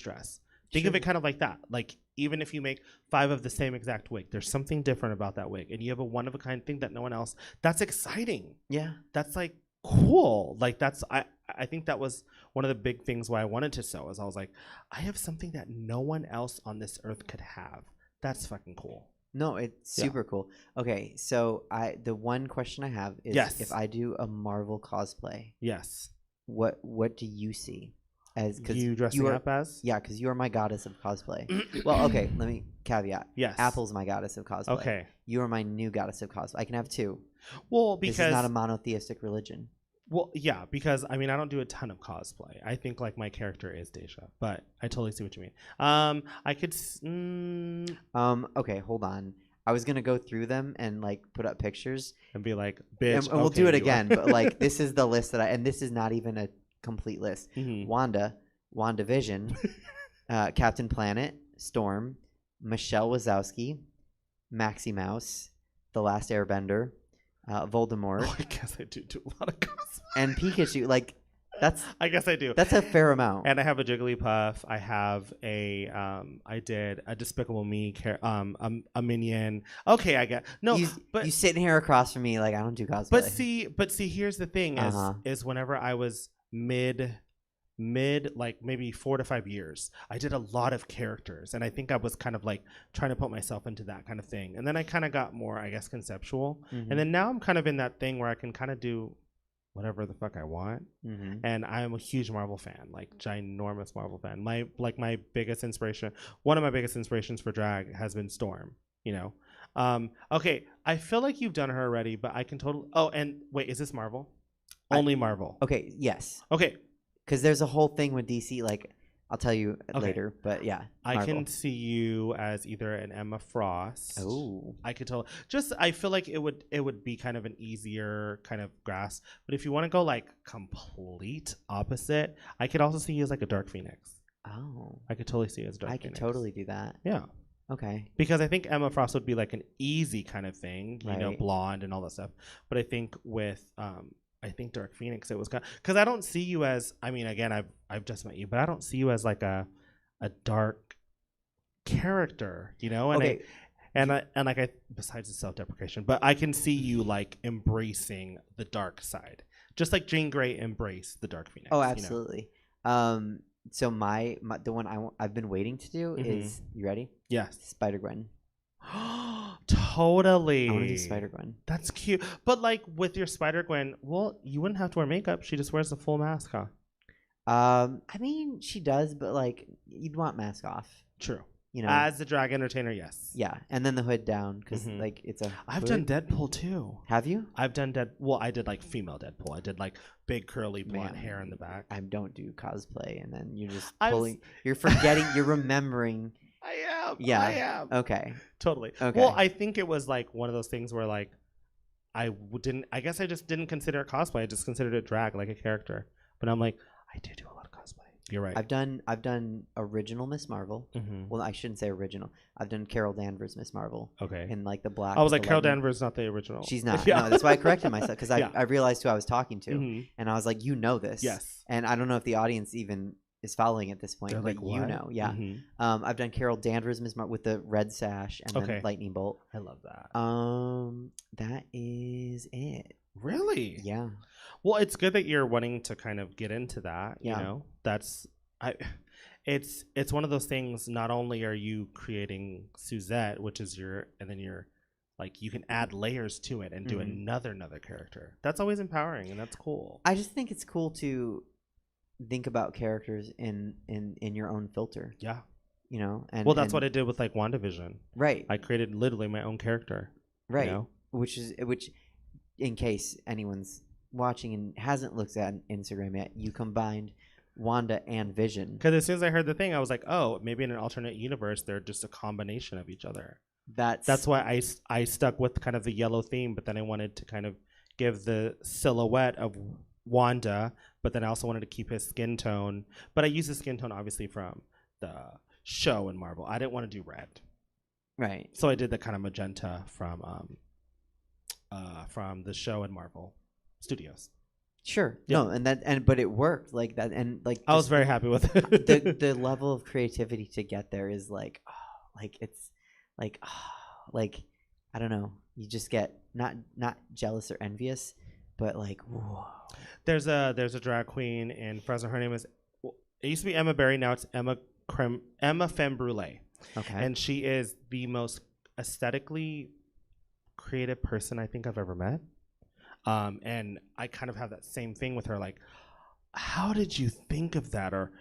dress. Think of it kind of like that. Like, even if you make 5 of the same exact wig, there's something different about that wig. And you have a one-of-a-kind thing that no one else... That's exciting. Yeah. That's, like, cool. Like, that's... I think that was one of the big things why I wanted to sew, is I was like, I have something that no one else on this earth could have. That's fucking cool. No, it's super cool. Okay, so the one question I have is if I do a Marvel cosplay... Yes. What do you see? as because you dressing up as? Yeah, because you are my goddess of cosplay. Well, okay, let me caveat. Yes. Apple's my goddess of cosplay. Okay. You are my new goddess of cosplay. I can have two. Well, because this is not a monotheistic religion. Well, yeah, because I mean, I don't do a ton of cosplay. I think like my character is DeJa, but I totally see what you mean. I could. Okay, hold on. I was gonna go through them and like put up pictures and be like, bitch. And we'll do it again, but like this is the list that and this is not even a complete list. Mm-hmm. WandaVision, Captain Planet, Storm, Michelle Wazowski, Maxie Mouse, The Last Airbender, Voldemort. Oh, I guess I do a lot of cosplay. And Pikachu. Like that's. I guess I do. That's a fair amount. And I have a Jigglypuff. I have a. I did a Despicable Me. A Minion. Okay, I get. No, but you sitting here across from me like I don't do cosplay. But see, here's the thing: is whenever I was mid like maybe 4 to 5 years, I did a lot of characters, and I think I was kind of like trying to put myself into that kind of thing, and then I kind of got more, I guess, conceptual, and then now I'm kind of in that thing where I can kind of do whatever the fuck I want, and I'm a huge Marvel fan, like ginormous Marvel fan. My biggest inspiration, one of my biggest inspirations for drag has been Storm. Okay, I feel like you've done her already, but I can totally. Oh, and wait, is this Marvel? Only Marvel. Okay. Yes. Okay. Because there's a whole thing with DC, like I'll tell you later, but yeah. Marvel. I can see you as either an Emma Frost. Oh. I could tell. I feel like it would be kind of an easier kind of grasp. But if you want to go like complete opposite, I could also see you as like a Dark Phoenix. Oh. I could totally see you as Dark Phoenix. I could totally do that. Yeah. Okay. Because I think Emma Frost would be like an easy kind of thing, you know, blonde and all that stuff. But I think with I think Dark Phoenix, it was kind because I don't see you as. I mean, again, I've just met you, but I don't see you as like a dark character, you know. And I besides the self-deprecation, but I can see you like embracing the dark side, just like Jean Grey embraced the Dark Phoenix. Oh, absolutely. You know? So my the one I've been waiting to do is, you ready? Yes. Spider-Gwen. Totally. I want to do Spider-Gwen. That's cute. But like with your Spider-Gwen, well, you wouldn't have to wear makeup. She just wears the full mask, huh? I mean, she does, but like you'd want mask off. True. You know, as a drag entertainer, yes. Yeah, and then the hood down because like it's a. I've done Deadpool too. Have you? I've done Well, I did like female Deadpool. I did like big curly blonde hair in the back. I don't do cosplay, and then you're just pulling. You're forgetting. You're remembering. I am. Yeah. I am. Okay. Totally. Okay. Well, I think it was like one of those things where like I guess I just didn't consider it cosplay. I just considered it drag, like a character. But I'm like, I do a lot of cosplay. You're right. I've done original Miss Marvel. Well, I shouldn't say original. I've done Carol Danvers Miss Marvel. Okay. In like the black. I was like, Carol Danvers not the original. She's not. Yeah. No, that's why I corrected myself because I realized who I was talking to, and I was like, you know this. Yes. And I don't know if the audience even is following at this point. They're but like, what? You know, yeah. I've done Carol Danvers Miss Marvel with the red sash and then lightning bolt. I love that. That is it. Really? Yeah. Well, it's good that you're wanting to kind of get into that. You know, it's one of those things. Not only are you creating Suzette, which is and then you're like you can add layers to it and do another character. That's always empowering and that's cool. I just think it's cool to think about characters in your own filter. Yeah. You know, and well, that's what I did with like WandaVision. Right. I created literally my own character. Right. You know? Which in case anyone's watching and hasn't looked at Instagram yet, you combined Wanda and Vision. Because as soon as I heard the thing, I was like, oh, maybe in an alternate universe, they're just a combination of each other. That's why I stuck with kind of the yellow theme, but then I wanted to kind of give the silhouette of Wanda, but then I also wanted to keep his skin tone. But I used the skin tone obviously from the show in Marvel. I didn't want to do red. Right. So I did the kind of magenta from the show in Marvel Studios. Sure. Yeah. No, but it worked like that, and like I was very happy with it. the level of creativity to get there is like, it's like, like I don't know. You just get not jealous or envious, but like, whoa. There's a drag queen in Fresno. Her name is. It used to be Emma Berry. Now it's Emma Femme Brulee. Okay. And she is the most aesthetically creative person I think I've ever met. And I kind of have that same thing with her. Like, how did you think of that, or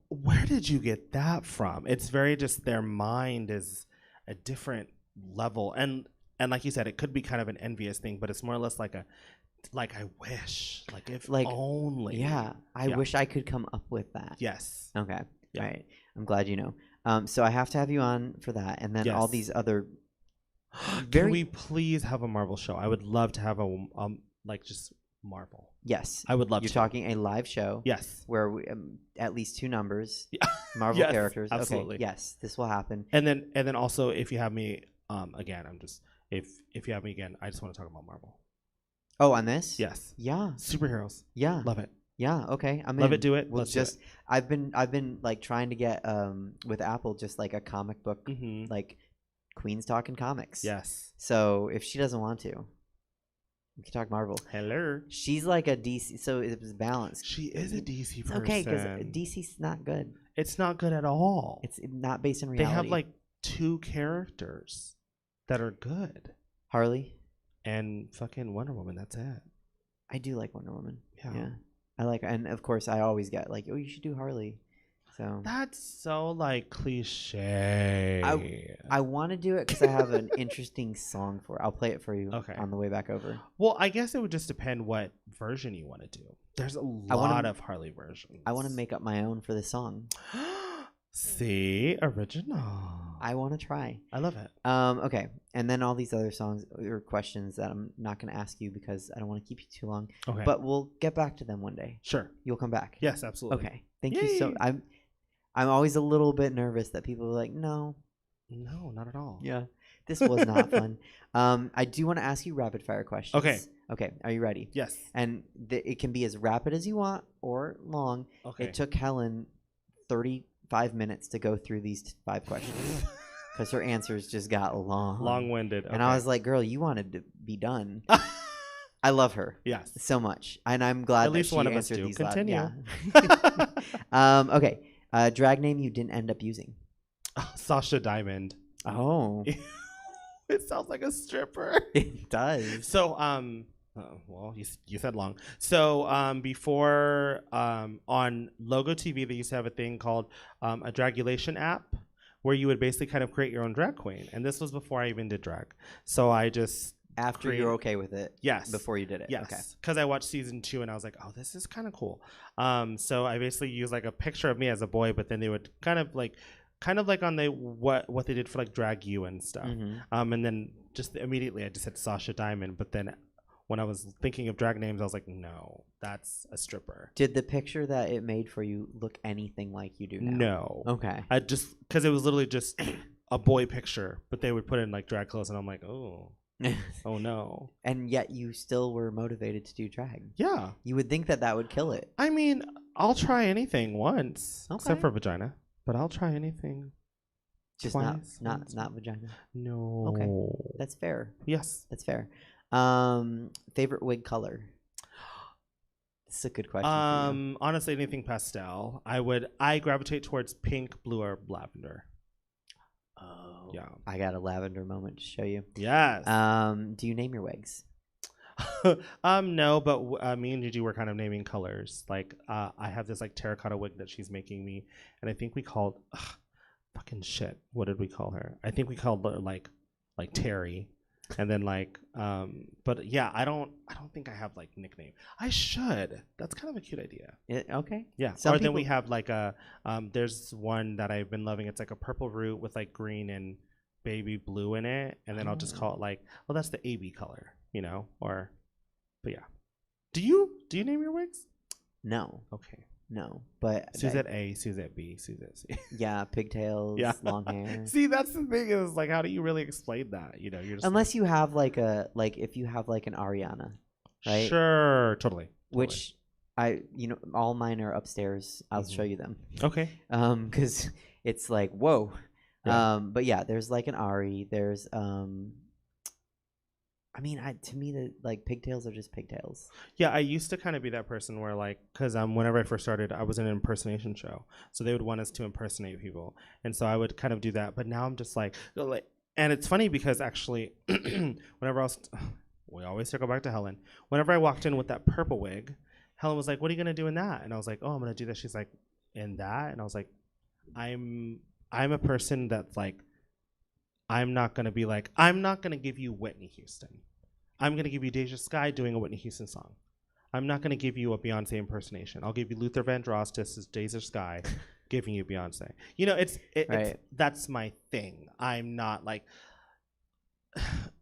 where did you get that from? It's very just their mind is a different level, and like you said, it could be kind of an envious thing, but it's more or less like a I wish, like if Like, only. Yeah, I wish I could come up with that. Yes. Okay. Yeah. All right. I'm glad you know. So I have to have you on for that, and then all Yes. these other. Can we please have a Marvel show? I would love to have a like just Marvel. Yes. I would love You're to. talking a live show. Yes. Where we at least 2 numbers. Yeah. Marvel Yes, characters. absolutely. Okay. Yes, this will happen. And then also if you have me again, I'm just if you have me again, I just want to talk about Marvel. Oh, on this? Yes. Yeah. Superheroes. Yeah. Love it. Yeah. Okay. I'm Love in. it. Do it. We'll Let's just. I've been like trying to get with Apple just like a comic book do it. Mm-hmm. like Queen's talking comics. Yes. So if she doesn't want to, we can talk Marvel. Hello. She's like a DC, so it was balanced. She is a DC It's person. okay because DC's not good. It's not good at all. It's not based in They reality. have like 2 characters that are good, Harley. and fucking Wonder Woman. That's it. I do like Wonder Woman. Yeah. I like, and of course, I always get like, oh, you should do Harley. So That's so like cliche. I want to do it because I have an interesting song for it. I'll play it for you on the way back over. Well, I guess it would just depend what version you want to do. There's a lot of Harley versions. I want to make up my own for this song. See, original. I want to try. I love it. Okay, and then all these other songs or questions that I'm not going to ask you because I don't want to keep you too long. Okay, but we'll get back to them one day. Sure. You'll come back. Yes, absolutely. Okay. Thank you so. I'm always a little bit nervous that people are like, no, not at all. Yeah, this was not fun. I do want to ask you rapid fire questions. Okay. Okay. Are you ready? Yes. And it can be as rapid as you want or long. Okay. It took Helen 35 minutes to go through these 5 questions because her answers just got long-winded. And I was like, girl, you wanted to be done. I love her. Yes. So much. And I'm glad At that least she one of us answered do. these Continue. Yeah. Okay. Drag name you didn't end up using. Sasha Diamond. Oh. It sounds like a stripper. It does. So, well, you said long. So, before on Logo TV, they used to have a thing called a dragulation app, where you would basically kind of create your own drag queen. And this was before I even did drag. So I just after you're okay with it. Yes. Before you did it. Yes. Okay. Because I watched season 2 and I was like, oh, this is kind of cool. So I basically used like a picture of me as a boy, but then they would kind of like on the what they did for like Drag U and stuff. Mm-hmm. And then just immediately I just said Sasha Diamond, but then when I was thinking of drag names, I was like, no, that's a stripper. Did the picture that it made for you look anything like you do now? No. Okay. I just because it was literally just a boy picture, but they would put in like drag clothes, and I'm like, oh, oh no. And yet you still were motivated to do drag. Yeah. You would think that would kill it. I mean, I'll try anything once, Okay. except for vagina, but I'll try anything. Just twice, not once. vagina. No. Okay. That's fair. Yes. That's fair. Favorite wig color? This is a good question. For you. Honestly, anything pastel. I gravitate towards pink, blue, or lavender. Oh. Yeah. I got a lavender moment to show you. Yes. Do you name your wigs? No, but me and Gigi were kind of naming colors. Like, I have this like terracotta wig that she's making me, and I think we called fucking shit. What did we call her? I think we called her like Terry, and then like but yeah, I don't think I have like nickname. I should. That's kind of a cute idea. Okay. Yeah. Some or then people- we have like a there's one that I've been loving. It's like a purple root with like green and baby blue in it, and then I'll just call it like, well, that's the AB color, you know? Or but yeah. Do you name your wigs? No. Okay. No. But Suzette A, Suzette B, Suzette C. yeah, pigtails, Yeah. long hair. See, that's the thing is like, how do you really explain that? You know, you're just Unless you have if you have like an Ariana, right? Sure, totally. Which all mine are upstairs. I'll show you them. Okay. Because it's like, whoa. Yeah. But yeah, there's like an Ari. There's to me the like pigtails are just pigtails. Yeah, I used to kind of be that person where like, because whenever I first started, I was in an impersonation show, so they would want us to impersonate people, and so I would kind of do that. But now I'm just like, and it's funny because actually, whenever we always circle back to Helen. Whenever I walked in with that purple wig, Helen was like, what are you gonna do in that? And I was like, oh, I'm gonna do this. She's like, in that? And I was like, I'm a person that's like, I'm not gonna give you Whitney Houston. I'm gonna give you DeJa Skye doing a Whitney Houston song. I'm not gonna give you a Beyonce impersonation. I'll give you Luther Vandross as DeJa Skye giving you Beyonce. You know, it's that's my thing. I'm not like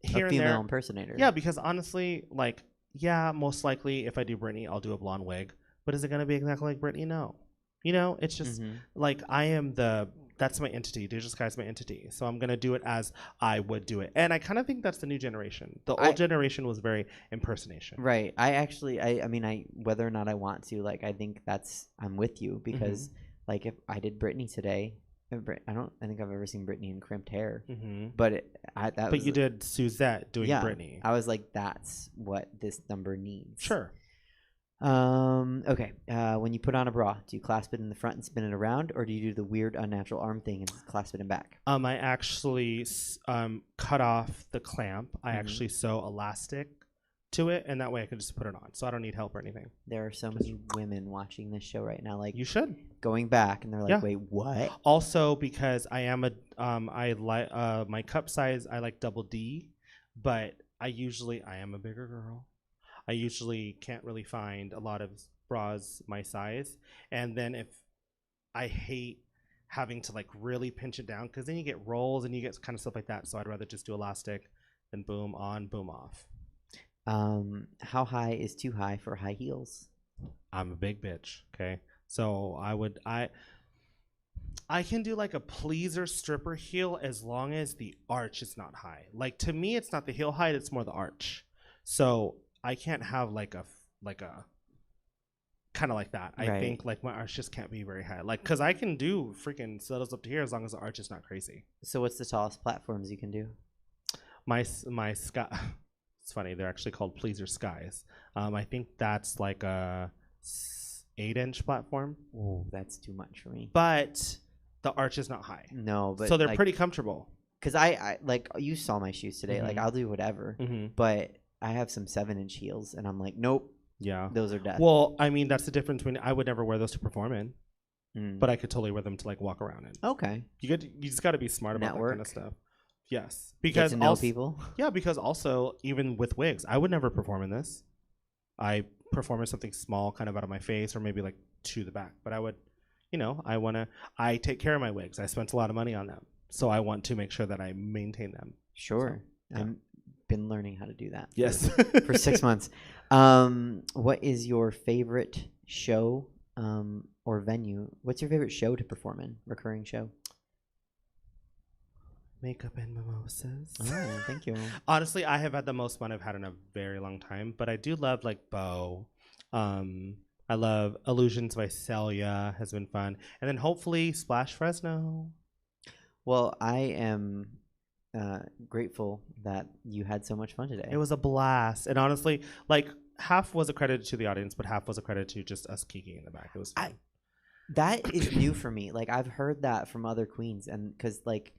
here a and there. female impersonator. Yeah, because honestly, like, yeah, most likely if I do Britney, I'll do a blonde wig. But is it gonna be exactly like Britney? No. You know, it's just like that's my entity. DeJa Skye's my entity. So I'm going to do it as I would do it. And I kind of think that's the new generation. The old generation was very impersonation. Right. I mean, whether or not I want to, like, I think I'm with you because, like, if I did Britney today, I don't think I've ever seen Britney in crimped hair. But you did Suzette doing Britney. I was like, that's what this number needs. Sure. Okay. When you put on a bra, do you clasp it in the front and spin it around, or do you do the weird unnatural arm thing and clasp it in back? I actually cut off the clamp. I actually sew elastic to it, and that way I can just put it on, so I don't need help or anything. There are so many women watching this show right now, like you should going back, and they're like, "Wait, what?" Also, because I am I like my cup size. I like double D, but I am a bigger girl. I usually can't really find a lot of bras my size. And then if I hate having to like really pinch it down because then you get rolls and you get kind of stuff like that. So I'd rather just do elastic than boom on, boom off. How high is too high for high heels? I'm a big bitch. Okay. So I can do like a pleaser stripper heel as long as the arch is not high. Like to me, it's not the heel height, it's more the arch. So I can't have like a kind of like that. I think like my arch just can't be very high. Like, cause I can do freaking settles up to here as long as the arch is not crazy. So what's the tallest platforms you can do? My Skye. It's funny. They're actually called pleaser skies. I think that's like a 8-inch platform. Oh, that's too much for me. But the arch is not high. No, but so they're pretty comfortable. Cause I like you saw my shoes today. Like I'll do whatever. But I have some 7-inch heels, and I'm like, nope. Yeah, those are death. Well, I mean, that's the difference between I would never wear those to perform in, but I could totally wear them to like walk around in. Okay. You just got to be smart about that kind of stuff. Yes, because get to know people. Yeah, because also even with wigs, I would never perform in this. I perform in something small, kind of out of my face, or maybe like to the back. But I would, I take care of my wigs. I spent a lot of money on them, so I want to make sure that I maintain them. Sure. So, yeah. Been learning how to do that. Yes. For 6 months. What is your favorite show or venue? What's your favorite show to perform in? Recurring show? Makeup and Mimosas. Oh, thank you. Honestly, I have had the most fun I've had in a very long time, but I do love like Beau. I love Illusions by Celia, has been fun. And then hopefully Splash Fresno. Well, I am grateful that you had so much fun today. It was a blast. And honestly, like half was accredited to the audience, but half was accredited to just us kicking in the back. It was fun. That is new for me. Like I've heard that from other queens, and because like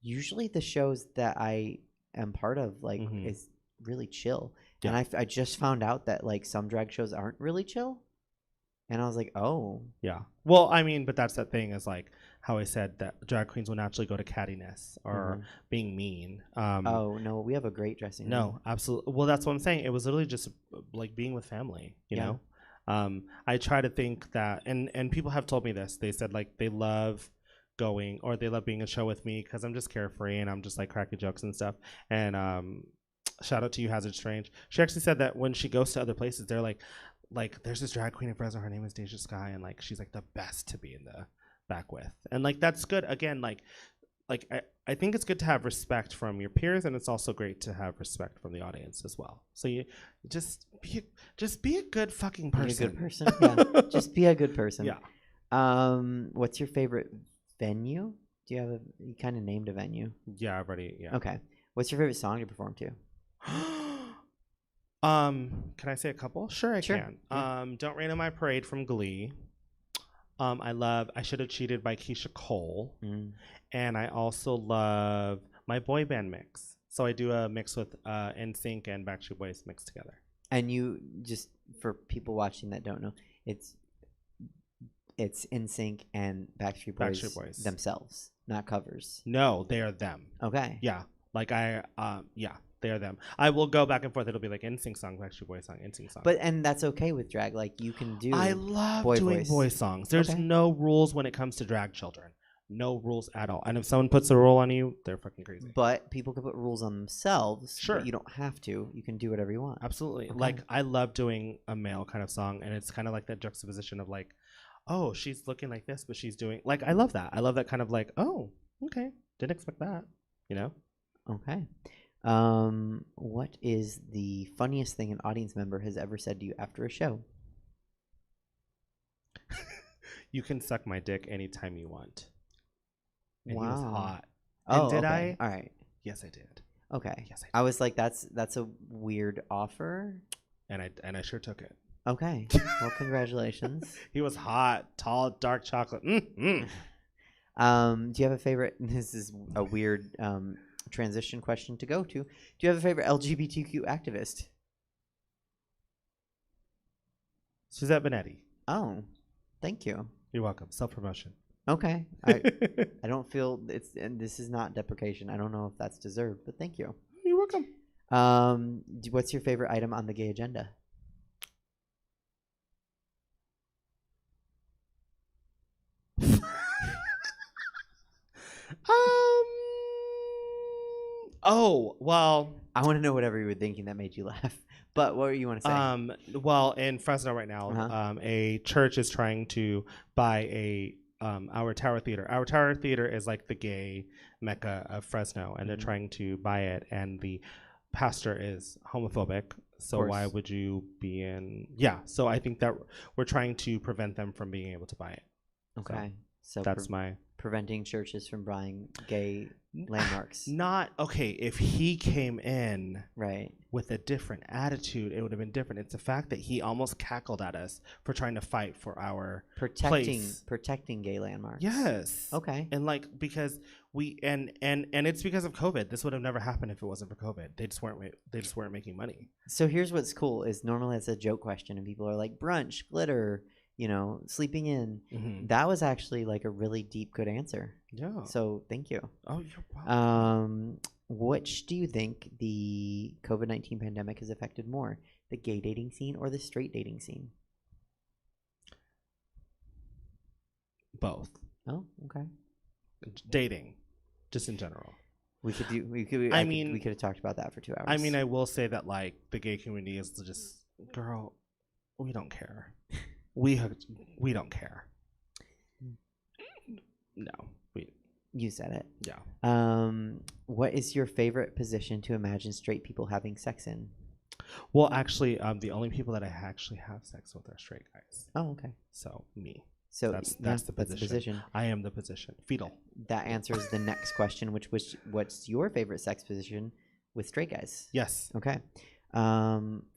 usually the shows that I am part of like is really chill. Yeah. And I just found out that like some drag shows aren't really chill. And I was like, oh. Yeah. Well, I mean, but that's that thing is like how I said that drag queens will naturally go to cattiness or being mean. Oh, no, we have a great dressing room. No, absolutely. Well, that's what I'm saying. It was literally just like being with family, you know? I try to think that, and people have told me this. They said like they love going or they love being a show with me because I'm just carefree and I'm just like cracking jokes and stuff. And shout out to you, Hazard Strange. She actually said that when she goes to other places, they're like there's this drag queen in Fresno, her name is DeJa Skye, and like she's like the best to be in the back with. And like that's good. Again, like I think it's good to have respect from your peers, and it's also great to have respect from the audience as well. So you just be a good fucking person. Be a good person. Yeah. Just be a good person. Yeah. What's your favorite venue? Do you have you kind of named a venue? Yeah, I've already. Yeah. Okay. What's your favorite song to perform to? Can I say a couple? Sure, I can. Yeah. Don't Rain on My Parade from Glee. I love I Should Have Cheated by Keisha Cole. And I also love my boy band mix. So I do a mix with NSYNC and Backstreet Boys mixed together. And you just for people watching that don't know, it's NSYNC and Backstreet Boys themselves, not covers. No, they are them. Okay. Yeah. Like yeah, they are them. I will go back and forth. It'll be like NSYNC song, Backstreet Boys song, NSYNC song. And that's okay with drag. Like you can do. I love doing boy songs. There's no rules when it comes to drag children. No rules at all. And if someone puts a rule on you, they're fucking crazy. But people can put rules on themselves. Sure. But you don't have to. You can do whatever you want. Absolutely. Okay. Like I love doing a male kind of song, and it's kind of like that juxtaposition of like, oh, she's looking like this, but she's doing like I love that. I love that kind of like, oh, okay, didn't expect that. You know? Okay. What is the funniest thing an audience member has ever said to you after a show? You can suck my dick anytime you want. And wow. He was hot. Oh, and did okay. I? All right. Yes, I did. Okay. Yes, I did. I was like, that's a weird offer. And I sure took it. Okay. Well, congratulations. He was hot, tall, dark chocolate. Do you have a favorite? This is a weird transition question to go to. Do you have a favorite LGBTQ activist? Suzette Veneti. Oh, thank you. You're welcome. Self-promotion. Okay. I don't feel and this is not deprecation. I don't know if that's deserved, but thank you. You're welcome. What's your favorite item on the gay agenda? Oh, well. I want to know whatever you were thinking that made you laugh. But what do you want to say? Well, in Fresno right now, a church is trying to buy our Tower Theater. Our Tower Theater is like the gay mecca of Fresno, and they're trying to buy it, and the pastor is homophobic. So why would you be in? Yeah. So I think that we're trying to prevent them from being able to buy it. Okay. So that's preventing churches from buying gay landmarks. Not okay. If he came in right with a different attitude, it would have been different. It's the fact that he almost cackled at us for trying to fight for our protecting gay landmarks. Yes. Okay. And like because we and it's because of COVID. This would have never happened if it wasn't for COVID. They just weren't making money. So here's what's cool is normally it's a joke question and people are like brunch, glitter, sleeping in. Mm-hmm. That was actually like a really deep, good answer. Yeah. So thank you. Oh, you're welcome. Which do you think the COVID-19 pandemic has affected more, the gay dating scene or the straight dating scene? Both. Oh, okay. Dating, just in general. We could have talked about that for 2 hours. I mean, I will say that like the gay community is just, girl, we don't care. We don't care. No, you said it. Yeah. What is your favorite position to imagine straight people having sex in? Well, actually, the only people that I actually have sex with are straight guys. Oh, okay. So me. So that's the position. I am the position. Fetal. That answers the next question, which was, what's your favorite sex position with straight guys? Yes. Okay.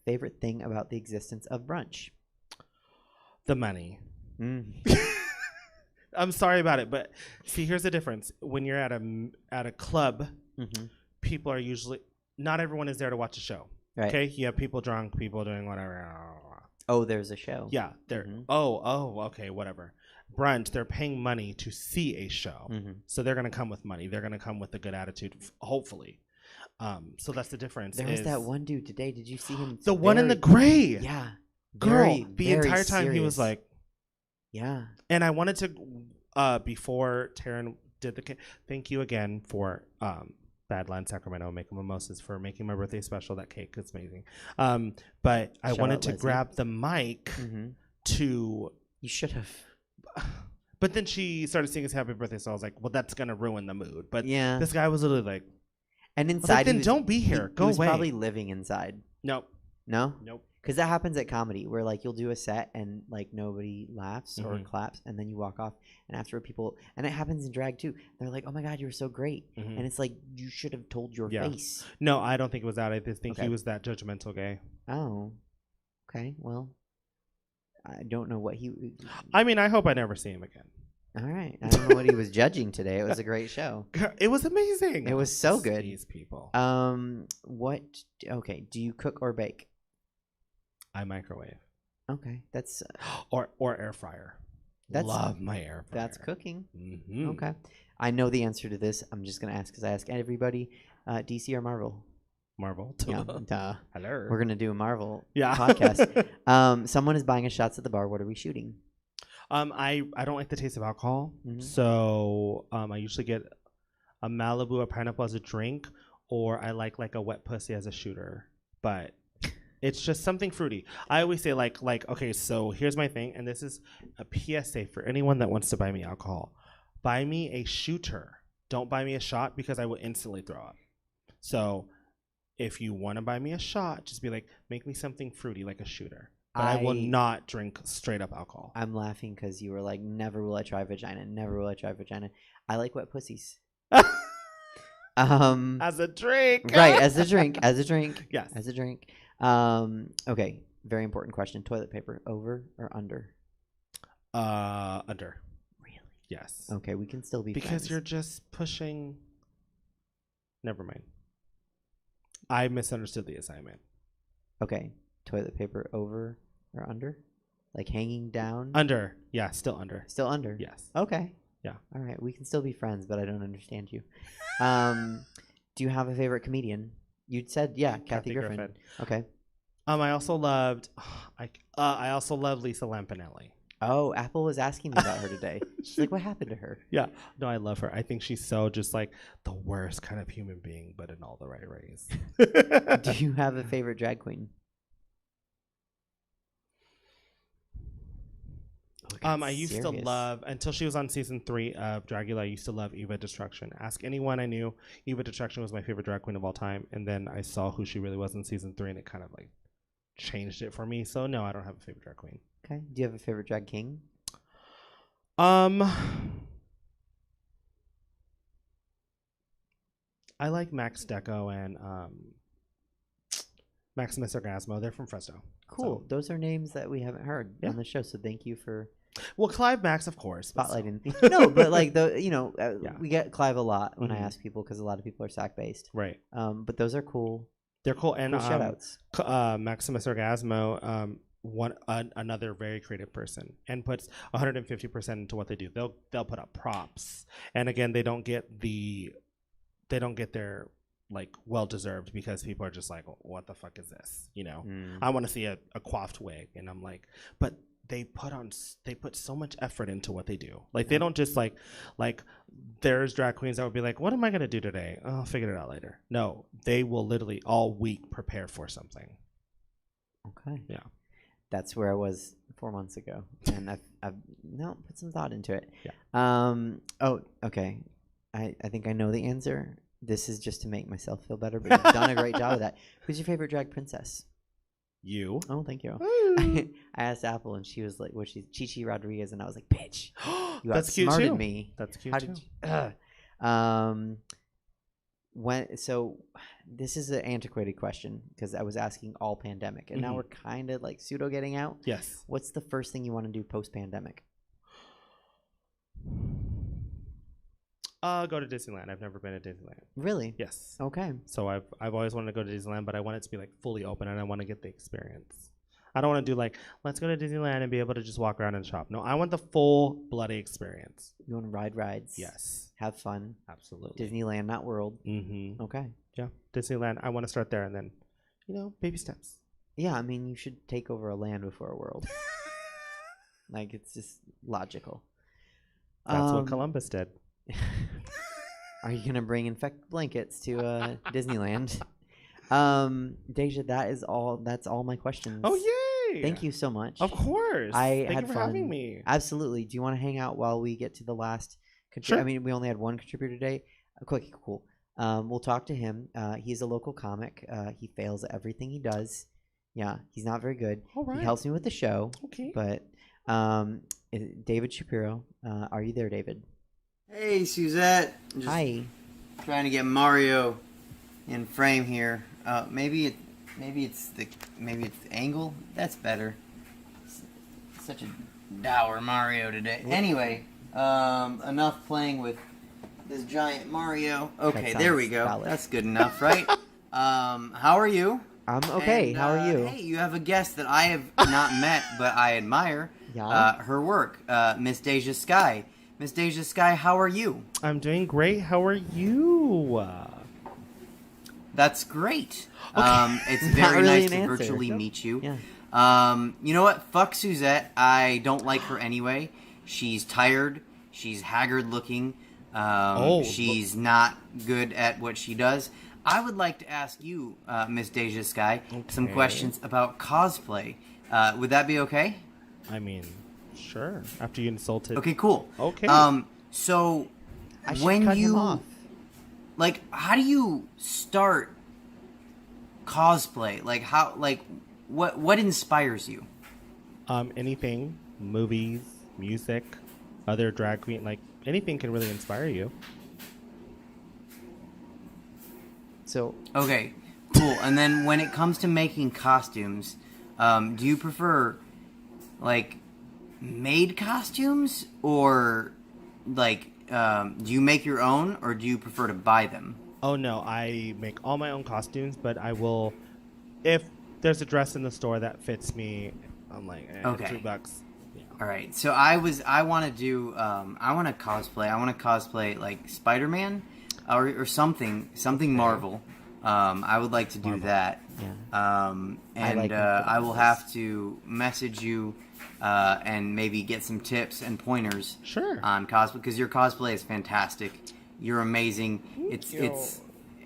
Favorite thing about the existence of brunch? The money. Mm. I'm sorry about it, but see, here's the difference. When you're at a club, people are usually not everyone is there to watch a show. Right. Okay, you have people drunk, people doing whatever. Oh, there's a show. Yeah, they're okay, whatever. Brunch, they're paying money to see a show, so they're gonna come with money. They're gonna come with a good attitude, hopefully. So that's the difference. There was that one dude today. Did you see him? The one in the gray. Yeah. Girl, the entire time serious. He was like, yeah. And I wanted to, before Taryn did thank you again for Badland Sacramento Making Mimosas for making my birthday special. That cake is amazing. But I wanted to grab the mic to. You should have. But then she started singing his happy birthday, so I was like, well, that's gonna ruin the mood. But yeah, this guy was literally like, and inside, then don't be here. Go away. He was probably living inside. Nope. No. Nope. Because that happens at comedy, where like you'll do a set and like nobody laughs or claps, and then you walk off, and after people, and it happens in drag too. They're like, "Oh my God, you were so great," and it's like you should have told your face. No, I don't think it was that. I just think he was that judgmental gay. Oh, okay. Well, I don't know what he. I mean, I hope I never see him again. All right, I don't know what he was judging today. It was a great show. It was amazing. It was so good. These people. What? Okay. Do you cook or bake? I microwave. Okay, that's Or air fryer. That's- Love my air fryer. that's cooking. Mm-hmm. Okay, I know the answer to this. I'm just gonna ask because I ask everybody, DC or Marvel. Marvel. Yeah, duh. Hello. We're gonna do a Marvel Yeah. podcast. Someone is buying us shots at the bar. What are we shooting? I don't like the taste of alcohol, Mhm. so I usually get a Malibu or pineapple as a drink, or I like a wet pussy as a shooter. But it's just something fruity. I always say like okay, so here's my thing, and this is a PSA for anyone that wants to buy me alcohol. Buy me a shooter. Don't buy me a shot because I will instantly throw up. So if you want to buy me a shot, just be like, make me something fruity like a shooter. But I will not drink straight up alcohol. I'm laughing because you were like, never will I try vagina. Never will I try vagina. I like wet pussies. As a drink. Right, as a drink. As a drink. Yes. As a drink. Okay, very important question. Toilet paper, over or under? Under. Really? Yes. Okay, we can still be Because friends. you're just pushing. Never mind. I misunderstood the assignment. Okay, toilet paper, over or under? Like hanging down? Under. Yeah, still under. Still under? Yes. Okay. Yeah. All right, we can still be friends, but I don't understand you. Do you have a favorite comedian? You said, yeah, Kathy Griffin. Okay. I also loved. I also love Lisa Lampanelli. Oh, Apple was asking me about her today. She's like, what happened to her? Yeah. No, I love her. I think she's so just like the worst kind of human being, but in all the right ways. Do you have a favorite drag queen? I used to love, until she was on season 3 of Dragula, I used to love Eva Destruction. Ask anyone I knew, Eva Destruction was my favorite drag queen of all time. And then I saw who she really was in season 3, and it kind of like changed it for me. So no, I don't have a favorite drag queen. Okay. Do you have a favorite drag king? I like Max Deco and Maximus Orgasmo. They're from Fresno. Cool. So. Those are names that we haven't heard Yeah. on the show. So thank you for Well, Clive Max, of course. but spotlighting. No, but like Yeah. we get Clive a lot when I Mhm. ask people because a lot of people are SAC based. Right. But those are cool. They're cool. And Cool shout outs. Maximus Orgasmo, another very creative person, and puts 150% into what they do. They'll put up props, and again, they don't get their like well deserved, because people are just like, what the fuck is this? You know, I want to see a coiffed wig, and I'm like, but they put so much effort into what they do. Like they don't just like there's drag queens that would be like, what am I gonna do today? Oh, I'll figure it out later. No, they will literally all week prepare for something. Okay. Yeah. That's where I was 4 months ago, and I've put some thought into it. Yeah. Oh, okay. I think I know the answer. This is just to make myself feel better, but you've done a great job of that. Who's your favorite drag princess? You. Oh, thank you. Ooh. I asked Apple, and she was like, "What she's Chi Rodriguez," and I was like, "Bitch, you That's cute outsmarted too. me." That's cute How too. did this is an antiquated question because I was asking all pandemic, and now we're kind of like pseudo getting out. Yes. What's the first thing you want to do post pandemic? Go to Disneyland. I've never been to Disneyland. Really? Yes. Okay. So I've always wanted to go to Disneyland, but I want it to be like fully open, and I want to get the experience. I don't want to do like, let's go to Disneyland and be able to just walk around and shop. No, I want the full bloody experience. You want to ride rides? Yes. Have fun. Absolutely. Disneyland, not World. Mm-hmm. Okay. Yeah. Disneyland. I want to start there, and then, baby steps. Yeah, I mean, you should take over a land before a world. Like, it's just logical. That's what Columbus did. Are you gonna bring infect blankets to Disneyland? DeJa, that's all my questions. Oh yay! Thank you so much. Of course. Thank Thank you for fun. having me. Absolutely. Do you want to hang out while we get to the last contributor? Sure. I mean, we only had one contributor today. Okay, cool. We'll talk to him. He's a local comic. He fails at everything he does. Yeah, he's not very good. All right. He helps me with the show. Okay. But David Shapiro, are you there, David? Hey, Suzette. Just Hi. trying to get Mario in frame here. Maybe it's the angle. That's better. Such a dour Mario today. Anyway, enough playing with this giant Mario. Okay, That there we sounds go. valid. That's good enough, right? How are you? I'm okay. And, How are you? Hey, you have a guest that I have not met, but I admire her work, Miss DeJa Skye. Miss DeJa Skye, how are you? I'm doing great. How are you? That's great. It's Not very really nice an to answer. virtually meet you. Yeah. You know what? Fuck Suzette. I don't like her anyway. She's tired. She's haggard looking. She's not good at what she does. I would like to ask you, Miss DeJa Skye, some questions about cosplay. Would that be okay? I mean, sure. After you insulted. Okay, cool. Okay. So I should when cut him you off. like, how do you start cosplay? Like, how? Like, what inspires you? Anything, movies, music, other drag queen, like anything can really inspire you. So Okay, cool. And then when it comes to making costumes, do you prefer like made costumes or like do you make your own or do you prefer to buy them? Oh no, I make all my own costumes, but I will, if there's a dress in the store that fits me, I'm like, Okay. $2. Yeah. All right. So I want to cosplay. I want to cosplay like Spider-Man or something Marvel. I would like to do Marvel. that. Yeah. And I will have to message you and maybe get some tips and pointers Sure. on cosplay because your cosplay is fantastic. You're amazing. It's you.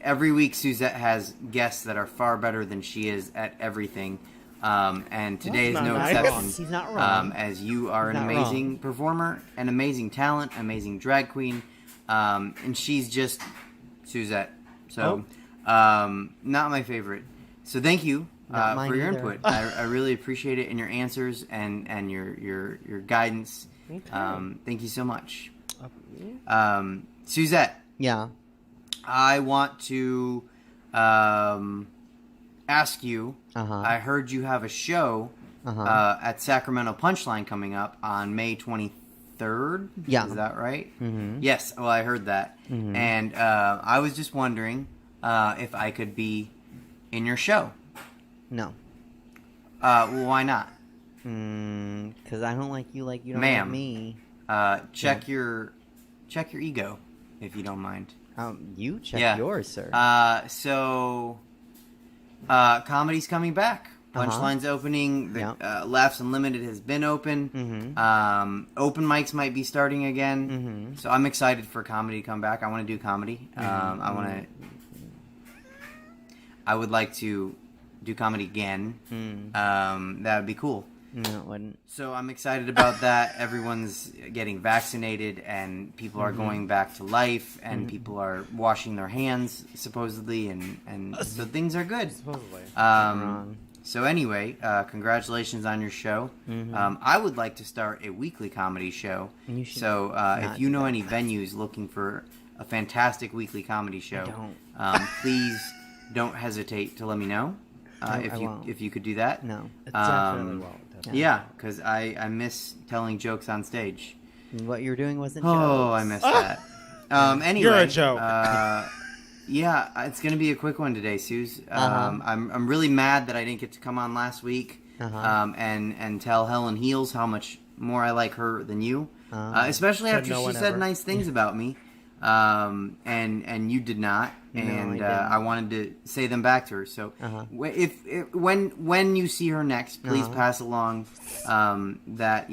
every week Suzette has guests that are far better than she is at everything. And today is That's no not nice. exception. He's not wrong. As you are He's an not amazing performer, an amazing talent, amazing drag queen, and she's just Suzette. So, not my favorite. So thank you Not mine for your either. input. I really appreciate it and your answers and your guidance. Okay. Thank you so much. Suzette, Yeah. I want to ask you. Uh-huh. I heard you have a show at Sacramento Punchline coming up on May 23rd. Yeah. Is that right? Mm-hmm. Yes. Well, I heard that. Mhm. And I was just wondering if I could be in your show. No. Well, why not? Because I don't like you like you don't Ma'am. like me. Check your ego, if you don't mind. You check Yeah. yours, sir. So, comedy's coming back. Uh-huh. Punchline's opening. The Yeah. Laughs Unlimited has been open. Mm-hmm. Open mics might be starting again. Mm-hmm. So I'm excited for comedy to come back. I want to do comedy. I would like to do comedy again. That would be cool. No, it wouldn't. So I'm excited about that. Everyone's getting vaccinated, and people are going back to life, and people are washing their hands supposedly, and so things are good. Supposedly. Wrong. So anyway, congratulations on your show. I would like to start a weekly comedy show. You should So not if you do know that. any venues looking for a fantastic weekly comedy show, don't. please don't hesitate to let me know I won't. if you could do that. No. It definitely won't. Yeah, because I miss telling jokes on stage. What you were doing wasn't Oh, jokes. I miss that. Anyway, You're a joke. Yeah, it's gonna be a quick one today, Suze. Uh-huh. I'm really mad that I didn't get to come on last week and tell Helen Heels how much more I like her than you, especially Said after no she one said ever. nice things about me, and you did not, No, I and didn't. I wanted to say them back to her. So when you see her next, please pass along that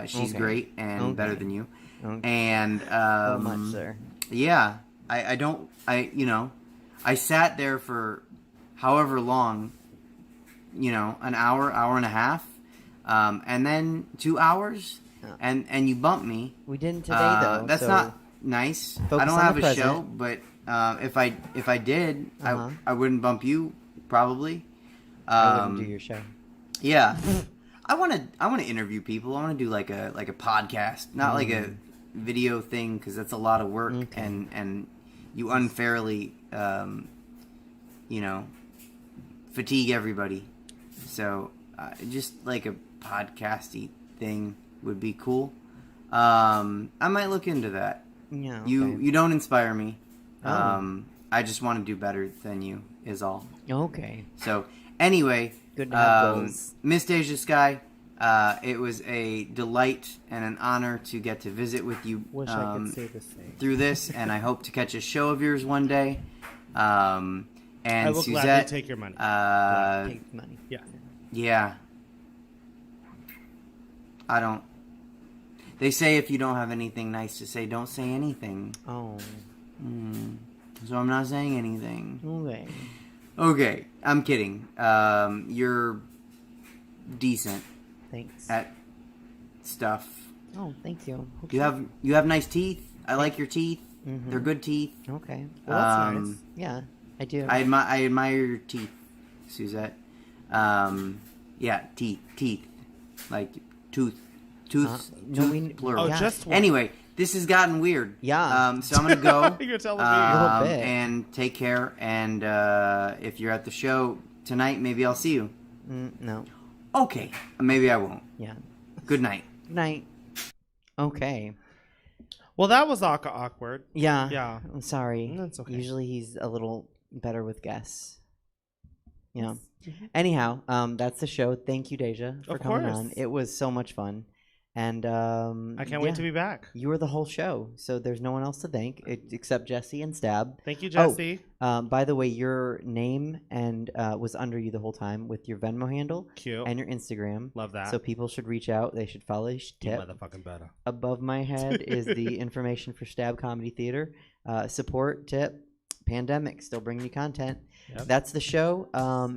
she's Okay. great and Okay. better than you, Okay. and So much, sir. yeah, I sat there for however long, an hour and a half, and then 2 hours, and you bumped me. We didn't today, though. That's so not nice. I focus don't on have the a show, present. but if I did, Uh-huh. I wouldn't bump you probably. I wouldn't do your show. Yeah, I want to interview people. I want to do like a podcast, not like a video thing, because that's a lot of work, Okay. and you unfairly fatigue everybody. So just like a podcasty thing would be cool. I might look into that. Yeah. You don't inspire me. Oh. I just want to do better than you. is all. Okay. So, anyway, Good to have goals. Miss DeJa Skye, it was a delight and an honor to get to visit with you Wish I could say the same. through this, and I hope to catch a show of yours one day. And I will Suzette, gladly take your money. Take money. Yeah. Yeah. I don't. They say if you don't have anything nice to say, don't say anything. Oh. So I'm not saying anything. Okay. Okay, I'm kidding. You're decent Thanks. at stuff. Oh, thank you. Okay. You have nice teeth. I like your teeth. Mhm. They're good teeth. Okay. Well, that's Um, nice. Yeah, I do. I admire your teeth, Suzette. Yeah, teeth, like tooth, no, we- plural. Oh, Yeah. just one. Anyway, this has gotten weird. Yeah. So I'm gonna go. You're telling me. little bit. And take care. And if you're at the show tonight, maybe I'll see you. No. Okay, maybe I won't. Yeah. Good night. Good night. Okay. Well, that was awkward. Yeah. Yeah. I'm sorry. That's okay. Usually he's a little better with guests. Yeah. Anyhow, that's the show. Thank you, DeJa, for Of coming course. on. It was so much fun. And I can't wait to be back. You were the whole show, so there's no one else to thank except Jesse and Stab. Thank you, Jesse. By the way, your name and was under you the whole time with your Venmo handle Cute. and your Instagram. Love that. So people should reach out. They should follow. They should You tip. motherfucking better. Above my head is the information for Stab Comedy Theater. Support, tip, pandemic, still bringing you content. Yep. That's the show.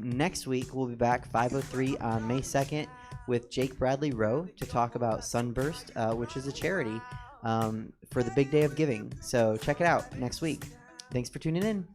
Next week, we'll be back 5:03 on May 2nd with Jake Bradley Rowe to talk about Sunburst, which is a charity for the big day of giving. So check it out next week. Thanks for tuning in.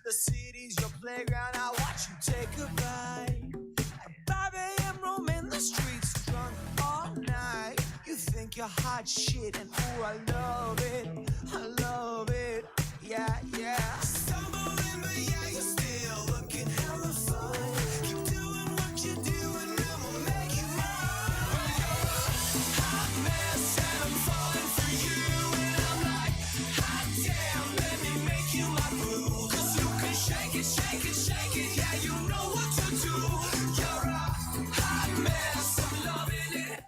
The city's your playground. I watch you take a bite. At 5 a.m. roaming the streets, drunk all night. You think you're hot shit, and ooh, I love it. I love it. Yeah, yeah. Stumbling, but yeah, you're still looking hella fun. Keep doing what you're doing, I'ma make you mine. You're a hot mess, and I'm falling for you. And I'm like, hot damn, let me make you my boo. Shake it, shake it, shake it, yeah, you know what to do. You're a hot mess, I'm loving it.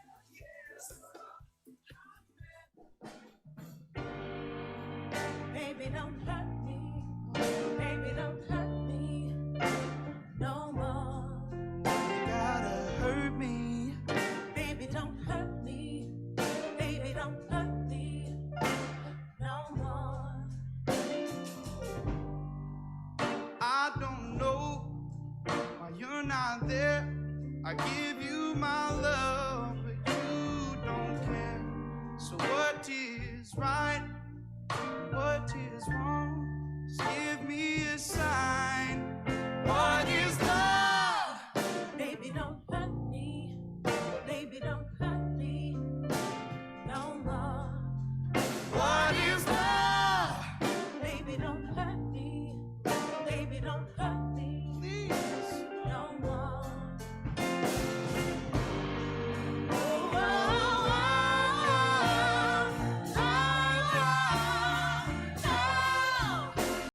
Baby, don't hurt me. Baby, don't hurt me no more. You gotta hurt me. Baby, don't hurt me. Baby, don't hurt me no more. I don't know why you're not there. I give